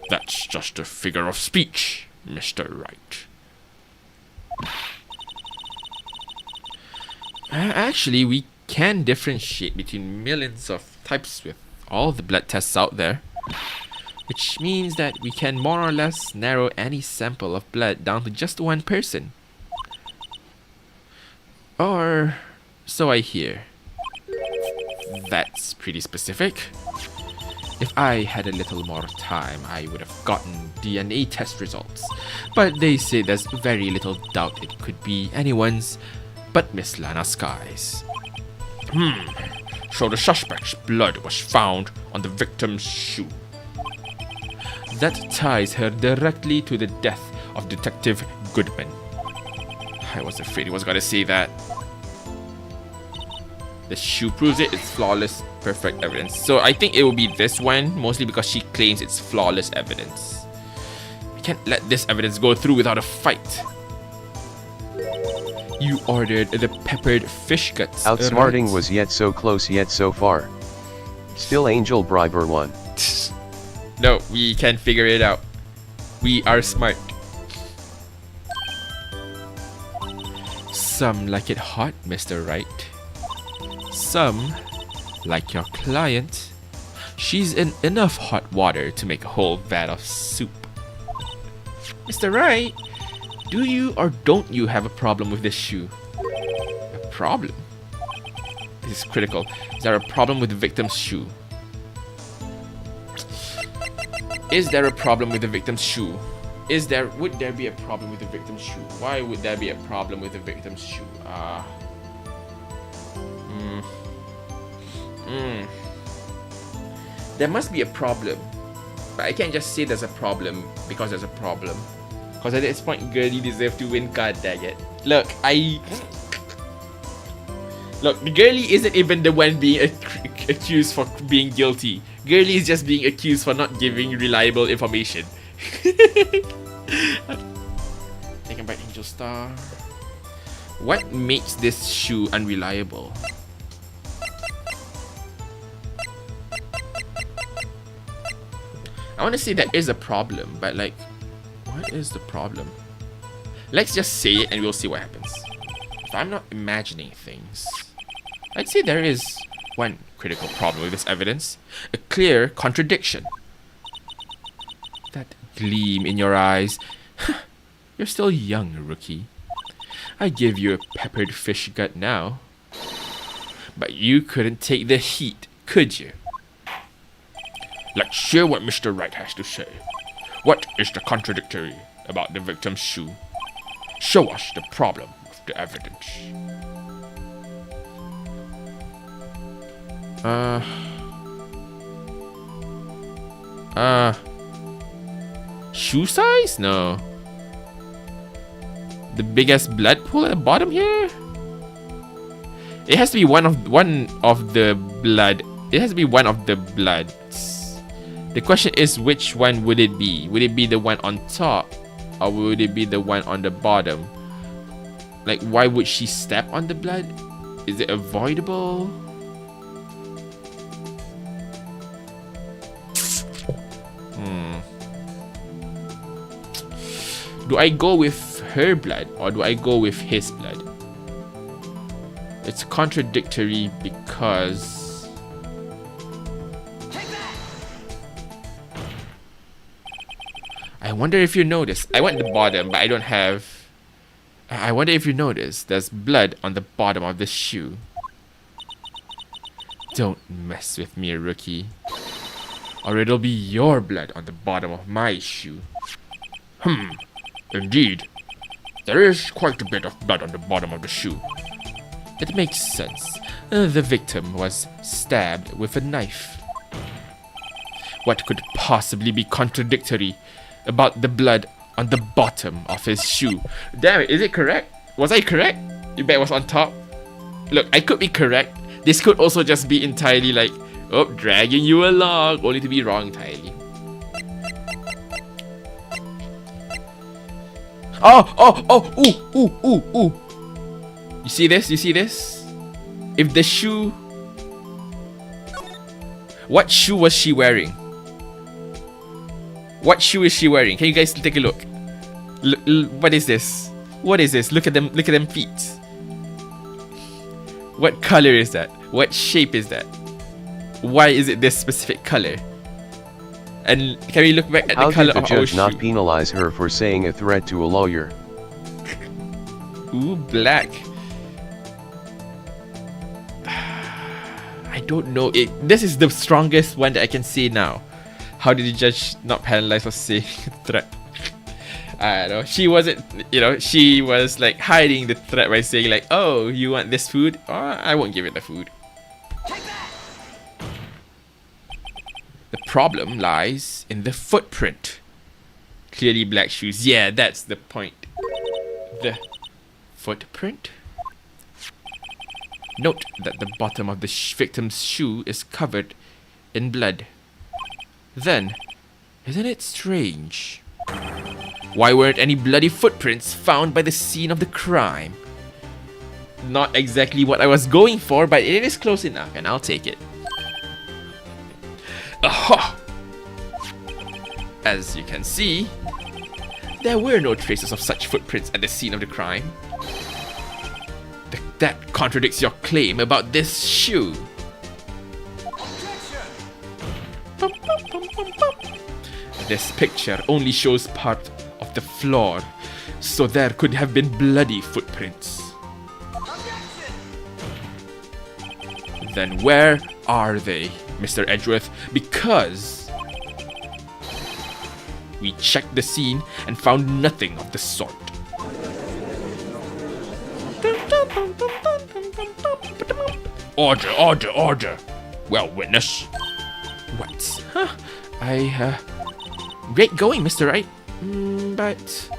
That's just a figure of speech, Mr. Wright. Actually, we can differentiate between millions of types with all the blood tests out there, which means that we can more or less narrow any sample of blood down to just 1 person. Or so I hear. That's pretty specific. If I had a little more time, I would have gotten DNA test results, but they say there's very little doubt it could be anyone's but Miss Lana Sky's. So the suspect's blood was found on the victim's shoe. That ties her directly to the death of Detective Goodman. I was afraid he was gonna say that. The shoe proves it, it's flawless, perfect evidence. So I think it will be this one, mostly because she claims it's flawless evidence. We can't let this evidence go through without a fight. You ordered the peppered fish guts. Outsmarting right? was yet so close yet so far. Still Angel Briber won. No, we can figure it out. We are smart. Some like it hot, Mr. Wright. Some, like your client, she's in enough hot water to make a whole vat of soup. Mr. Wright, do you or don't you have a problem with this shoe? A problem? This is critical. Is there a problem with the victim's shoe? Is there a problem with the victim's shoe? Would there be a problem with the victim's shoe? Why would there be a problem with the victim's shoe? There must be a problem. But I can't just say there's a problem because there's a problem. Because at this point, Girly deserves to win, god dang it. Look, Girly isn't even the one being accused for being guilty. Girly is just being accused for not giving reliable information. Taken by Angel Star. What makes this shoe unreliable? I want to say there is a problem, but like, what is the problem? Let's just say it and we'll see what happens. If I'm not imagining things, I'd say there is one critical problem with this evidence. A clear contradiction. That gleam in your eyes. You're still young, rookie. I give you a peppered fish gut now. But you couldn't take the heat, could you? Let's hear what Mr. Wright has to say. What is the contradictory about the victim's shoe? Show us the problem with the evidence. Shoe size? No. The biggest blood pool at the bottom here? It has to be one of the blood. It has to be one of the bloods. The question is, which one would it be? Would it be the one on top? Or would it be the one on the bottom? Like, why would she step on the blood? Is it avoidable? Do I go with her blood or do I go with his blood? It's contradictory because I wonder if you notice. I went the bottom, but I don't have. I wonder if you notice. There's blood on the bottom of the shoe. Don't mess with me, rookie, or it'll be your blood on the bottom of my shoe. Indeed. There is quite a bit of blood on the bottom of the shoe. It makes sense. The victim was stabbed with a knife. What could possibly be contradictory about the blood on the bottom of his shoe? Damn it, is it correct? Was I correct? You bet it was on top. Look, I could be correct. This could also just be entirely like, oh, dragging you along, only to be wrong entirely. Ooh. You see this? You see this? If the shoe... What shoe was she wearing? What shoe is she wearing? Can you guys take a look? What is this? What is this? Look at them feet. What color is that? What shape is that? Why is it this specific color? And can we look back at the color of our shoe? How did the judge not penalize her for saying a threat to a lawyer? Ooh, black. I don't know. This is the strongest one that I can say now. How did the judge not penalize for saying threat? I don't know. She wasn't, she was like hiding the threat by saying like, oh, you want this food? Oh, I won't give it the food. The problem lies in the footprint. Clearly black shoes. Yeah, that's the point. The footprint? Note that the bottom of the victim's shoe is covered in blood. Then, isn't it strange? Why weren't any bloody footprints found by the scene of the crime? Not exactly what I was going for, but it is close enough, and I'll take it. Aha! As you can see, there were no traces of such footprints at the scene of the crime. that contradicts your claim about this shoe. This picture only shows part of the floor, so there could have been bloody footprints. Then where are they, Mr. Edgeworth? Because we checked the scene and found nothing of the sort. Order, order, order. Well, witness. What? Great going, Mr. Wright. But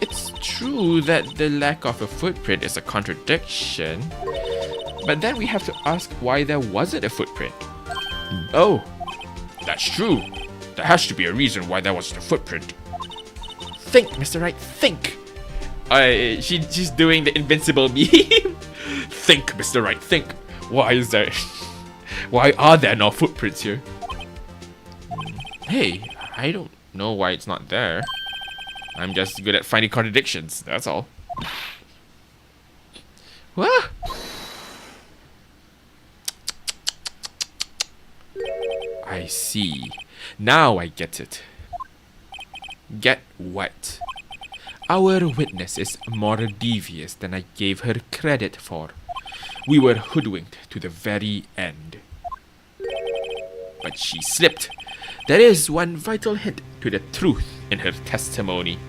it's true that the lack of a footprint is a contradiction. But then we have to ask why there wasn't a footprint. Oh, that's true. There has to be a reason why there wasn't a footprint. Think, Mr. Wright, think. She's doing the invincible meme. Think, Mr. Wright, think. Why are there no footprints here? Hey, I don't know why it's not there. I'm just good at finding contradictions, that's all. What? I see. Now I get it. Get what? Our witness is more devious than I gave her credit for. We were hoodwinked to the very end. But she slipped. There is one vital hint to the truth in her testimony.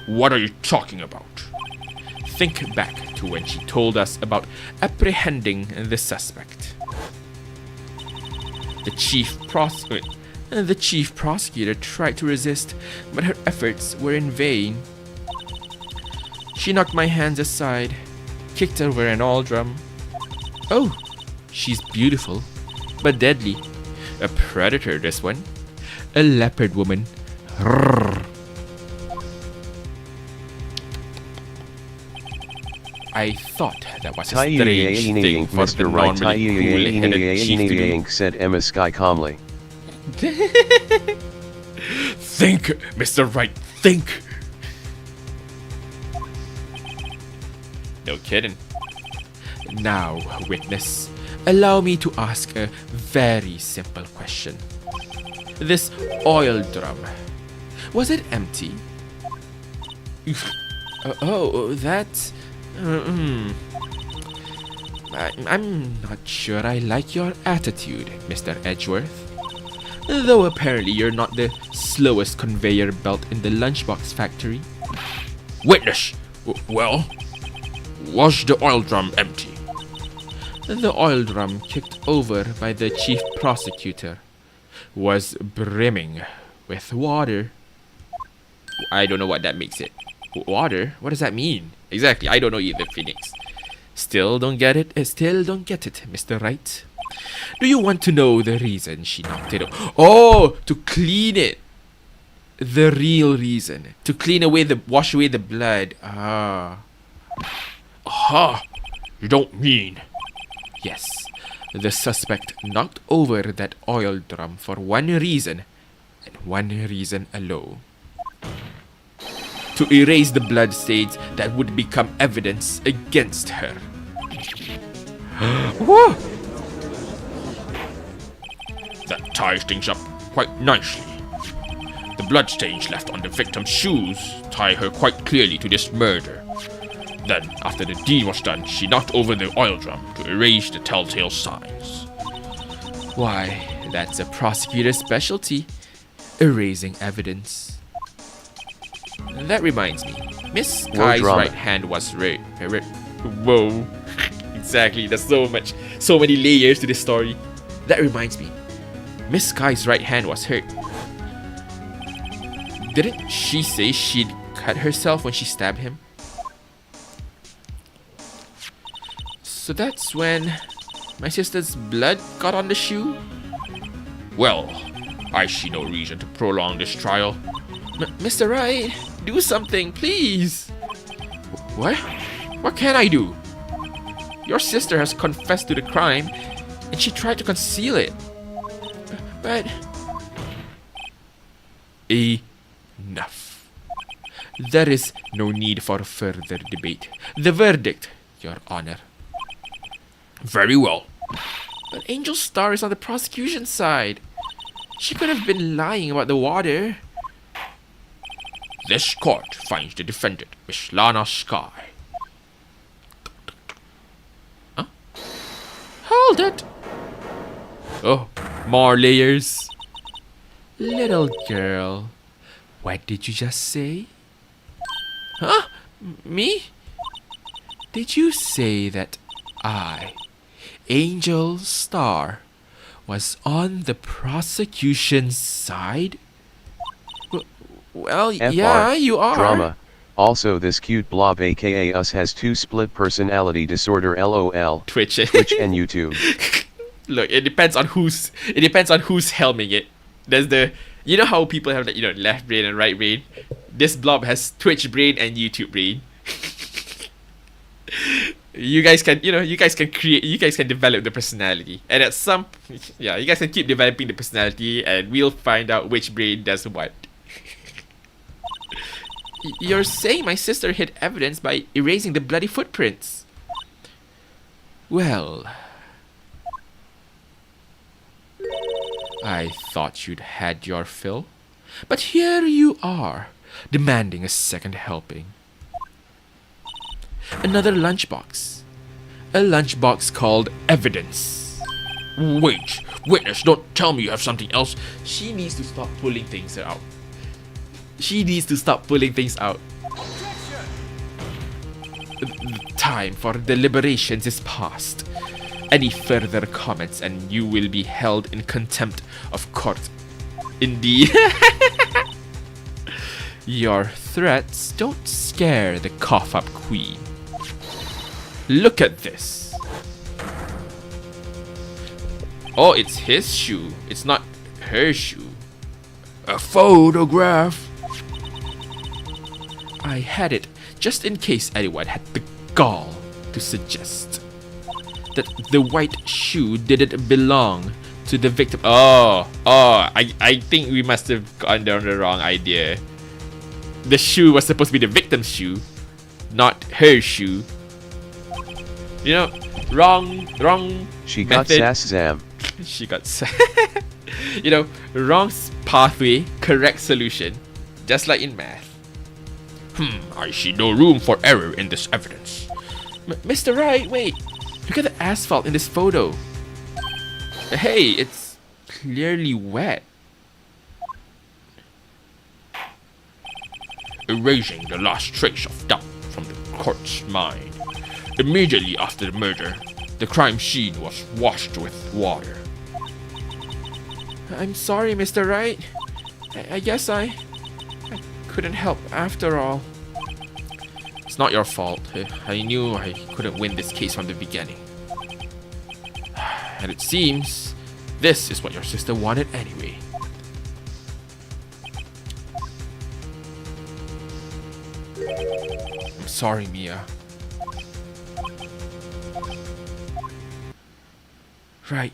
What are you talking about? Think back to when she told us about apprehending the suspect. The chief prosecutor tried to resist, but her efforts were in vain. She knocked my hands aside, kicked over an oil drum. Oh, she's beautiful, but deadly. A predator, this one. A leopard woman. Rrrr. I thought that was a strange thing for the Mr. Wright, normally cool-headed chief to do. said Emma Sky calmly. Think, Mr. Wright, think. No kidding. Now, witness, allow me to ask a very simple question. This oil drum, was it empty? That... I'm not sure I like your attitude, Mr. Edgeworth. Though apparently you're not the slowest conveyor belt in the lunchbox factory. Witness. Well, was the oil drum empty? The oil drum, kicked over by the chief prosecutor, was brimming with water. I don't know what that makes it. Water? What does that mean? Exactly, I don't know either, Phoenix. Still don't get it, Mr. Wright. Do you want to know the reason she knocked it over? Oh, to clean it. The real reason. To wash away the blood. Ah. Aha! You don't mean... Yes. The suspect knocked over that oil drum for one reason, and one reason alone. To erase the blood stains that would become evidence against her. Whoa! That ties things up quite nicely. The bloodstains left on the victim's shoes tie her quite clearly to this murder. Then, after the deed was done, she knocked over the oil drum to erase the telltale signs. Why, that's a prosecutor's specialty. Erasing evidence. That reminds me. Miss Sky's drama. right hand was Whoa. Exactly, there's so many layers to this story. That reminds me. Miss Sky's right hand was hurt. Didn't she say she'd cut herself when she stabbed him? So that's when my sister's blood got on the shoe? Well, I see no reason to prolong this trial. Mr. Wright, do something, please. What? What can I do? Your sister has confessed to the crime, and she tried to conceal it. But... Enough. There is no need for further debate. The verdict, Your Honor. Very well. But Angel Star is on the prosecution side. She could have been lying about the water. This court finds the defendant, Miss Lana Sky. Huh? Hold it! Oh, more layers. Little girl, what did you just say? Huh? Me? Did you say that I, Angel Star, was on the prosecution's side? Well, FR, yeah, you are. Drama. Also, this cute blob aka us has 2 split personality disorder lol. Twitch. Twitch and YouTube. Look, it depends on who's helming it. There's the, you know how people have like, left brain and right brain. This blob has Twitch brain and YouTube brain. You guys can develop the personality, and at some, you guys can keep developing the personality, and we'll find out which brain does what. You're saying my sister hid evidence by erasing the bloody footprints? Well, I thought you'd had your fill, but here you are, demanding a second helping. Another lunchbox. A lunchbox called evidence. Wait, witness, don't tell me you have something else. She needs to stop pulling things out. The time for deliberations is past. Any further comments and you will be held in contempt of court. Indeed. Your threats don't scare the cough-up queen. Look at this. Oh, it's his shoe. It's not her shoe. A photograph. I had it just in case anyone had the gall to suggest that the white shoe didn't belong to the victim. I think we must have gone down the wrong idea. The shoe was supposed to be the victim's shoe, not her shoe. Wrong She got method. Sassam. She got wrong pathway, correct solution. Just like in math. I see no room for error in this evidence. Mr. Wright, wait. Look at the asphalt in this photo. Hey, it's clearly wet. Erasing the last trace of doubt from the court's mind. Immediately after the murder, the crime scene was washed with water. I'm sorry, Mr. Wright. I guess I couldn't help after all. It's not your fault. I knew I couldn't win this case from the beginning. And it seems this is what your sister wanted anyway. I'm sorry, Mia. Right.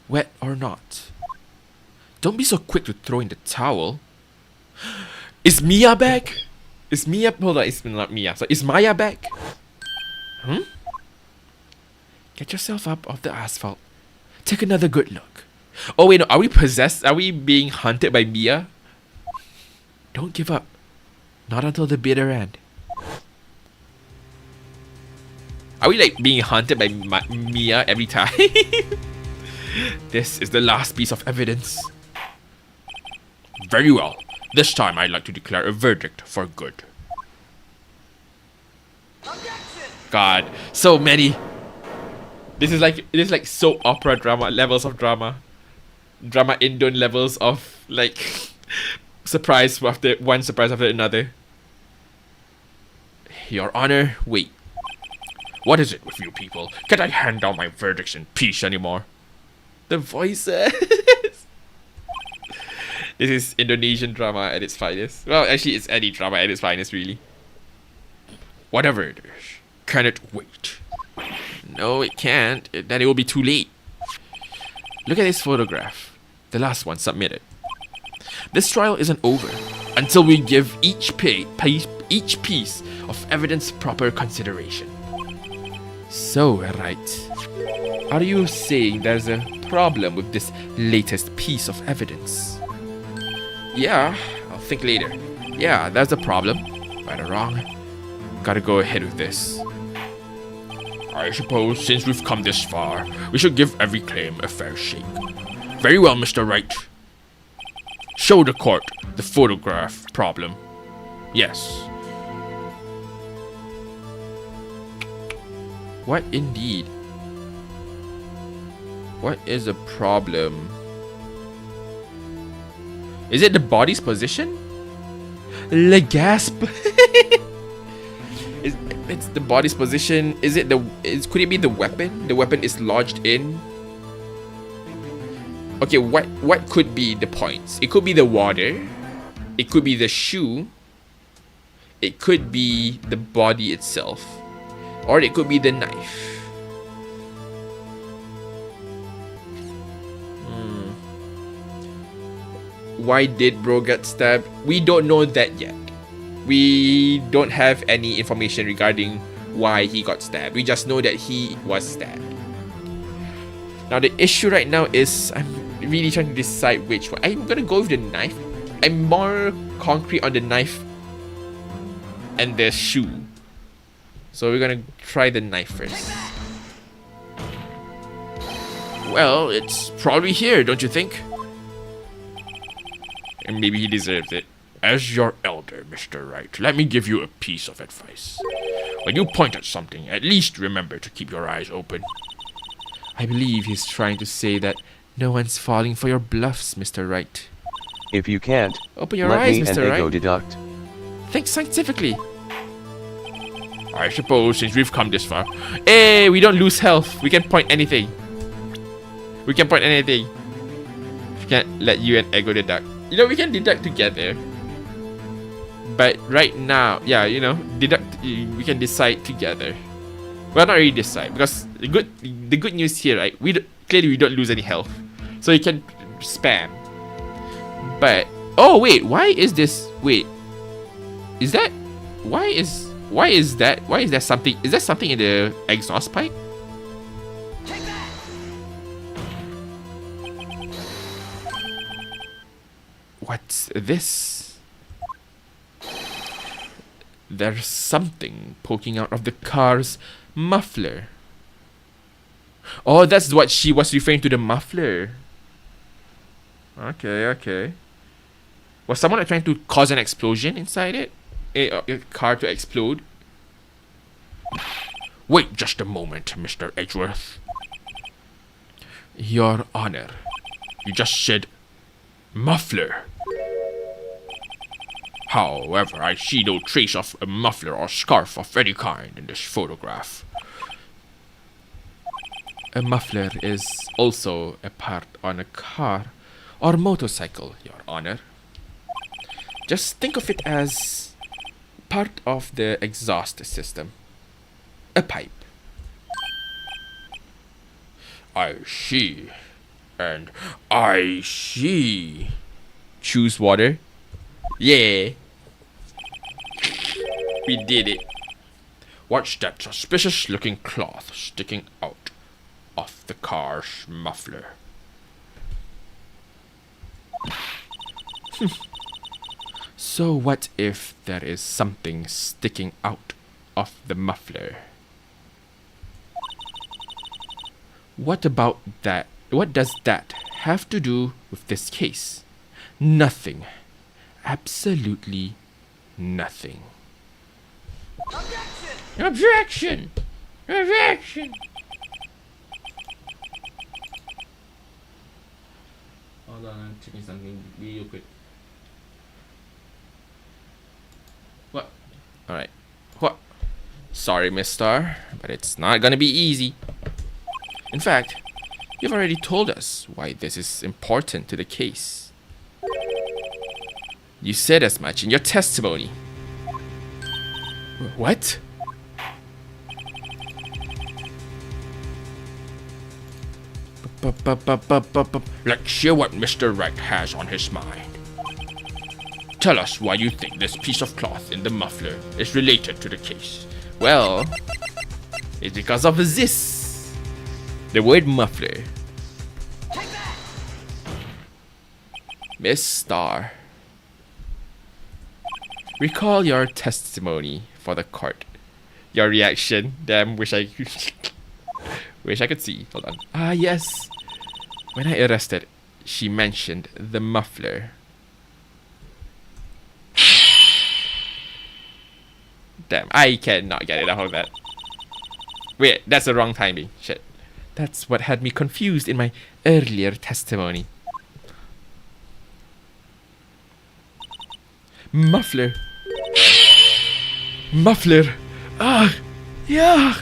Wet or not. Don't be so quick to throw in the towel. Is Mia back? Hold on, it's not Mia. So is Maya back? Get yourself up off the asphalt. Take another good look. Oh wait, no, are we possessed? Are we being hunted by Mia? Don't give up. Not until the bitter end. Are we like being hunted by Mia every time? This is the last piece of evidence. Very well. This time I'd like to declare a verdict for good. God, so many. This is like soap opera drama levels of drama. Drama Indon levels of like surprise after one surprise after another. Your Honor, wait. What is it with you people? Can't I hand down my verdicts in peace anymore? The voices. This is Indonesian drama at its finest. Well, actually, it's any drama at its finest, really. Whatever it is, can it wait? No, it can't. Then it will be too late. Look at this photograph. The last one submitted. This trial isn't over until we give each piece of evidence proper consideration. So, Wright, are you saying there's a problem with this latest piece of evidence? Yeah, I'll think later. Yeah, there's a problem. Right or wrong, gotta go ahead with this. I suppose since we've come this far, we should give every claim a fair shake. Very well, Mr. Wright. Show the court the photograph problem. Yes. What indeed? What is the problem? Is it the body's position? Le gasp. It's the body's position. Is it could it be the weapon? The weapon is lodged in. Okay, what could be the points? It could be the water. It could be the shoe. It could be the body itself. Or it could be the knife. Why did bro get stabbed? We don't know that yet. We don't have any information regarding why he got stabbed. We just know that he was stabbed. Now the issue right now is I'm really trying to decide which one. I'm gonna go with the knife. I'm more concrete on the knife and the shoe. So we're gonna try the knife first. Well, it's probably here, don't you think? And maybe he deserves it. As your elder, Mr. Wright, let me give you a piece of advice. When you point at something, at least remember to keep your eyes open. I believe he's trying to say that no one's falling for your bluffs, Mr. Wright. If you can't, Open your let eyes, me and Mr. Ego Wright. deduct. Think scientifically. I suppose since we've come this far, Hey, we don't lose health. We can point anything. We can point anything. We can't let you and Ego deduct. You know, we can deduct together. But right now, yeah, you know, we can decide together. Well, not really decide, because the good news here, right? Clearly we don't lose any health, so you can spam. But oh wait, why is this? Wait, is that? Why is that? Why is there something? Is there something in the exhaust pipe? What's this? There's something poking out of the car's muffler. Oh, that's what she was referring to, the muffler. Okay. Was someone trying to cause an explosion inside it? A car to explode? wait just a moment, Mr. Edgeworth. Your Honor. You just said muffler. However, I see no trace of a muffler or scarf of any kind in this photograph. A muffler is also a part on a car or motorcycle, Your Honor. Just think of it as part of the exhaust system. A pipe. I see. And I see. Choose water. Yeah. We did it. What's that suspicious looking cloth sticking out of the car's muffler? So what if there is something sticking out of the muffler? What about that? What does that have to do with this case? Nothing. Absolutely nothing. Objection! Objection! Hold on, I'm checking something real quick. What? Alright. What? Sorry, Miss Star, but it's not gonna be easy. In fact, you've already told us why this is important to the case. You said as much in your testimony. What? Let's hear what Mr. Wright has on his mind. Tell us why you think this piece of cloth in the muffler is related to the case. Well, is because of this. The word muffler. Miss Star. Recall your testimony for the court. Your reaction. Damn, wish I could see. Hold on. Ah, yes. When I arrested, she mentioned the muffler. Damn, I cannot get it out of that. Wait, that's the wrong timing. Shit. That's what had me confused in my earlier testimony. Muffler. Muffler. Ah, yeah.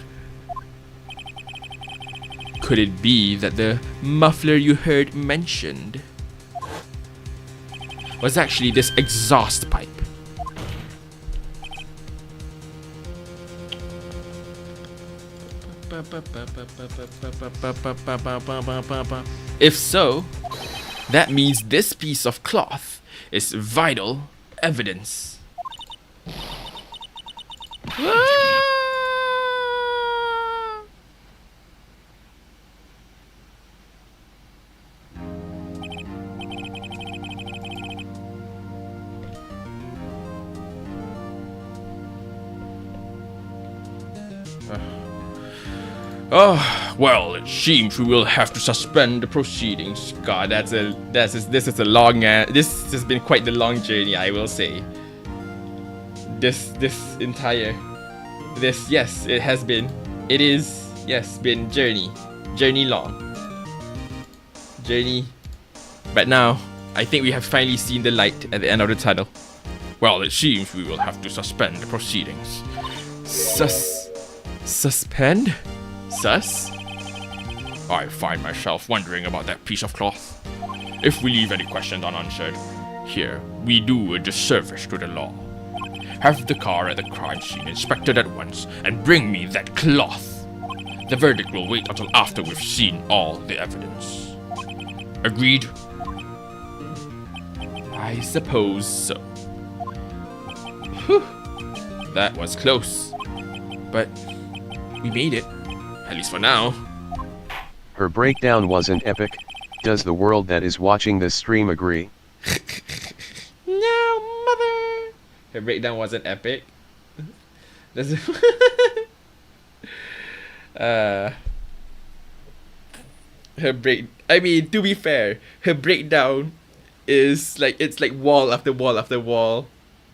Could it be that the muffler you heard mentioned was actually this exhaust pipe? If so, that means this piece of cloth is vital evidence. Oh, well, it seems we will have to suspend the proceedings. God, this is a long this has been quite the long journey, I will say. Yes, it has been. It is, yes, been journey long. Journey. But now, I think we have finally seen the light at the end of the tunnel. Well, it seems we will have to suspend the proceedings. Suspend? Sus? I find myself wondering about that piece of cloth. If we leave any questions unanswered, here we do a disservice to the law. Have the car at the crime scene inspected at once and bring me that cloth. The verdict will wait until after we've seen all the evidence. Agreed? I suppose so. Whew. That was close. But we made it. At least for now. Her breakdown wasn't epic. Does the world that is watching this stream agree? No, mother. Her breakdown wasn't epic. That's I mean, to be fair, her breakdown is like, it's like wall after wall after wall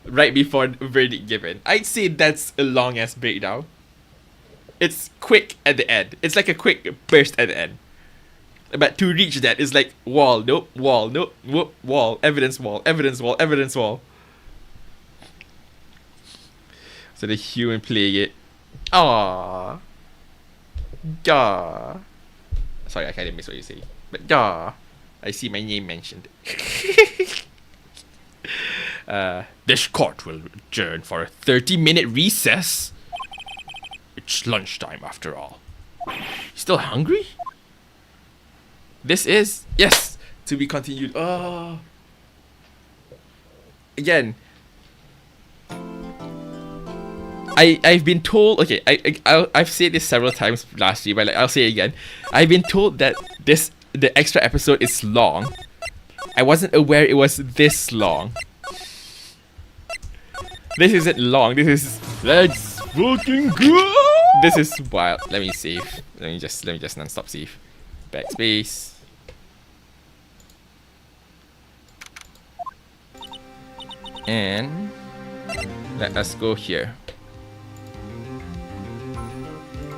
right before verdict given. I'd say that's a long ass breakdown. It's quick at the end. It's like a quick burst at the end. But to reach that, it's like wall, nope, whoop, wall, evidence wall, evidence wall, evidence wall. So the human playing it. Aww. Gah. Sorry, I kind of miss what you say. But gah. I see my name mentioned. This court will adjourn for a 30-minute recess. It's lunchtime after all. Still hungry? This is, yes, to be continued. Oh. Again. I've been told, okay, I've said this several times last year, but like, I'll say it again. I've been told that the extra episode is long. I wasn't aware it was this long. This isn't long. This is, let's fucking go. This is wild. Let me save. Let me just non-stop save. Backspace. And let us go here.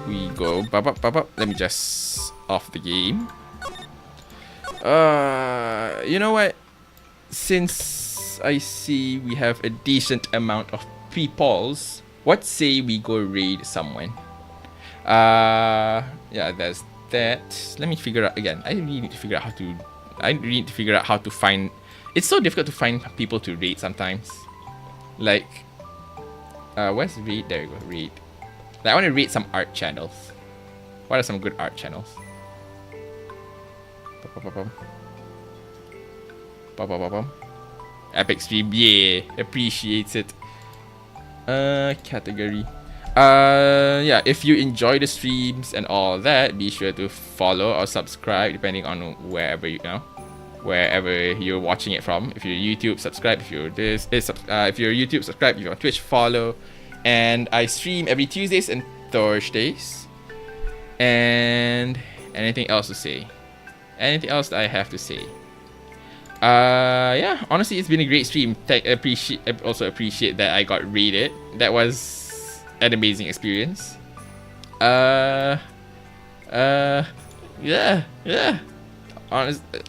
We go bop. Let me just off the game. You know what? Since I see we have a decent amount of peoples, what say we go raid someone? Yeah, there's that. Let me figure out again. I really need to figure out how to find. It's so difficult to find people to raid sometimes. Like, where's raid? There you go, raid. Like, I want to raid some art channels. What are some good art channels? Epic stream, yeah, appreciates it. Category. Yeah, if you enjoy the streams and all that, be sure to follow or subscribe depending on wherever wherever you're watching it from. If you're YouTube, subscribe. If you're if you're YouTube, subscribe. If you're on Twitch, follow. And I stream every Tuesdays and Thursdays. And anything else to say? Anything else that I have to say? Yeah, honestly, it's been a great stream. Also appreciate that I got rated. That was an amazing experience. Yeah.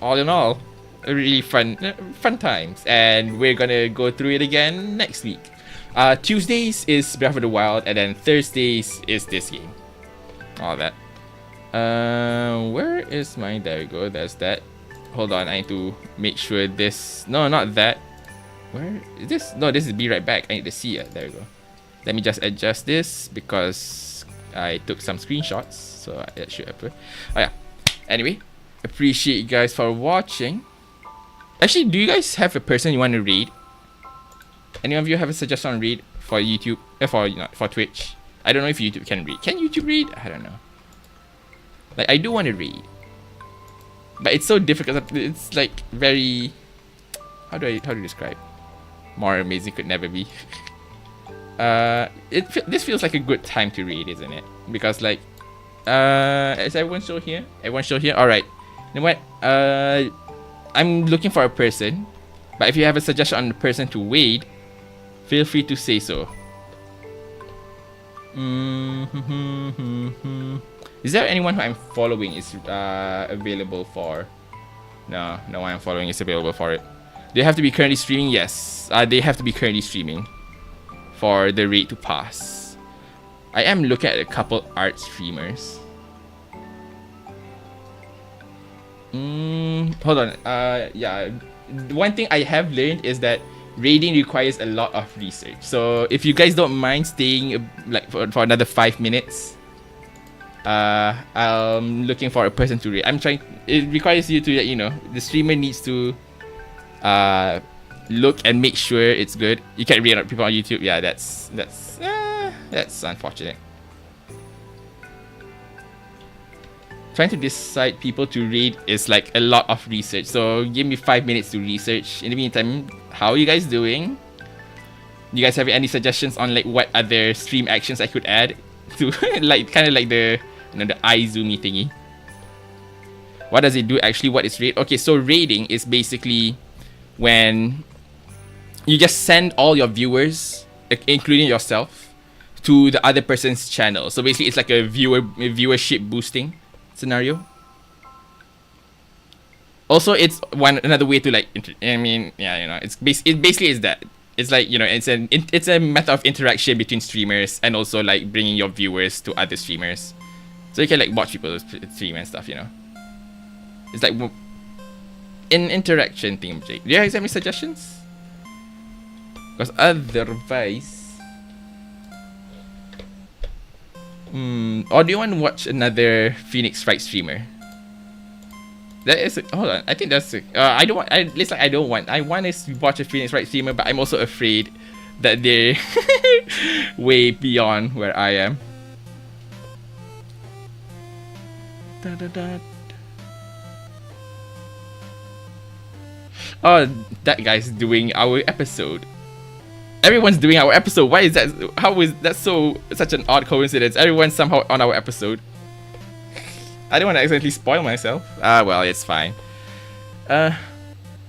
All in all, really fun times, and we're gonna go through it again next week. Tuesdays is Breath of the Wild, and then Thursdays is this game. All that. Where is my? There we go. There's that. Hold on, I need to make sure this. No, not that. Where is this? No, this is Be Right Back. I need to see it. There we go. Let me just adjust this because I took some screenshots, so that should happen. Oh yeah. Anyway, appreciate you guys for watching. Actually, do you guys have a person you want to read? Any of you have a suggestion on read for YouTube? For Twitch? I don't know if YouTube can read. Can YouTube read? I don't know. Like, I do want to read, but it's so difficult. It's like very. How do you describe? More amazing could never be. This feels like a good time to read, isn't it? Because like, is everyone still here? Everyone still here? All right. You know what? I'm looking for a person, but if you have a suggestion on the person to wait, feel free to say so. Is there anyone who I'm following is available for? No one I'm following is available for it. They have to be currently streaming. Yes, they have to be currently streaming for the rate to pass. I am looking at a couple art streamers. Hold on. Yeah. One thing I have learned is that raiding requires a lot of research. So if you guys don't mind staying like for another 5 minutes, I'm looking for a person to raid. It requires you to, the streamer needs to look and make sure it's good. You can't raid people on YouTube. Yeah, that's unfortunate. Trying to decide people to read is like a lot of research. So give me 5 minutes to research. In the meantime, how are you guys doing? You guys have any suggestions on like what other stream actions I could add to like kind of like the the iZoomy thingy? What does it do actually? What is raid? Okay, so raiding is basically when you just send all your viewers, including yourself, to the other person's channel. So basically, it's like a viewership boosting scenario. Also, it's another way to like. It basically is that. It's like it's a method of interaction between streamers and also like bringing your viewers to other streamers, so you can like watch people stream and stuff. It's like an interaction thing. Do you guys have any suggestions? Because otherwise, or do you want to watch another Phoenix Wright streamer? That is hold on. I think that's I don't want. I don't want. I want to watch a Phoenix Wright streamer, but I'm also afraid that they're way beyond where I am. Oh, that guy's doing our episode. Everyone's doing our episode. Why is that? How is that such an odd coincidence? Everyone's somehow on our episode. I don't want to accidentally spoil myself. Well, it's fine. Nah,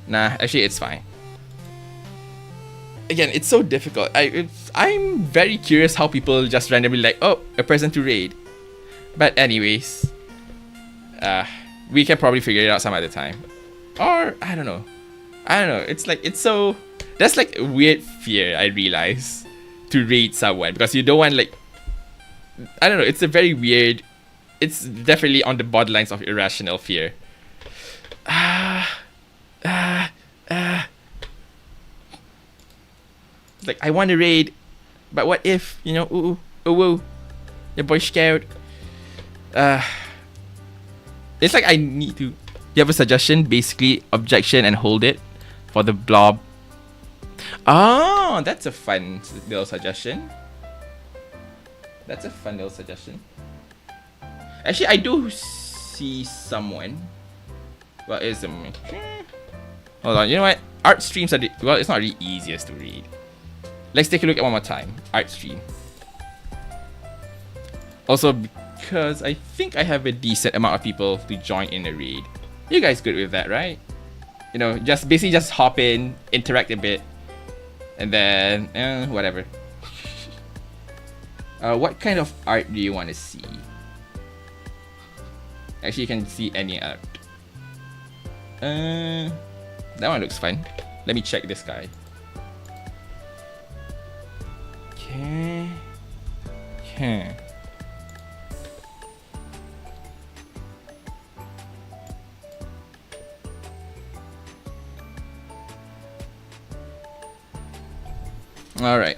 actually, it's fine. Again, it's so difficult. I'm very curious how people just randomly like, oh, a person to raid. But anyways, we can probably figure it out some other time. Or, I don't know. That's like a weird fear, I realize, to raid someone. Because you don't want like, I don't know, it's a very weird, it's definitely on the borderlines of irrational fear. Like, I want to raid, but what if, ooh, woo, your boy's scared. It's like I need to. You have a suggestion? Basically, objection and hold it for the blob. Oh, that's a fun little suggestion. That's a fun little suggestion. Actually, I do see someone. Well, it's hold on. You know what? Art streams are well, it's not the easiest to read. Let's take a look at one more time. Art stream. Also, because I think I have a decent amount of people to join in the raid. You guys good with that, right? You know, just basically just hop in, interact a bit, and then whatever. What kind of art do you want to see? Actually, you can see any art. That one looks fun. Let me check this guy. Okay. Okay. All right.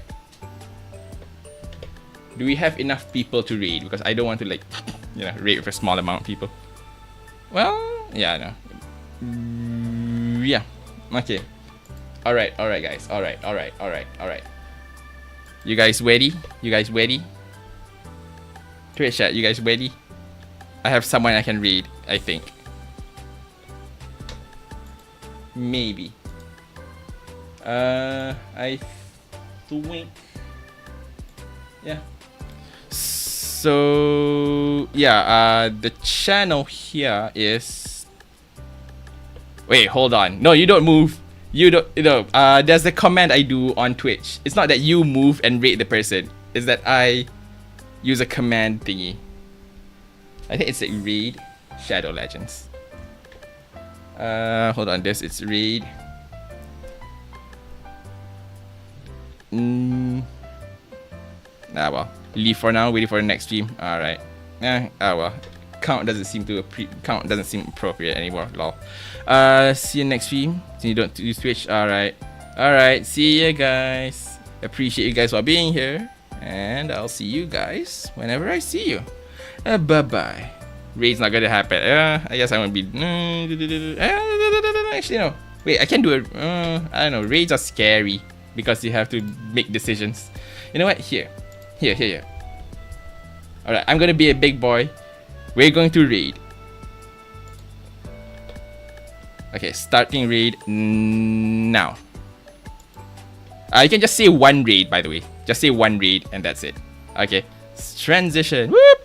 Do we have enough people to raid? Because I don't want to like, you know, raid with a small amount of people. Well, yeah, no. Yeah. Okay. All right, guys. All right. You guys ready? Twitch chat, you guys ready? I have someone I can read, I think. Maybe. I think. Yeah. So yeah, the channel here is. Wait, hold on. No, you don't move. You don't. No. There's a command I do on Twitch. It's not that you move and rate the person. It's that I use a command thingy. I think it's like raid Shadow Legends. Hold on. It's raid. Well. Leave for now. Waiting for the next stream. All right. Well. Count doesn't seem appropriate anymore. Lol. See you next stream. So you don't use Twitch. All right. See you guys. Appreciate you guys for being here, and I'll see you guys whenever I see you. Bye bye. Raid's not gonna happen. I guess I won't be. Actually, no. Wait, I can do it. I don't know. Raids are scary because you have to make decisions. You know what? Here. Alright, I'm gonna be a big boy. We're going to raid. Okay, starting raid now. You can just say one raid, by the way. Just say one raid and that's it. Okay, transition. Whoop!